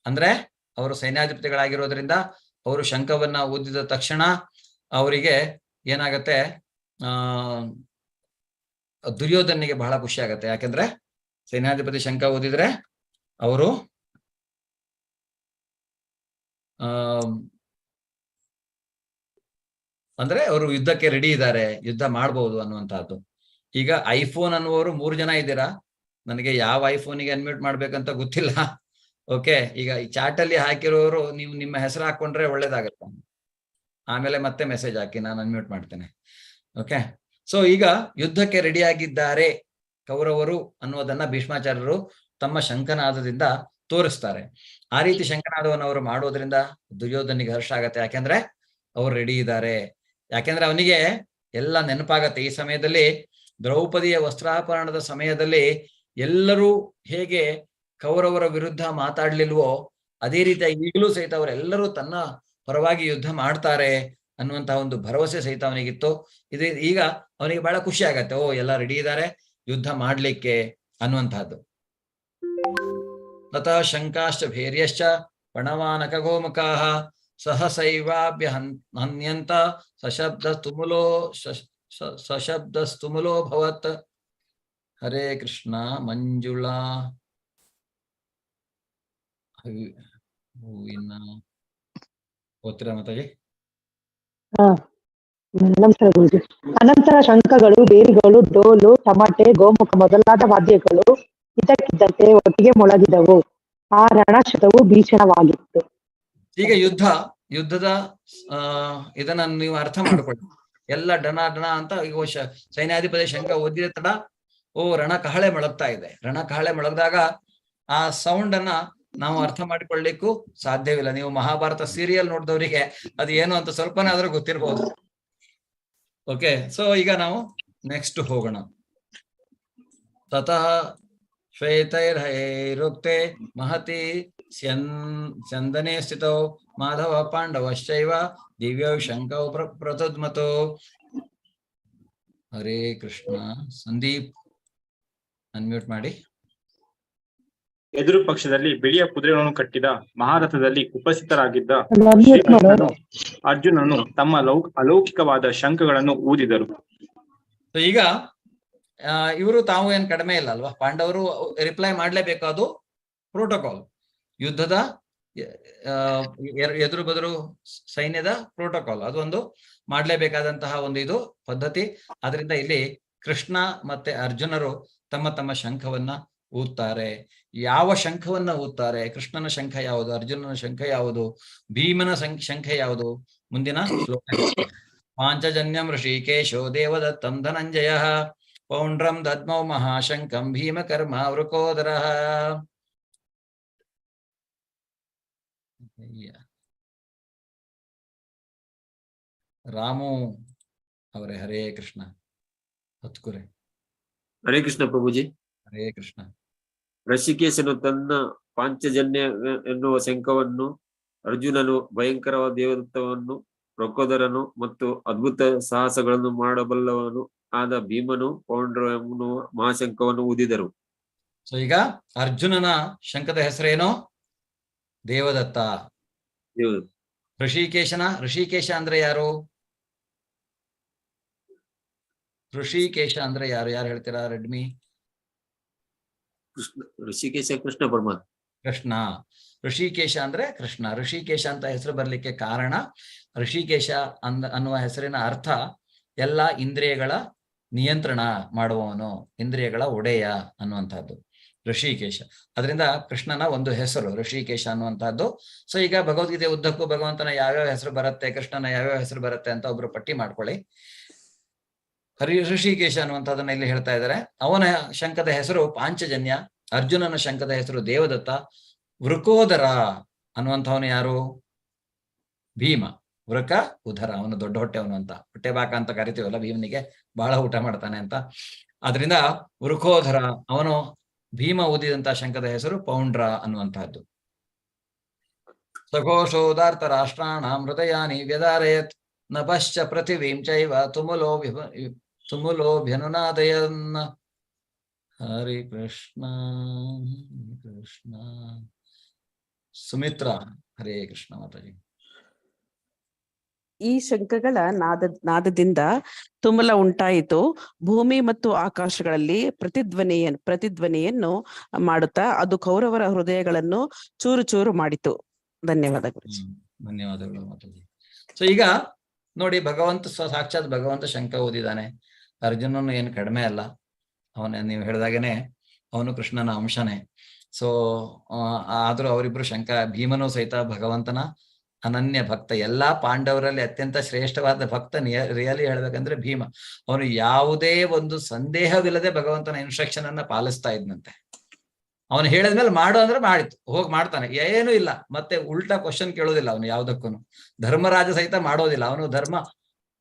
ಅಂದ್ರೆ ಅವರು ಸೈನ್ಯಾಧಿಪತಿಗಳಾಗಿರೋದ್ರಿಂದ ಅವರು ಶಂಖವನ್ನ ಊದಿದ ತಕ್ಷಣ ಅವರಿಗೆ ಏನಾಗತ್ತೆ, ದುರ್ಯೋಧನಿಗೆ ಬಹಳ ಖುಷಿ ಆಗತ್ತೆ. ಯಾಕೆಂದ್ರೆ ಸೇನಾಧಿಪತಿ ಶಂಖ ಊದಿದ್ರೆ ಅವರು ಅಂದ್ರೆ ಅವರು ಯುದ್ಧಕ್ಕೆ ರೆಡಿ ಇದ್ದಾರೆ, ಯುದ್ಧ ಮಾಡ್ಬೋದು ಅನ್ನುವಂತಹದ್ದು. ಈಗ ಐಫೋನ್ ಅನ್ನುವರು 3 ಜನ ಇದ್ದೀರಾ, ನನಗೆ ಯಾವ ಐಫೋನಿಗೆ ಅನ್ಮ್ಯೂಟ್ ಮಾಡ್ಬೇಕಂತ ಗೊತ್ತಿಲ್ಲ. ಓಕೆ, ಈಗ ಈ ಚಾಟ್ ಅಲ್ಲಿ ಹಾಕಿರೋರು ನೀವು ನಿಮ್ಮ ಹೆಸರು ಹಾಕೊಂಡ್ರೆ ಒಳ್ಳೇದಾಗತ್ತೆ. ಆಮೇಲೆ ಮತ್ತೆ ಮೆಸೇಜ್ ಹಾಕಿ, ನಾನು ಅನ್ಮ್ಯೂಟ್ ಮಾಡ್ತೇನೆ. ಓಕೆ, ಸೊ ಈಗ ಯುದ್ಧಕ್ಕೆ ರೆಡಿಯಾಗಿದ್ದಾರೆ ಕೌರವರು ಅನ್ನೋದನ್ನ ಭೀಷ್ಮಾಚಾರ್ಯರು ತಮ್ಮ ಶಂಖನಾದದಿಂದ ತೋರಿಸ್ತಾರೆ. ಆ ರೀತಿ ಶಂಖನಾದವನ್ನು ಅವರು ಮಾಡೋದ್ರಿಂದ ದುರ್ಯೋಧನಿಗೆ ಹರ್ಷ ಆಗತ್ತೆ. ಯಾಕೆಂದ್ರೆ ಅವ್ರು ರೆಡಿ ಇದ್ದಾರೆ. ಯಾಕೆಂದ್ರೆ ಅವನಿಗೆ ಎಲ್ಲ ನೆನಪಾಗತ್ತೆ. ಈ ಸಮಯದಲ್ಲಿ ದ್ರೌಪದಿಯ ವಸ್ತ್ರಾಪರಣದ ಸಮಯದಲ್ಲಿ ಎಲ್ಲರೂ ಹೇಗೆ ಕೌರವರ ವಿರುದ್ಧ ಮಾತಾಡ್ಲಿಲ್ವೋ ಅದೇ ರೀತಿಯಾಗಿ ಈಗಲೂ ಸಹಿತ ಅವರೆಲ್ಲರೂ ತನ್ನ ಪರವಾಗಿ ಯುದ್ಧ ಮಾಡ್ತಾರೆ ಅನ್ನುವಂತಹ ಒಂದು ಭರವಸೆ ಸಹಿತ ಅವನಿಗಿತ್ತು. ಈಗ ಅವನಿಗೆ ಬಹಳ ಖುಷಿ ಆಗತ್ತೆ, ಓ ಎಲ್ಲ ರೆಡಿ ಇದ್ದಾರೆ ಯುದ್ಧ ಮಾಡ್ಲಿಕ್ಕೆ ಅನ್ನುವಂತಹದ್ದು. ತತಃ ಶಂಕಾಶ್ಚ ಭೇರ್ಯಶ್ಚ ಪಣವಾನಕ ಗೋಮುಖಾಃ ಸಹಸೈವಾಭ್ಯ ಹನ್ಯಂತ ಸಶಬ್ದಸ್ತುಮುಲೋ ಭವತ್. ಹರೇ ಕೃಷ್ಣ. ಮಂಜುಳಾ ಹೂವಿನ ಓದ್ತೀರಾ ಮಾತಾಜಿ? ನಮಸ್ಕಾರ ಗುರುಜಿ. ಅನಂತರ ಶಂಖಗಳು, ಬೇರಿಗಳು, ಡೋಲು, ತಮಟೆ, ಗೋಮುಖ ಮೊದಲಾದ ವಾದ್ಯಗಳು ಇದಕ್ಕಿದ್ದಂತೆ ಒಟ್ಟಿಗೆ ಮೊಳಗಿದವು. ಆ ರಣಶತವು ಭೀಷಣವಾಗಿತ್ತು. ಈಗ ಯುದ್ಧದ ಇದನ್ನ ನೀವು ಅರ್ಥ ಮಾಡ್ಕೊಳ್ಳಿ. ಎಲ್ಲ ಡಣ ಡಣ ಅಂತ ಈಗ ಸೈನ್ಯಾಧಿಪತಿ ಶಂಖ ಓದಿದ ತಡ ಓ ರಣ ಕಹಳೆ ಮೊಳಗ್ತಾ ಇದೆ. ರಣ ಕಹಳೆ ಮೊಳಗ್ದಾಗ ಆ ಸೌಂಡ್ ಅನ್ನ ನಾವು ಅರ್ಥ ಮಾಡಿಕೊಳ್ಳಿಕ್ಕೂ ಸಾಧ್ಯವಿಲ್ಲ. ನೀವು ಮಹಾಭಾರತ ಸೀರಿಯಲ್ ನೋಡಿದವರಿಗೆ ಅದು ಏನು ಅಂತ ಸ್ವಲ್ಪನಾದ್ರೂ ಗೊತ್ತಿರ್ಬೋದು. ಓಕೆ, ಸೊ ಈಗ ನಾವು ನೆಕ್ಸ್ಟ್ ಹೋಗೋಣ. ತತಃ ಶ್ವೇತೈರ್ಹೈರುಕ್ತೆ ಮಹತಿ ಸ್ಯಂದನೆ ಸ್ಥಿತೌ ಮಾಧವ ಪಾಂಡವಶ್ಚೈವ ದಿವ್ಯೌ ಶಂಕೌ ಪ್ರತುದ್ಮತೋ. ಹರೇ ಕೃಷ್ಣ. ಸಂದೀಪ್ ಅನ್ಮ್ಯೂಟ್ ಮಾಡಿ. ಎದುರು ಪಕ್ಷದಲ್ಲಿ ಬಿಳಿಯ ಕುದುರೆಗಳನ್ನು ಕಟ್ಟಿದ ಮಹಾರಥದಲ್ಲಿ ಉಪಸ್ಥಿತರಾಗಿದ್ದ ಶ್ರೀಕೃಷ್ಣನು ಅರ್ಜುನನು ತಮ್ಮ ಅಲೌಕಿಕವಾದ ಶಂಖಗಳನ್ನು ಊದಿದರು. ಈಗ ಇವರು ತಾವು ಏನ್ ಕಡಿಮೆ ಇಲ್ಲ ಅಲ್ವಾ, ಪಾಂಡವರು ರಿಪ್ಲೈ ಮಾಡ್ಲೇಬೇಕು, ಅದು ಪ್ರೋಟೋಕಾಲ್, ಯುದ್ಧದ ಎದುರು ಬದರು ಸೈನ್ಯದ ಪ್ರೋಟೋಕಾಲ್, ಅದೊಂದು ಮಾಡ್ಲೇಬೇಕಾದಂತಹ ಒಂದು ಇದು ಪದ್ಧತಿ. ಆದ್ರಿಂದ ಇಲ್ಲಿ ಕೃಷ್ಣ ಮತ್ತೆ ಅರ್ಜುನರು ತಮ್ಮ ತಮ್ಮ ಶಂಖವನ್ನ ಊದ್ತಾರೆ. ಯಾವ ಶಂಖವನ್ನ ಊದ್ತಾರೆ? ಕೃಷ್ಣನ ಶಂಖ ಯಾವುದು, ಅರ್ಜುನನ ಶಂಖ ಯಾವುದು, ಭೀಮನ ಶಂಖ ಯಾವುದು? ಮುಂದಿನ ಶ್ಲೋಕ. ಪಾಂಚಜನ್ಯಂ ಋಷಿಕೇಶೋ ದೇವದತ್ತಂ ಧನಂಜಯ ಪೌಂಡ್ರಂ ದದ್ಮೌ ಮಹಾಶಂಕಂ ಭೀಮಕರ್ಮ ವೃಕೋದರ. ರಾಮು ಅವರೇ ಹರೇ ಕೃಷ್ಣ. ಹತ್ಕುರೆ. ಹರೇ ಕೃಷ್ಣ ಪ್ರಭುಜಿ. ಹರೇ ಕೃಷ್ಣ. ಋಷಿಕೇಶನು ತನ್ನ ಪಾಂಚಜನ್ಯ ಎನ್ನುವ ಶಂಖವನ್ನು, ಅರ್ಜುನನು ಭಯಂಕರವಾದ ದೇವದತ್ತವನ್ನು, ಪ್ರಕೋದರನು ಮತ್ತು ಅದ್ಭುತ ಸಾಹಸಗಳನ್ನು ಮಾಡಬಲ್ಲವನು ಆದ ಭೀಮನು ಪೌಂಡ್ರ ಎನ್ನುವ ಮಹಾಶಂಖವನ್ನು ಊದಿದರು. ಸೊ ಈಗ ಅರ್ಜುನನ ಶಂಖದ ಹೆಸರೇನು? ದೇವದತ್ತ. ಋಷಿಕೇಶ ಅಂದ್ರೆ ಯಾರು? ಋಷಿಕೇಶ ಅಂದ್ರೆ ಯಾರು? ಯಾರು ಹೇಳ್ತೀರಾ? ರೆಡ್ಮಿ. ಋಷಿಕೇಶ ಕೃಷ್ಣ ಪರಮಾತ್ಮ. ಕೃಷ್ಣ. ಋಷಿಕೇಶ ಅಂದ್ರೆ ಕೃಷ್ಣ. ಋಷಿಕೇಶ ಅಂತ ಹೆಸರು ಬರ್ಲಿಕ್ಕೆ ಕಾರಣ, ಋಷಿಕೇಶ ಅನ್ನುವ ಹೆಸರಿನ ಅರ್ಥ ಎಲ್ಲ ಇಂದ್ರಿಯಗಳ ನಿಯಂತ್ರಣ ಮಾಡುವವನು, ಇಂದ್ರಿಯಗಳ ಒಡೆಯ ಅನ್ನುವಂಥದ್ದು ಋಷಿಕೇಶ. ಅದರಿಂದ ಕೃಷ್ಣನ ಒಂದು ಹೆಸರು ಋಷಿಕೇಶ ಅನ್ನುವಂಥದ್ದು. ಸೊ ಈಗ ಭಗವದ್ಗೀತೆ ಉದ್ದಕ್ಕೂ ಭಗವಂತನ ಯಾವ್ಯಾವ ಹೆಸರು ಬರುತ್ತೆ, ಕೃಷ್ಣನ ಯಾವ್ಯಾವ ಹೆಸರು ಬರುತ್ತೆ ಅಂತ ಒಬ್ರು ಪಟ್ಟಿ ಮಾಡ್ಕೊಳ್ಳಿ. ಋಷಿಕೇಶ ಅನ್ನುವಂಥದ್ದನ್ನ ಇಲ್ಲಿ ಹೇಳ್ತಾ ಇದ್ದಾರೆ. ಅವನ ಶಂಖದ ಹೆಸರು ಪಾಂಚಜನ್ಯ, ಅರ್ಜುನನ ಶಂಖದ ಹೆಸರು ದೇವದತ್ತ. ವೃಕೋದರ ಅನ್ನುವಂಥವನು ಯಾರು? ಭೀಮ. ವೃಕ ಉದರ, ಅವನು ದೊಡ್ಡ ಹೊಟ್ಟೆ ಅವನು ಅಂತ, ಹೊಟ್ಟೆ ಬಾಕ ಅಂತ ಕರಿತೀವಲ್ಲ ಭೀಮನಿಗೆ, ಬಹಳ ಊಟ ಮಾಡ್ತಾನೆ ಅಂತ. ಆದ್ರಿಂದ ವೃಕೋಧರ, ಅವನು ಭೀಮ ಊದಿದಂತ ಶಂಖದ ಹೆಸರು ಪೌಂಡ್ರ ಅನ್ನುವಂತಹದ್ದು. ಸಘೋಷೋದಾರ್ಥ ರಾಷ್ಟ್ರಾಣಾಂ ಹೃದಯಾನಿ ವ್ಯದಾರಯತ್ ನಭಶ್ಚ ಪೃಥಿವೀಂ ಚೈವ ತುಮುಲೋಭ್ಯನುನಾದಯನ್. ಹರಿ ಕೃಷ್ಣ. ಕೃಷ್ಣ. ಸುಮಿತ್ರಾ ಹರೇ ಕೃಷ್ಣ ಮಾತಾಜಿ. ಈ ಶಂಖಗಳ ನಾದದಿಂದ ತುಮುಲ ಉಂಟಾಯಿತು. ಭೂಮಿ ಮತ್ತು ಆಕಾಶಗಳಲ್ಲಿ ಪ್ರತಿಧ್ವನಿಯನ್ನು ಮಾಡುತ್ತಾ ಅದು ಕೌರವರ ಹೃದಯಗಳನ್ನು ಚೂರು ಚೂರು ಮಾಡಿತು. ಧನ್ಯವಾದಗಳು. ಧನ್ಯವಾದಗಳು ಮಾತಾಜಿ. ಸೊ ಈಗ ನೋಡಿ, ಭಗವಂತ ಸಾಕ್ಷಾತ್ ಭಗವಂತ ಶಂಖ ಓದಿದ್ದಾನೆ. ಅರ್ಜುನನು ಏನು ಕಡಿಮೆ ಅಲ್ಲ, ಅವನ ನೀವು ಹೇಳಿದಾಗೇನೆ ಅವನು ಕೃಷ್ಣನ ಅಂಶನೇ. ಸೊ ಆದ್ರೂ ಅವರಿಬ್ರು ಭೀಮನು ಸಹಿತ ಭಗವಂತನ ಅನನ್ಯ ಭಕ್ತ. ಎಲ್ಲಾ ಪಾಂಡವರಲ್ಲಿ ಅತ್ಯಂತ ಶ್ರೇಷ್ಠವಾದ ಭಕ್ತ ರಿಯಲಿ ಹೇಳ್ಬೇಕಂದ್ರೆ ಭೀಮ. ಅವನು ಯಾವುದೇ ಒಂದು ಸಂದೇಹವಿಲ್ಲದೆ ಭಗವಂತನ ಇನ್ಸ್ಟ್ರಕ್ಷನ್ ಅನ್ನ ಪಾಲಿಸ್ತಾ ಇದ್ನಂತೆ. ಅವನು ಹೇಳಿದ್ಮೇಲೆ ಮಾಡು ಅಂದ್ರೆ ಹೋಗಿ ಮಾಡ್ತಾನೆ, ಏನೂ ಇಲ್ಲ. ಮತ್ತೆ ಉಲ್ಟಾ ಕ್ವಶನ್ ಕೇಳೋದಿಲ್ಲ ಅವನು ಯಾವ್ದಕ್ಕೂ. ಧರ್ಮರಾಜ ಸಹಿತ ಮಾಡೋದಿಲ್ಲ. ಅವನು ಧರ್ಮ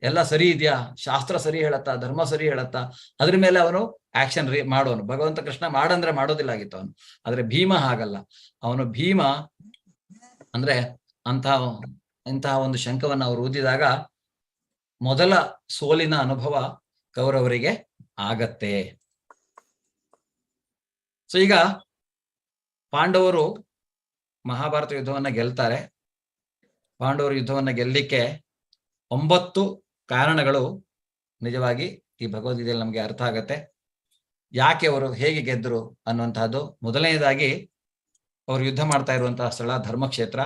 ಎಲ್ಲ ಸರಿ ಇದೆಯಾ, ಶಾಸ್ತ್ರ ಸರಿ ಹೇಳತ್ತಾ, ಧರ್ಮ ಸರಿ ಹೇಳತ್ತಾ, ಅದ್ರ ಮೇಲೆ ಅವನು ಆಕ್ಷನ್ ಮಾಡೋನು. ಭಗವಂತ ಕೃಷ್ಣ ಮಾಡಂದ್ರೆ ಮಾಡೋದಿಲ್ಲ ಆಗಿತ್ತು ಅವನು. ಆದ್ರೆ ಭೀಮ ಹಾಗಲ್ಲ. ಅವನು ಭೀಮ ಅಂದ್ರೆ ಇಂತಹ ಒಂದು ಶಂಖವನ್ನು ಅವರು ಊದಿದಾಗ ಮೊದಲ ಸೋಲಿನ ಅನುಭವ ಕೌರವರಿಗೆ ಆಗತ್ತೆ. ಸೊ ಈಗ ಪಾಂಡವರು ಮಹಾಭಾರತ ಯುದ್ಧವನ್ನ ಗೆಲ್ತಾರೆ. ಪಾಂಡವರು ಯುದ್ಧವನ್ನ ಗೆಲ್ಲಲಿಕ್ಕೆ 9 ಕಾರಣಗಳು ನಿಜವಾಗಿ ಈ ಭಗವದ್ಗೀತೆಯಲ್ಲಿ ನಮಗೆ ಅರ್ಥ ಆಗತ್ತೆ. ಯಾಕೆ ಅವರು ಹೇಗೆ ಗೆದ್ದರು ಅನ್ನುವಂತಹದ್ದು. ಮೊದಲನೇದಾಗಿ ಅವರು ಯುದ್ಧ ಮಾಡ್ತಾ ಇರುವಂತಹ ಸ್ಥಳ ಧರ್ಮಕ್ಷೇತ್ರ.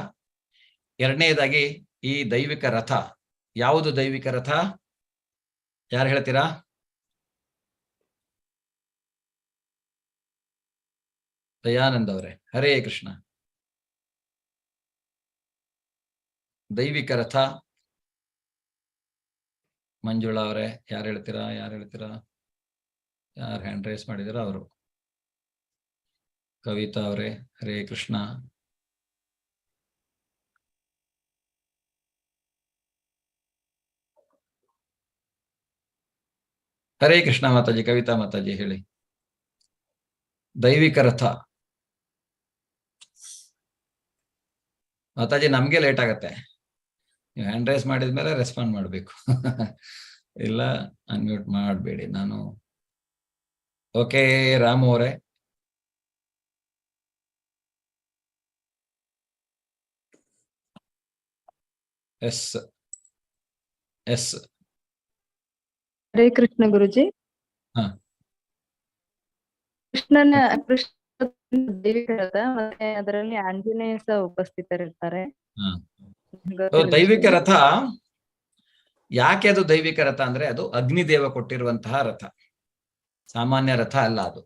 ಎರಡನೇದಾಗಿ ಈ ದೈವಿಕ ರಥ. ಯಾವುದು ದೈವಿಕ ರಥ? ಯಾರು ಹೇಳ್ತೀರಾ? ದಯಾನಂದ್ ಅವರೇ, ಹರೇ ಕೃಷ್ಣ. ದೈವಿಕ ರಥ. ಮಂಜುಳಾ ಅವರೇ, ಯಾರು ಹೇಳ್ತೀರಾ? ಯಾರು ಹ್ಯಾಂಡ್ ರೈಸ್ ಮಾಡಿದಾರ ಅವರು? ಕವಿತಾ ಅವರೇ, ಹರೇ ಕೃಷ್ಣ. ಹರೇ ಕೃಷ್ಣ ಮಾತಾಜಿ. ಕವಿತಾ ಮಾತಾಜಿ ಹೇಳಿ. ದೈವಿಕ ರಥ. ಮಾತಾಜಿ ನಮ್ಗೆ ಲೇಟ್ ಆಗತ್ತೆ. ನೀವು ಹ್ಯಾಂಡ್ ರೈಸ್ ಮಾಡಿದ್ಮೇಲೆ ರೆಸ್ಪಾಂಡ್ ಮಾಡಬೇಕು. ಇಲ್ಲ ಅನ್ಮ್ಯೂಟ್ ಮಾಡಬೇಡಿ. ನಾನು ಓಕೆ. ರಾಮು ಅವರೇ, ಎಸ್ ಎಸ್. ಹರೇ ಕೃಷ್ಣ ಗುರುಜಿ. ಹಾ, ಕೃಷ್ಣ ದೈವಿಕ ರಥ ಮತ್ತೆ ಅದರಲ್ಲಿ ಆಂಜನೇಯ ಸಹ ಉಪಸ್ಥಿತರಿರ್ತಾರೆ. ಹಾ. ದೈವಿಕ ರಥ ಯಾಕೆ ಅದು ದೈವಿಕ ರಥ ಅಂದ್ರೆ ಅದು ಅಗ್ನಿದೇವ ಕೊಟ್ಟಿರುವಂತಹ ರಥ, ಸಾಮಾನ್ಯ ರಥ ಅಲ್ಲ ಅದು.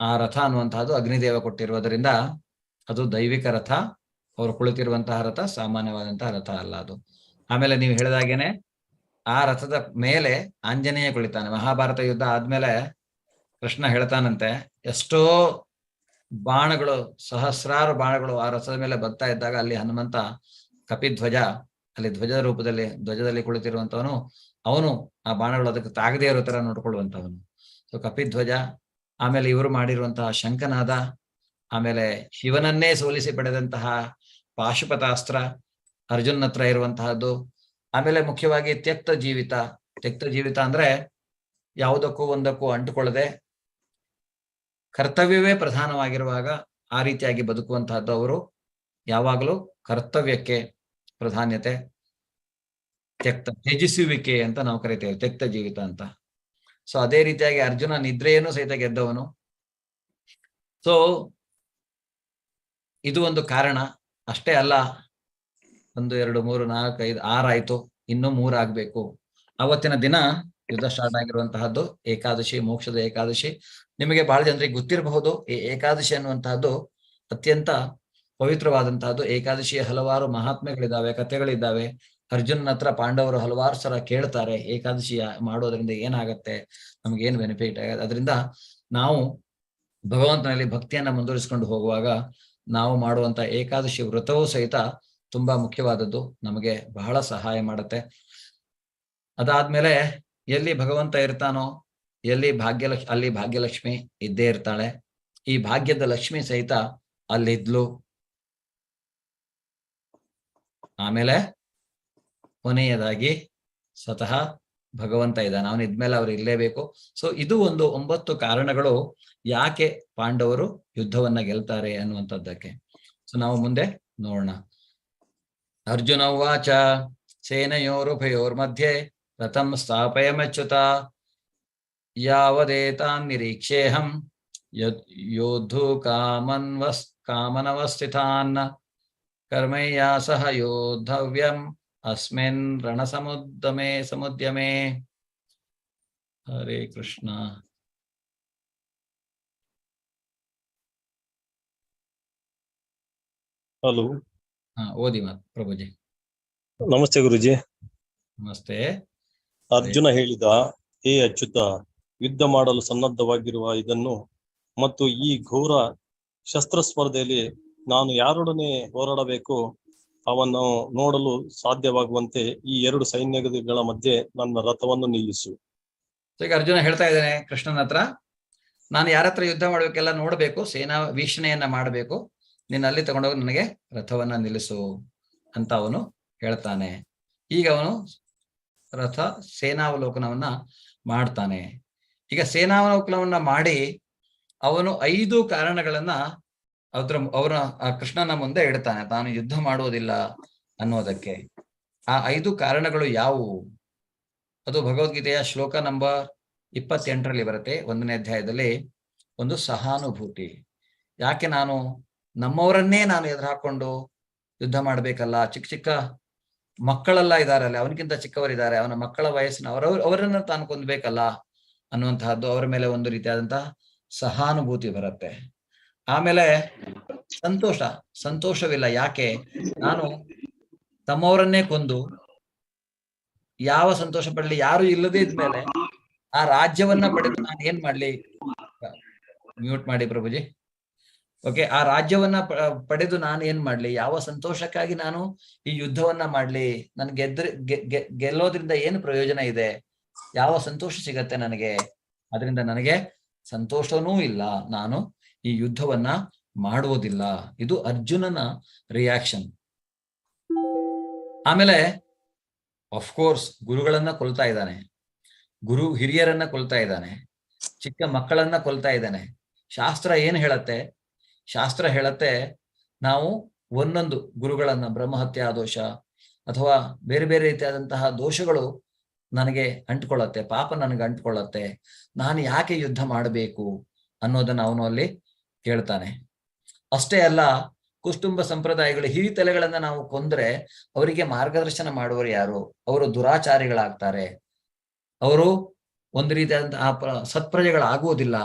ಆ ರಥ ಅನ್ನುವಂತಹದ್ದು ಅಗ್ನಿದೇವ ಕೊಟ್ಟಿರುವುದರಿಂದ ಅದು ದೈವಿಕ ರಥ. ಅವರು ಕುಳಿತಿರುವಂತಹ ರಥ ಸಾಮಾನ್ಯವಾದಂತಹ ರಥ ಅಲ್ಲ ಅದು. ಆಮೇಲೆ ನೀವು ಹೇಳಿದಾಗೇನೆ ಆ ರಥದ ಮೇಲೆ ಆಂಜನೇಯ ಕುಳಿತಾನೆ. ಮಹಾಭಾರತ ಯುದ್ಧ ಆದ್ಮೇಲೆ ಕೃಷ್ಣ ಹೇಳ್ತಾನಂತೆ, ಎಷ್ಟೋ ಬಾಣಗಳು, ಸಹಸ್ರಾರು ಬಾಣಗಳು ಆ ರಥದ ಮೇಲೆ ಬರ್ತಾ ಇದ್ದಾಗ ಅಲ್ಲಿ ಹನುಮಂತ ಕಪಿಧ್ವಜ, ಅಲ್ಲಿ ಧ್ವಜದಲ್ಲಿ ಕುಳಿತಿರುವಂತವನು, ಅವನು ಆ ಬಾಣಗಳು ಅದಕ್ಕೆ ತಾಗದೇ ಇರೋ ತರ ನೋಡ್ಕೊಳ್ಳುವಂತವನು. ಸೊ ಕಪಿಧ್ವಜ. ಆಮೇಲೆ ಇವರು ಮಾಡಿರುವಂತಹ ಶಂಖನಾದ, ಆಮೇಲೆ ಶಿವನನ್ನೇ ಸೋಲಿಸಿ ಪಡೆದಂತಹ ಪಾಶುಪತಾಸ್ತ್ರ ಅರ್ಜುನ್ ಹತ್ರ ಇರುವಂತಹದ್ದು. ಆಮೇಲೆ ಮುಖ್ಯವಾಗಿ ತ್ಯಕ್ತ ಜೀವಿತ. ತ್ಯಕ್ತ ಜೀವಿತ ಅಂದ್ರೆ ಯಾವುದಕ್ಕೂ ಒಂದಕ್ಕೂ ಅಂಟುಕೊಳ್ಳದೆ ಕರ್ತವ್ಯವೇ ಪ್ರಧಾನವಾಗಿರುವಾಗ ಆ ರೀತಿಯಾಗಿ ಬದುಕುವಂತಹದ್ದು. ಅವರು ಯಾವಾಗಲೂ ಕರ್ತವ್ಯಕ್ಕೆ ಪ್ರಾಧಾನ್ಯತೆ. ತ್ಯಜಿಸುವಿಕೆ ಅಂತ ನಾವು ಕರಿತೇವೆ, ತ್ಯಕ್ತ ಜೀವಿತ ಅಂತ. ಸೊ ಅದೇ ರೀತಿಯಾಗಿ ಅರ್ಜುನ ನಿದ್ರೆಯನ್ನು ಸಹಿತ ಗೆದ್ದವನು. ಸೊ ಇದು ಒಂದು ಕಾರಣ. ಅಷ್ಟೇ ಅಲ್ಲ, 1 2 3 4 5 6 ಆಯ್ತು, ಇನ್ನೂ 3 ಆಗ್ಬೇಕು. ಅವತ್ತಿನ ದಿನ ಯುದ್ಧ ಸ್ಟಾರ್ಟ್ ಆಗಿರುವಂತಹದ್ದು ಏಕಾದಶಿ, ಮೋಕ್ಷದ ಏಕಾದಶಿ. ನಿಮಗೆ ಬಹಳ ಜನರಿಗೆ ಗೊತ್ತಿರಬಹುದು, ಈ ಏಕಾದಶಿ ಅನ್ನುವಂತಹದ್ದು ಅತ್ಯಂತ ಪವಿತ್ರವಾದಂತಹದ್ದು. ಏಕಾದಶಿಯ ಹಲವಾರು ಮಹಾತ್ಮೆಗಳಿದ್ದಾವೆ, ಕಥೆಗಳಿದ್ದಾವೆ. ಅರ್ಜುನ್ ಹತ್ರ ಪಾಂಡವರು ಹಲವಾರು ಸಲ ಕೇಳ್ತಾರೆ, ಏಕಾದಶಿ ಮಾಡೋದ್ರಿಂದ ಏನಾಗತ್ತೆ, ನಮ್ಗೆ ಏನ್ ಬೆನಿಫಿಟ್ ಆಗುತ್ತೆ. ಅದರಿಂದ ನಾವು ಭಗವಂತನಲ್ಲಿ ಭಕ್ತಿಯನ್ನ ಮುಂದುವರಿಸಿಕೊಂಡು ಹೋಗುವಾಗ ನಾವು ಮಾಡುವಂತ ಏಕಾದಶಿ ವ್ರತವೂ ಸಹಿತ ತುಂಬಾ ಮುಖ್ಯವಾದದ್ದು, ನಮಗೆ ಬಹಳ ಸಹಾಯ ಮಾಡುತ್ತೆ. ಅದಾದ್ಮೇಲೆ ಎಲ್ಲಿ ಭಗವಂತ ಇರ್ತಾನೋ, ಎಲ್ಲಿ ಅಲ್ಲಿ ಭಾಗ್ಯಲಕ್ಷ್ಮಿ ಇದ್ದೇ ಇರ್ತಾಳೆ. ಈ ಭಾಗ್ಯದ ಲಕ್ಷ್ಮಿ ಸಹಿತ ಅಲ್ಲಿದ್ಲು. ಆಮೇಲೆ ಕೊನೆಯದಾಗಿ ಸ್ವತಃ ಭಗವಂತ ಇದ್ದಾನೆ, ಅವನು ಇದ್ಮೇಲೆ ಅವ್ರು ಇರ್ಲೇಬೇಕು. ಸೊ ಇದು ಒಂದು 9 ಕಾರಣಗಳು ಯಾಕೆ ಪಾಂಡವರು ಯುದ್ಧವನ್ನ ಗೆಲ್ತಾರೆ ಅನ್ನುವಂಥದ್ದಕ್ಕೆ. ಸೊ ನಾವು ಮುಂದೆ ನೋಡೋಣ. ಅರ್ಜುನ ಉವಾಚ ಸೇನಯೋರುಭಯೋರ್ಮಧ್ಯೆ ರಥಂ ಸ್ಥಾಪಯಮಚ್ಯುತ ಯಾವದೇತಾನ್ ನಿರೀಕ್ಷೇಹಂ ಯೋಧು ಕಾಮನವಸ್ಥಿತಾನ್ ಕರ್ಮಯ್ಯ ಸಹ ಯೋಧವ್ಯಂ ಅಸ್ಮಿನ್ ರಣಸಮುದ್ಯಮೇ. ಹರೇ ಕೃಷ್ಣ. ಹಲೋ. ಓದಿ ಮಾತು ಪ್ರಭುಜಿ. ನಮಸ್ತೆ ಗುರುಜಿ. ನಮಸ್ತೆ. ಅರ್ಜುನ ಹೇಳಿದ, ಹೇ ಅಚ್ಯುತ, ಯುದ್ಧ ಮಾಡಲು ಸನ್ನದ್ಧವಾಗಿರುವ ಇದನ್ನು ಮತ್ತು ಈ ಘೋರ ಶಸ್ತ್ರ ಸ್ಪರ್ಧೆಯಲ್ಲಿ ನಾನು ಯಾರೊಡನೆ ಹೋರಾಡಬೇಕು ಅವನ್ನು ನೋಡಲು ಸಾಧ್ಯವಾಗುವಂತೆ ಈ 2 ಸೈನ್ಯಗಳ ಮಧ್ಯೆ ನನ್ನ ರಥವನ್ನು ನಿಲ್ಲಿಸು. ಈಗ ಅರ್ಜುನ ಹೇಳ್ತಾ ಇದ್ದಾನೆ ಕೃಷ್ಣನ ಹತ್ರ, ನಾನು ಯಾರ ಹತ್ರ ಯುದ್ಧ ಮಾಡ್ಬೇಕೆಲ್ಲ ನೋಡ್ಬೇಕು, ಸೇನಾ ವೀಕ್ಷಣೆಯನ್ನ ಮಾಡಬೇಕು, ನೀನು ಅಲ್ಲಿ ತಗೊಂಡೋಗಿ ನನಗೆ ರಥವನ್ನ ನಿಲ್ಲಿಸು ಅಂತ ಅವನು ಹೇಳ್ತಾನೆ. ಈಗ ಅವನು ಸೇನಾವಲೋಕನವನ್ನ ಮಾಡ್ತಾನೆ. ಈಗ ಸೇನಾವಲೋಕನವನ್ನ ಮಾಡಿ ಅವನು 5 ಕಾರಣಗಳನ್ನ ಅವರ ಕೃಷ್ಣನ ಮುಂದೆ ಇಡ್ತಾನೆ, ತಾನು ಯುದ್ಧ ಮಾಡುವುದಿಲ್ಲ ಅನ್ನೋದಕ್ಕೆ. ಆ 5 ಕಾರಣಗಳು ಯಾವುವು? ಅದು ಭಗವದ್ಗೀತೆಯ ಶ್ಲೋಕ ನಂಬರ್ 28ರಲ್ಲಿ ಬರುತ್ತೆ. 1ನೇ ಅಧ್ಯಾಯದಲ್ಲಿ ಒಂದು ಸಹಾನುಭೂತಿ. ಯಾಕೆ ನಾನು ನಮ್ಮವರನ್ನೇ ನಾನು ಎದುರು ಹಾಕೊಂಡು ಯುದ್ಧ ಮಾಡ್ಬೇಕಲ್ಲ? ಚಿಕ್ಕ ಚಿಕ್ಕ ಮಕ್ಕಳೆಲ್ಲ ಇದಾರಲ್ಲ, ಅವನಿಗಿಂತ ಚಿಕ್ಕವರಿದ್ದಾರೆ, ಅವನ ಮಕ್ಕಳ ವಯಸ್ಸಿನ ಅವರನ್ನ ತಾನು ಕೊಂದ್ಬೇಕಲ್ಲ ಅನ್ನುವಂತಹದ್ದು ಅವರ ಮೇಲೆ ಒಂದು ರೀತಿಯಾದಂತಹ ಸಹಾನುಭೂತಿ ಬರುತ್ತೆ. ಆಮೇಲೆ ಸಂತೋಷವಿಲ್ಲ. ಯಾಕೆ? ನಾನು ತಮ್ಮವರನ್ನೇ ಕೊಂದು ಯಾವ ಸಂತೋಷ ಪಡಲಿ? ಯಾರು ಇಲ್ಲದೇ ಇದ್ಮೇಲೆ ಆ ರಾಜ್ಯವನ್ನ ಪಡೆದು ನಾನು ಏನ್ ಮಾಡ್ಲಿ? ಮ್ಯೂಟ್ ಮಾಡಿ ಪ್ರಭುಜಿ. ಓಕೆ, ಆ ರಾಜ್ಯವನ್ನ ಪಡೆದು ನಾನು ಏನ್ ಮಾಡ್ಲಿ? ಯಾವ ಸಂತೋಷಕ್ಕಾಗಿ ನಾನು ಈ ಯುದ್ಧವನ್ನ ಮಾಡ್ಲಿ? ನನ್ ಗೆಲ್ಲೋದ್ರಿಂದ ಏನು ಪ್ರಯೋಜನ ಇದೆ? ಯಾವ ಸಂತೋಷ ಸಿಗತ್ತೆ ನನಗೆ? ಅದರಿಂದ ನನಗೆ ಸಂತೋಷನೂ ಇಲ್ಲ, ನಾನು ಈ ಯುದ್ಧವನ್ನ ಮಾಡುವುದಿಲ್ಲ. ಇದು ಅರ್ಜುನನ ರಿಯಾಕ್ಷನ್. ಆಮೇಲೆ ಅಫ್ಕೋರ್ಸ್ ಗುರುಗಳನ್ನ ಕೊಲ್ತಾ ಇದ್ದಾನೆ, ಹಿರಿಯರನ್ನ ಕೊಲ್ತಾ ಇದ್ದಾನೆ, ಚಿಕ್ಕ ಮಕ್ಕಳನ್ನ ಕೊಲ್ತಾ ಇದ್ದಾನೆ. ಶಾಸ್ತ್ರ ಏನ್ ಹೇಳತ್ತೆ? ಶಾಸ್ತ್ರ ಹೇಳತ್ತೆ ನಾವು ಒಂದೊಂದು ಗುರುಗಳನ್ನ, ಬ್ರಹ್ಮಹತ್ಯಾ ದೋಷ ಅಥವಾ ಬೇರೆ ಬೇರೆ ರೀತಿಯಾದಂತಹ ದೋಷಗಳು ನನಗೆ ಅಂಟ್ಕೊಳ್ಳತ್ತೆ, ಪಾಪ ನನಗೆ ಅಂಟ್ಕೊಳ್ಳತ್ತೆ, ನಾನು ಯಾಕೆ ಯುದ್ಧ ಮಾಡಬೇಕು ಅನ್ನೋದನ್ನ ಅವನು ಅಲ್ಲಿ ಕೇಳ್ತಾನೆ. ಅಷ್ಟೇ ಅಲ್ಲ, ಕುಟುಂಬ ಸಂಪ್ರದಾಯಗಳು, ಹಿರಿತಲೆಗಳನ್ನ ನಾವು ಕೊಂದ್ರೆ ಅವರಿಗೆ ಮಾರ್ಗದರ್ಶನ ಮಾಡುವವರು ಯಾರು? ಅವರು ದುರಾಚಾರಿಗಳಾಗ್ತಾರೆ, ಅವರು ಒಂದು ರೀತಿಯಾದಂತಹ ಸತ್ಪ್ರಜೆಗಳಾಗುವುದಿಲ್ಲ.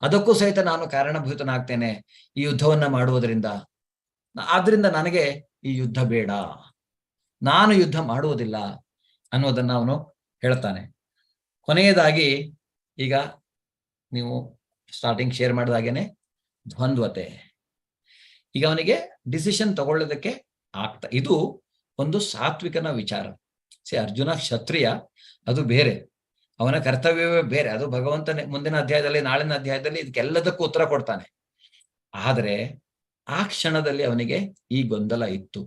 ಅದಕ್ಕೂ ಸಹಿತ ನಾನು ಕಾರಣಭೂತನಾಗ್ತೇನೆ ಈ ಯುದ್ಧವನ್ನ ಮಾಡುವುದರಿಂದ. ಆದ್ರಿಂದ ನನಗೆ ಈ ಯುದ್ಧ ಬೇಡ, ನಾನು ಯುದ್ಧ ಮಾಡುವುದಿಲ್ಲ ಅನ್ನೋದನ್ನ ಅವನು ಹೇಳ್ತಾನೆ. ಕೊನೆಯದಾಗಿ ಈಗ ನೀವು ಸ್ಟಾರ್ಟಿಂಗ್ ಶೇರ್ ಮಾಡಿದಾಗೇನೆ ದ್ವಂದ್ವತೆ. ಈಗ ಅವನಿಗೆ ಡಿಸಿಷನ್ ತಗೊಳ್ಳೋದಕ್ಕೆ ಇದು ಒಂದು ಸಾತ್ವಿಕನ ವಿಚಾರ. ಅರ್ಜುನ ಕ್ಷತ್ರಿಯ, ಅದು ಬೇರೆ, ಅವನ ಕರ್ತವ್ಯವೇ ಬೇರೆ. ಅದು ಭಗವಂತನೇ ಮುಂದಿನ ಅಧ್ಯಾಯದಲ್ಲಿ, ನಾಳಿನ ಅಧ್ಯಾಯದಲ್ಲಿ ಇದಕ್ಕೆಲ್ಲದಕ್ಕೂ ಉತ್ತರ ಕೊಡ್ತಾನೆ. ಆದರೆ ಆ ಕ್ಷಣದಲ್ಲಿ ಅವನಿಗೆ ಈ ಗೊಂದಲ ಇತ್ತು.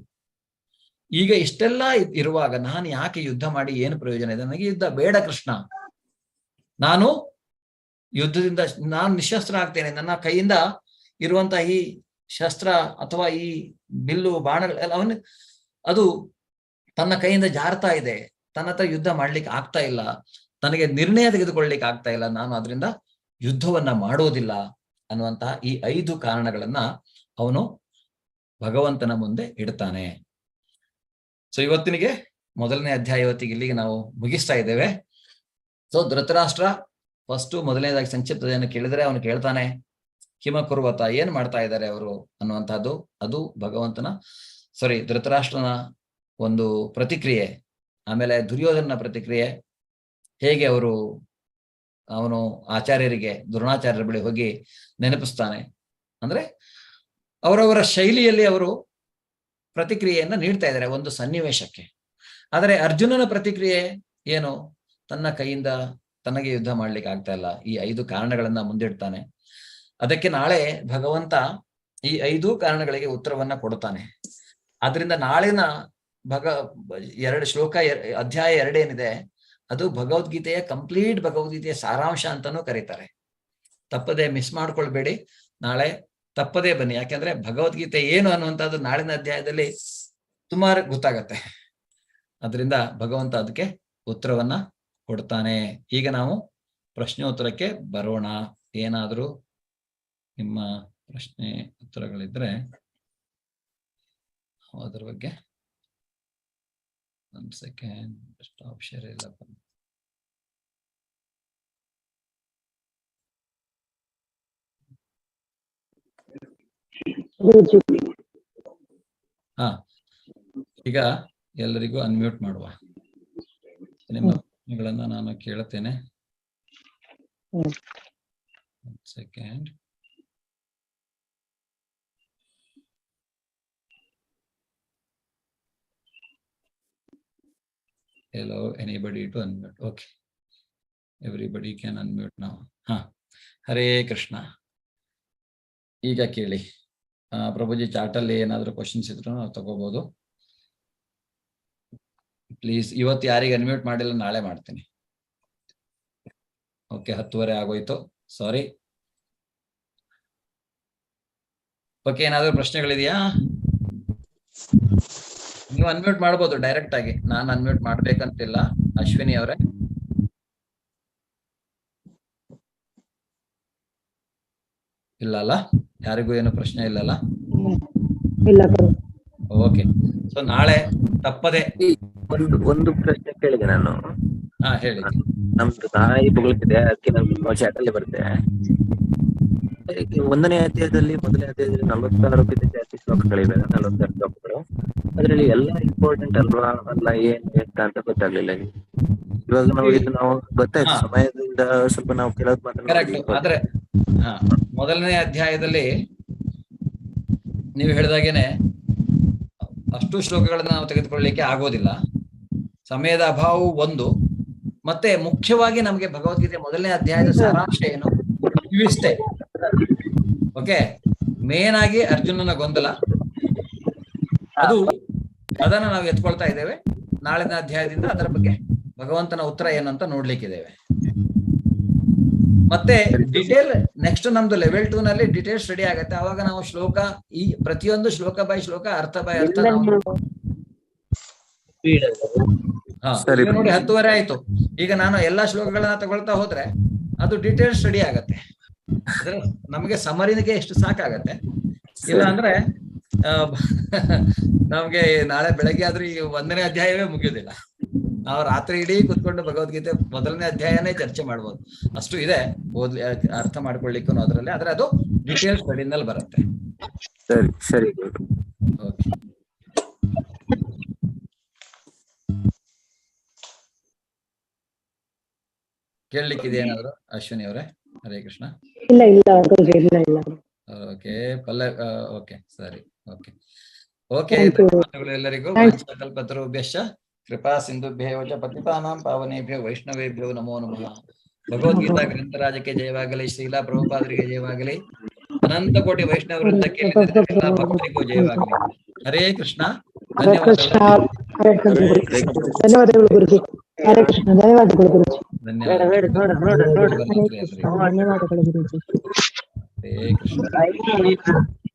ಈಗ ಇಷ್ಟೆಲ್ಲ ಇರುವಾಗ ನಾನು ಯಾಕೆ ಯುದ್ಧ ಮಾಡಿ ಏನು ಪ್ರಯೋಜನ ಇದೆ? ನನಗೆ ಯುದ್ಧ ಬೇಡ ಕೃಷ್ಣ, ನಾನು ಯುದ್ಧದಿಂದ ನಾನು ನಿಶಸ್ತ್ರ ಆಗ್ತೇನೆ. ನನ್ನ ಕೈಯಿಂದ ಇರುವಂತಹ ಈ ಶಸ್ತ್ರ ಅಥವಾ ಈ ಬಿಲ್ಲು ಬಾಣಗಳೆಲ್ಲ ಅದು ತನ್ನ ಕೈಯಿಂದ ಜಾರ್ತಾ ಇದೆ, ತನ್ನ ಹತ್ರ ಯುದ್ಧ ಮಾಡ್ಲಿಕ್ಕೆ ಆಗ್ತಾ ಇಲ್ಲ, ನನಗೆ ನಿರ್ಣಯ ತೆಗೆದುಕೊಳ್ಳಲಿಕ್ಕೆ ಆಗ್ತಾ ಇಲ್ಲ, ನಾನು ಅದರಿಂದ ಯುದ್ಧವನ್ನ ಮಾಡೋದಿಲ್ಲ ಅನ್ನುವಂತಹ ಈ 5 ಕಾರಣಗಳನ್ನ ಅವನು ಭಗವಂತನ ಮುಂದೆ ಇಡ್ತಾನೆ. ಸೊ ಇವತ್ತಿನಿಗೆ ಮೊದಲನೇ ಅಧ್ಯಾಯ ಇವತ್ತಿಗೆ ಇಲ್ಲಿಗೆ ನಾವು ಮುಗಿಸ್ತಾ ಇದ್ದೇವೆ. ಸೊ ಧೃತರಾಷ್ಟ್ರ ಮೊದಲನೇದಾಗಿ ಸಂಕ್ಷಿಪ್ತತೆಯನ್ನು ಕೇಳಿದರೆ ಅವನು ಕೇಳ್ತಾನೆ, ಹಿಮ ಕುರ್ವತ, ಏನ್ ಮಾಡ್ತಾ ಇದ್ದಾರೆ ಅವರು ಅನ್ನುವಂಥದ್ದು. ಅದು ಭಗವಂತನ ಧೃತರಾಷ್ಟ್ರನ ಒಂದು ಪ್ರತಿಕ್ರಿಯೆ. ಆಮೇಲೆ ದುರ್ಯೋಧನ ಪ್ರತಿಕ್ರಿಯೆ, ಹೇಗೆ ಅವನು ಆಚಾರ್ಯರಿಗೆ, ದ್ರೋಣಾಚಾರ್ಯರ ಬಳಿ ಹೋಗಿ ನೆನಪಿಸ್ತಾನೆ. ಅಂದ್ರೆ ಅವರವರ ಶೈಲಿಯಲ್ಲಿ ಅವರು ಪ್ರತಿಕ್ರಿಯೆಯನ್ನ ನೀಡ್ತಾ ಇದ್ದಾರೆ ಒಂದು ಸನ್ನಿವೇಶಕ್ಕೆ. ಆದರೆ ಅರ್ಜುನನ ಪ್ರತಿಕ್ರಿಯೆ ಏನು? ತನ್ನ ಕೈಯಿಂದ ತನಗೆ ಯುದ್ಧ ಮಾಡ್ಲಿಕ್ಕೆ ಆಗ್ತಾ ಇಲ್ಲ. ಈ 5 ಕಾರಣಗಳನ್ನ ಮುಂದಿಡ್ತಾನೆ. ಅದಕ್ಕೆ ನಾಳೆ ಭಗವಂತ ಈ 5 ಕಾರಣಗಳಿಗೆ ಉತ್ತರವನ್ನ ಕೊಡ್ತಾನೆ. ಆದ್ರಿಂದ ನಾಳಿನ ಅಧ್ಯಾಯ 2 ಏನಿದೆ ಅದು ಭಗವದ್ಗೀತೆಯ ಕಂಪ್ಲೀಟ್ ಭಗವದ್ಗೀತೆಯ ಸಾರಾಂಶ ಅಂತಾನೂ ಕರೀತಾರೆ. ತಪ್ಪದೆ ಮಿಸ್ ಮಾಡ್ಕೊಳ್ಬೇಡಿ, ನಾಳೆ ತಪ್ಪದೇ ಬನ್ನಿ. ಯಾಕೆಂದ್ರೆ ಭಗವದ್ಗೀತೆ ಏನು ಅನ್ನುವಂಥದ್ದು ನಾಳಿನ ಅಧ್ಯಾಯದಲ್ಲಿ ಸುಮಾರು ಗೊತ್ತಾಗತ್ತೆ. ಅದರಿಂದ ಭಗವಂತ ಅದಕ್ಕೆ ಉತ್ತರವನ್ನ ಕೊಡ್ತಾನೆ. ಈಗ ನಾವು ಪ್ರಶ್ನೋತ್ತರಕ್ಕೆ ಬರೋಣ. ಏನಾದರೂ ನಿಮ್ಮ ಪ್ರಶ್ನೆ ಉತ್ತರಗಳಿದ್ರೆ ಅದ್ರ ಬಗ್ಗೆ ಒಂದು ಸೆಕೆಂಡ್ ಸ್ಟಾಪ್ ಶೇರ್ ಇಲ್ಲ. ಈಗ ಎಲ್ಲರಿಗೂ ಅನ್ಮ್ಯೂಟ್ ಮಾಡುವ. ನಿಮ್ಮ ಪ್ರಶ್ನೆಗಳನ್ನ ನಾನು ಕೇಳುತ್ತೇನೆ. Second. Hello, anybody to unmute? Okay. Everybody can unmute now. Hare Krishna. ಈಗ ಕೇಳಿ. ಪ್ರಭುಜಿ ಚಾಟಲ್ಲಿ ಏನಾದರೂ ಕ್ವಶನ್ಸ್ ಇದ್ರು ನಾವು ತಗೋಬಹುದು. ಪ್ಲೀಸ್ ಇವತ್ತು ಯಾರಿಗೆ ಅನ್ಮ್ಯೂಟ್ ಮಾಡಿಲ್ಲ ನಾಳೆ ಮಾಡ್ತೀನಿ. ಓಕೆ 10:30 ಆಗೋಯ್ತು, ಸಾರಿ. ಓಕೆ, ಏನಾದ್ರು ಪ್ರಶ್ನೆಗಳಿದೆಯಾ? ನೀವು ಅನ್ಮ್ಯೂಟ್ ಮಾಡ್ಬೋದು ಡೈರೆಕ್ಟ್ ಆಗಿ, ನಾನು ಅನ್ಮ್ಯೂಟ್ ಮಾಡ್ಬೇಕಂತಿಲ್ಲ. ಅಶ್ವಿನಿ ಅವರೇ, ಇಲ್ಲ ಅಲ್ಲ, ಯಾರಿಗೂ ಏನು ಪ್ರಶ್ನೆ ಇಲ್ಲಲ್ಲ? ಇಲ್ಲ. ಓಕೆ, ಸೊ ನಾಳೆ ತಪ್ಪದೆ. ಒಂದು ಪ್ರಶ್ನೆ ಕೇಳಿದೆ ನಾನು. ಹಾ, ಹೇಳಿ. ನಮ್ದು ತಾಯಿ ಬೊಗಳಿದೆ, ಅದಕ್ಕೆ ನಮ್ಮ ಚಾಟಲ್ಲಿ ಬರುತ್ತೆ. 1ನೇ ಅಧ್ಯಾಯದಲ್ಲಿ 46ಕ್ಕಿಂತ ಜಾಸ್ತಿ ಶ್ಲೋಕಗಳಿವೆ, 46 ಶ್ಲೋಕಗಳು. ಅದರಲ್ಲಿ ಎಲ್ಲ ಇಂಪಾರ್ಟೆಂಟ್ ಅಲ್ವಾ, ಅಲ್ಲ ಏನ್ ಅಂತ ಗೊತ್ತಾಗ್ಲಿಲ್ಲ. ಇವಾಗ ನಾವು ಗೊತ್ತಾಯ್ತು, ಸಮಯದಿಂದ ಸ್ವಲ್ಪ ನಾವು ಕೆಲವು ಕರೆಕ್ಟ್. ಆದ್ರೆ ಮೊದಲನೇ ಅಧ್ಯಾಯದಲ್ಲಿ ನೀವು ಹೇಳಿದಾಗೇನೆ ಅಷ್ಟು ಶ್ಲೋಕಗಳನ್ನ ನಾವು ತೆಗೆದುಕೊಳ್ಳಲಿಕ್ಕೆ ಆಗೋದಿಲ್ಲ, ಸಮಯದ ಅಭಾವವು ಒಂದು. ಮತ್ತೆ ಮುಖ್ಯವಾಗಿ ನಮಗೆ ಭಗವದ್ಗೀತೆ ಮೊದಲನೇ ಅಧ್ಯಾಯದ ಸಾರಾಂಶ ಏನು ಇವಿಷ್ಟೇ. ಓಕೆ, ಮೇನ್ ಆಗಿ ಅರ್ಜುನನ ಗೊಂದಲ, ಅದನ್ನ ನಾವು ಎತ್ಕೊಳ್ತಾ ಇದ್ದೇವೆ. ನಾಳಿನ ಅಧ್ಯಾಯದಿಂದ ಅದರ ಬಗ್ಗೆ ಭಗವಂತನ ಉತ್ತರ ಏನು ಅಂತ ನೋಡ್ಲಿಕ್ಕಿದ್ದೇವೆ. ಮತ್ತೆ ಡಿಟೇಲ್ ನೆಕ್ಸ್ಟ್ ನಮ್ದು ಲೆವೆಲ್ 2 ನಲ್ಲಿ ಡಿಟೇಲ್ ಸ್ಟಡಿ ಆಗತ್ತೆ. ಅವಾಗ ನಾವು ಶ್ಲೋಕ, ಈ ಪ್ರತಿಯೊಂದು ಶ್ಲೋಕ ಬೈ ಶ್ಲೋಕ, ಅರ್ಥ ಬೈ ಅರ್ಥ ನಾವು ನೋಡಿ 10:30 ಆಯ್ತು. ಈಗ ನಾನು ಎಲ್ಲಾ ಶ್ಲೋಕಗಳನ್ನ ತಗೊಳ್ತಾ ಹೋದ್ರೆ ಅದು ಡಿಟೇಲ್ ಸ್ಟಡಿ ಆಗತ್ತೆ. ಅಂದ್ರೆ ನಮಗೆ ಸಮರಿನಿಗೆ ಎಷ್ಟು ಸಾಕಾಗತ್ತೆ. ಇಲ್ಲ ಅಂದ್ರೆ ನಮ್ಗೆ ನಾಳೆ ಬೆಳಗ್ಗೆ ಆದ್ರೂ ಈ 1ನೇ ಅಧ್ಯಾಯವೇ ಮುಗಿಯೋದಿಲ್ಲ. ನಾವು ರಾತ್ರಿ ಇಡೀ ಕುತ್ಕೊಂಡು ಭಗವದ್ಗೀತೆ ಮೊದಲನೇ ಅಧ್ಯಾಯನೇ ಚರ್ಚೆ ಮಾಡ್ಬೋದು, ಅಷ್ಟು ಇದೆ ಓದ್ಲಿ, ಅರ್ಥ ಮಾಡ್ಕೊಳ್ಳಿಕ್ಕೂ ಅದರಲ್ಲಿ. ಆದ್ರೆ ಅದು ಡಿಟೇಲ್ ಸ್ಟಡಿನಲ್ಲಿ ಬರುತ್ತೆ. ಸರಿ ಸರಿ. ಓಕೆ, ಕೇಳಲಿಕ್ಕಿದೆ ಏನಾದ್ರು ಅಶ್ವಿನಿ ಅವರೇ? ಹರೇ ಕೃಷ್ಣ. ಇಲ್ಲ ಇಲ್ಲ. ಓಕೆ, ಓಕೆ, ಸರಿ. ಓಕೆ ಓಕೆ, ಧನ್ಯವಾದಗಳು ಎಲ್ಲರಿಗೂ. ಕಲ್ಪತರುಭ್ಯಶ್ಚ ಕೃಪಾ ಸಿಂಧುಭ್ಯೋ ಚ ಪತಿತಾನಾಂ ಪಾವನೇಭ್ಯೋ ವೈಷ್ಣವೇಭ್ಯೋ ನಮೋ ನಮಃ. ಭಗವದ್ಗೀತಾ ಗ್ರಂಥರಾಜಕ್ಕೆ ಜಯವಾಗಲಿ, ಶ್ರೀಲಾ ಪ್ರಭುಪಾದರಿಗೆ ಜಯವಾಗಲಿ, ಅನಂತ ಕೋಟಿ ವೈಷ್ಣವ ವೃಂದಕ್ಕೆ ಎಲ್ಲ ಭಕ್ತರಿಗೂ ಜಯವಾಗಲಿ. ಹರೇ ಕೃಷ್ಣ. ಧನ್ಯವಾದಗಳು ಗುರುಜಿ. ಹರೇ ಕೃಷ್ಣ. ಧನ್ಯವಾದಗಳು ಗುರುಜಿ. ಧನ್ಯವಾದಗಳು. ಧನ್ಯವಾದಗಳು ಗುರುಜಿ. ಹರೇ ಕೃಷ್ಣ.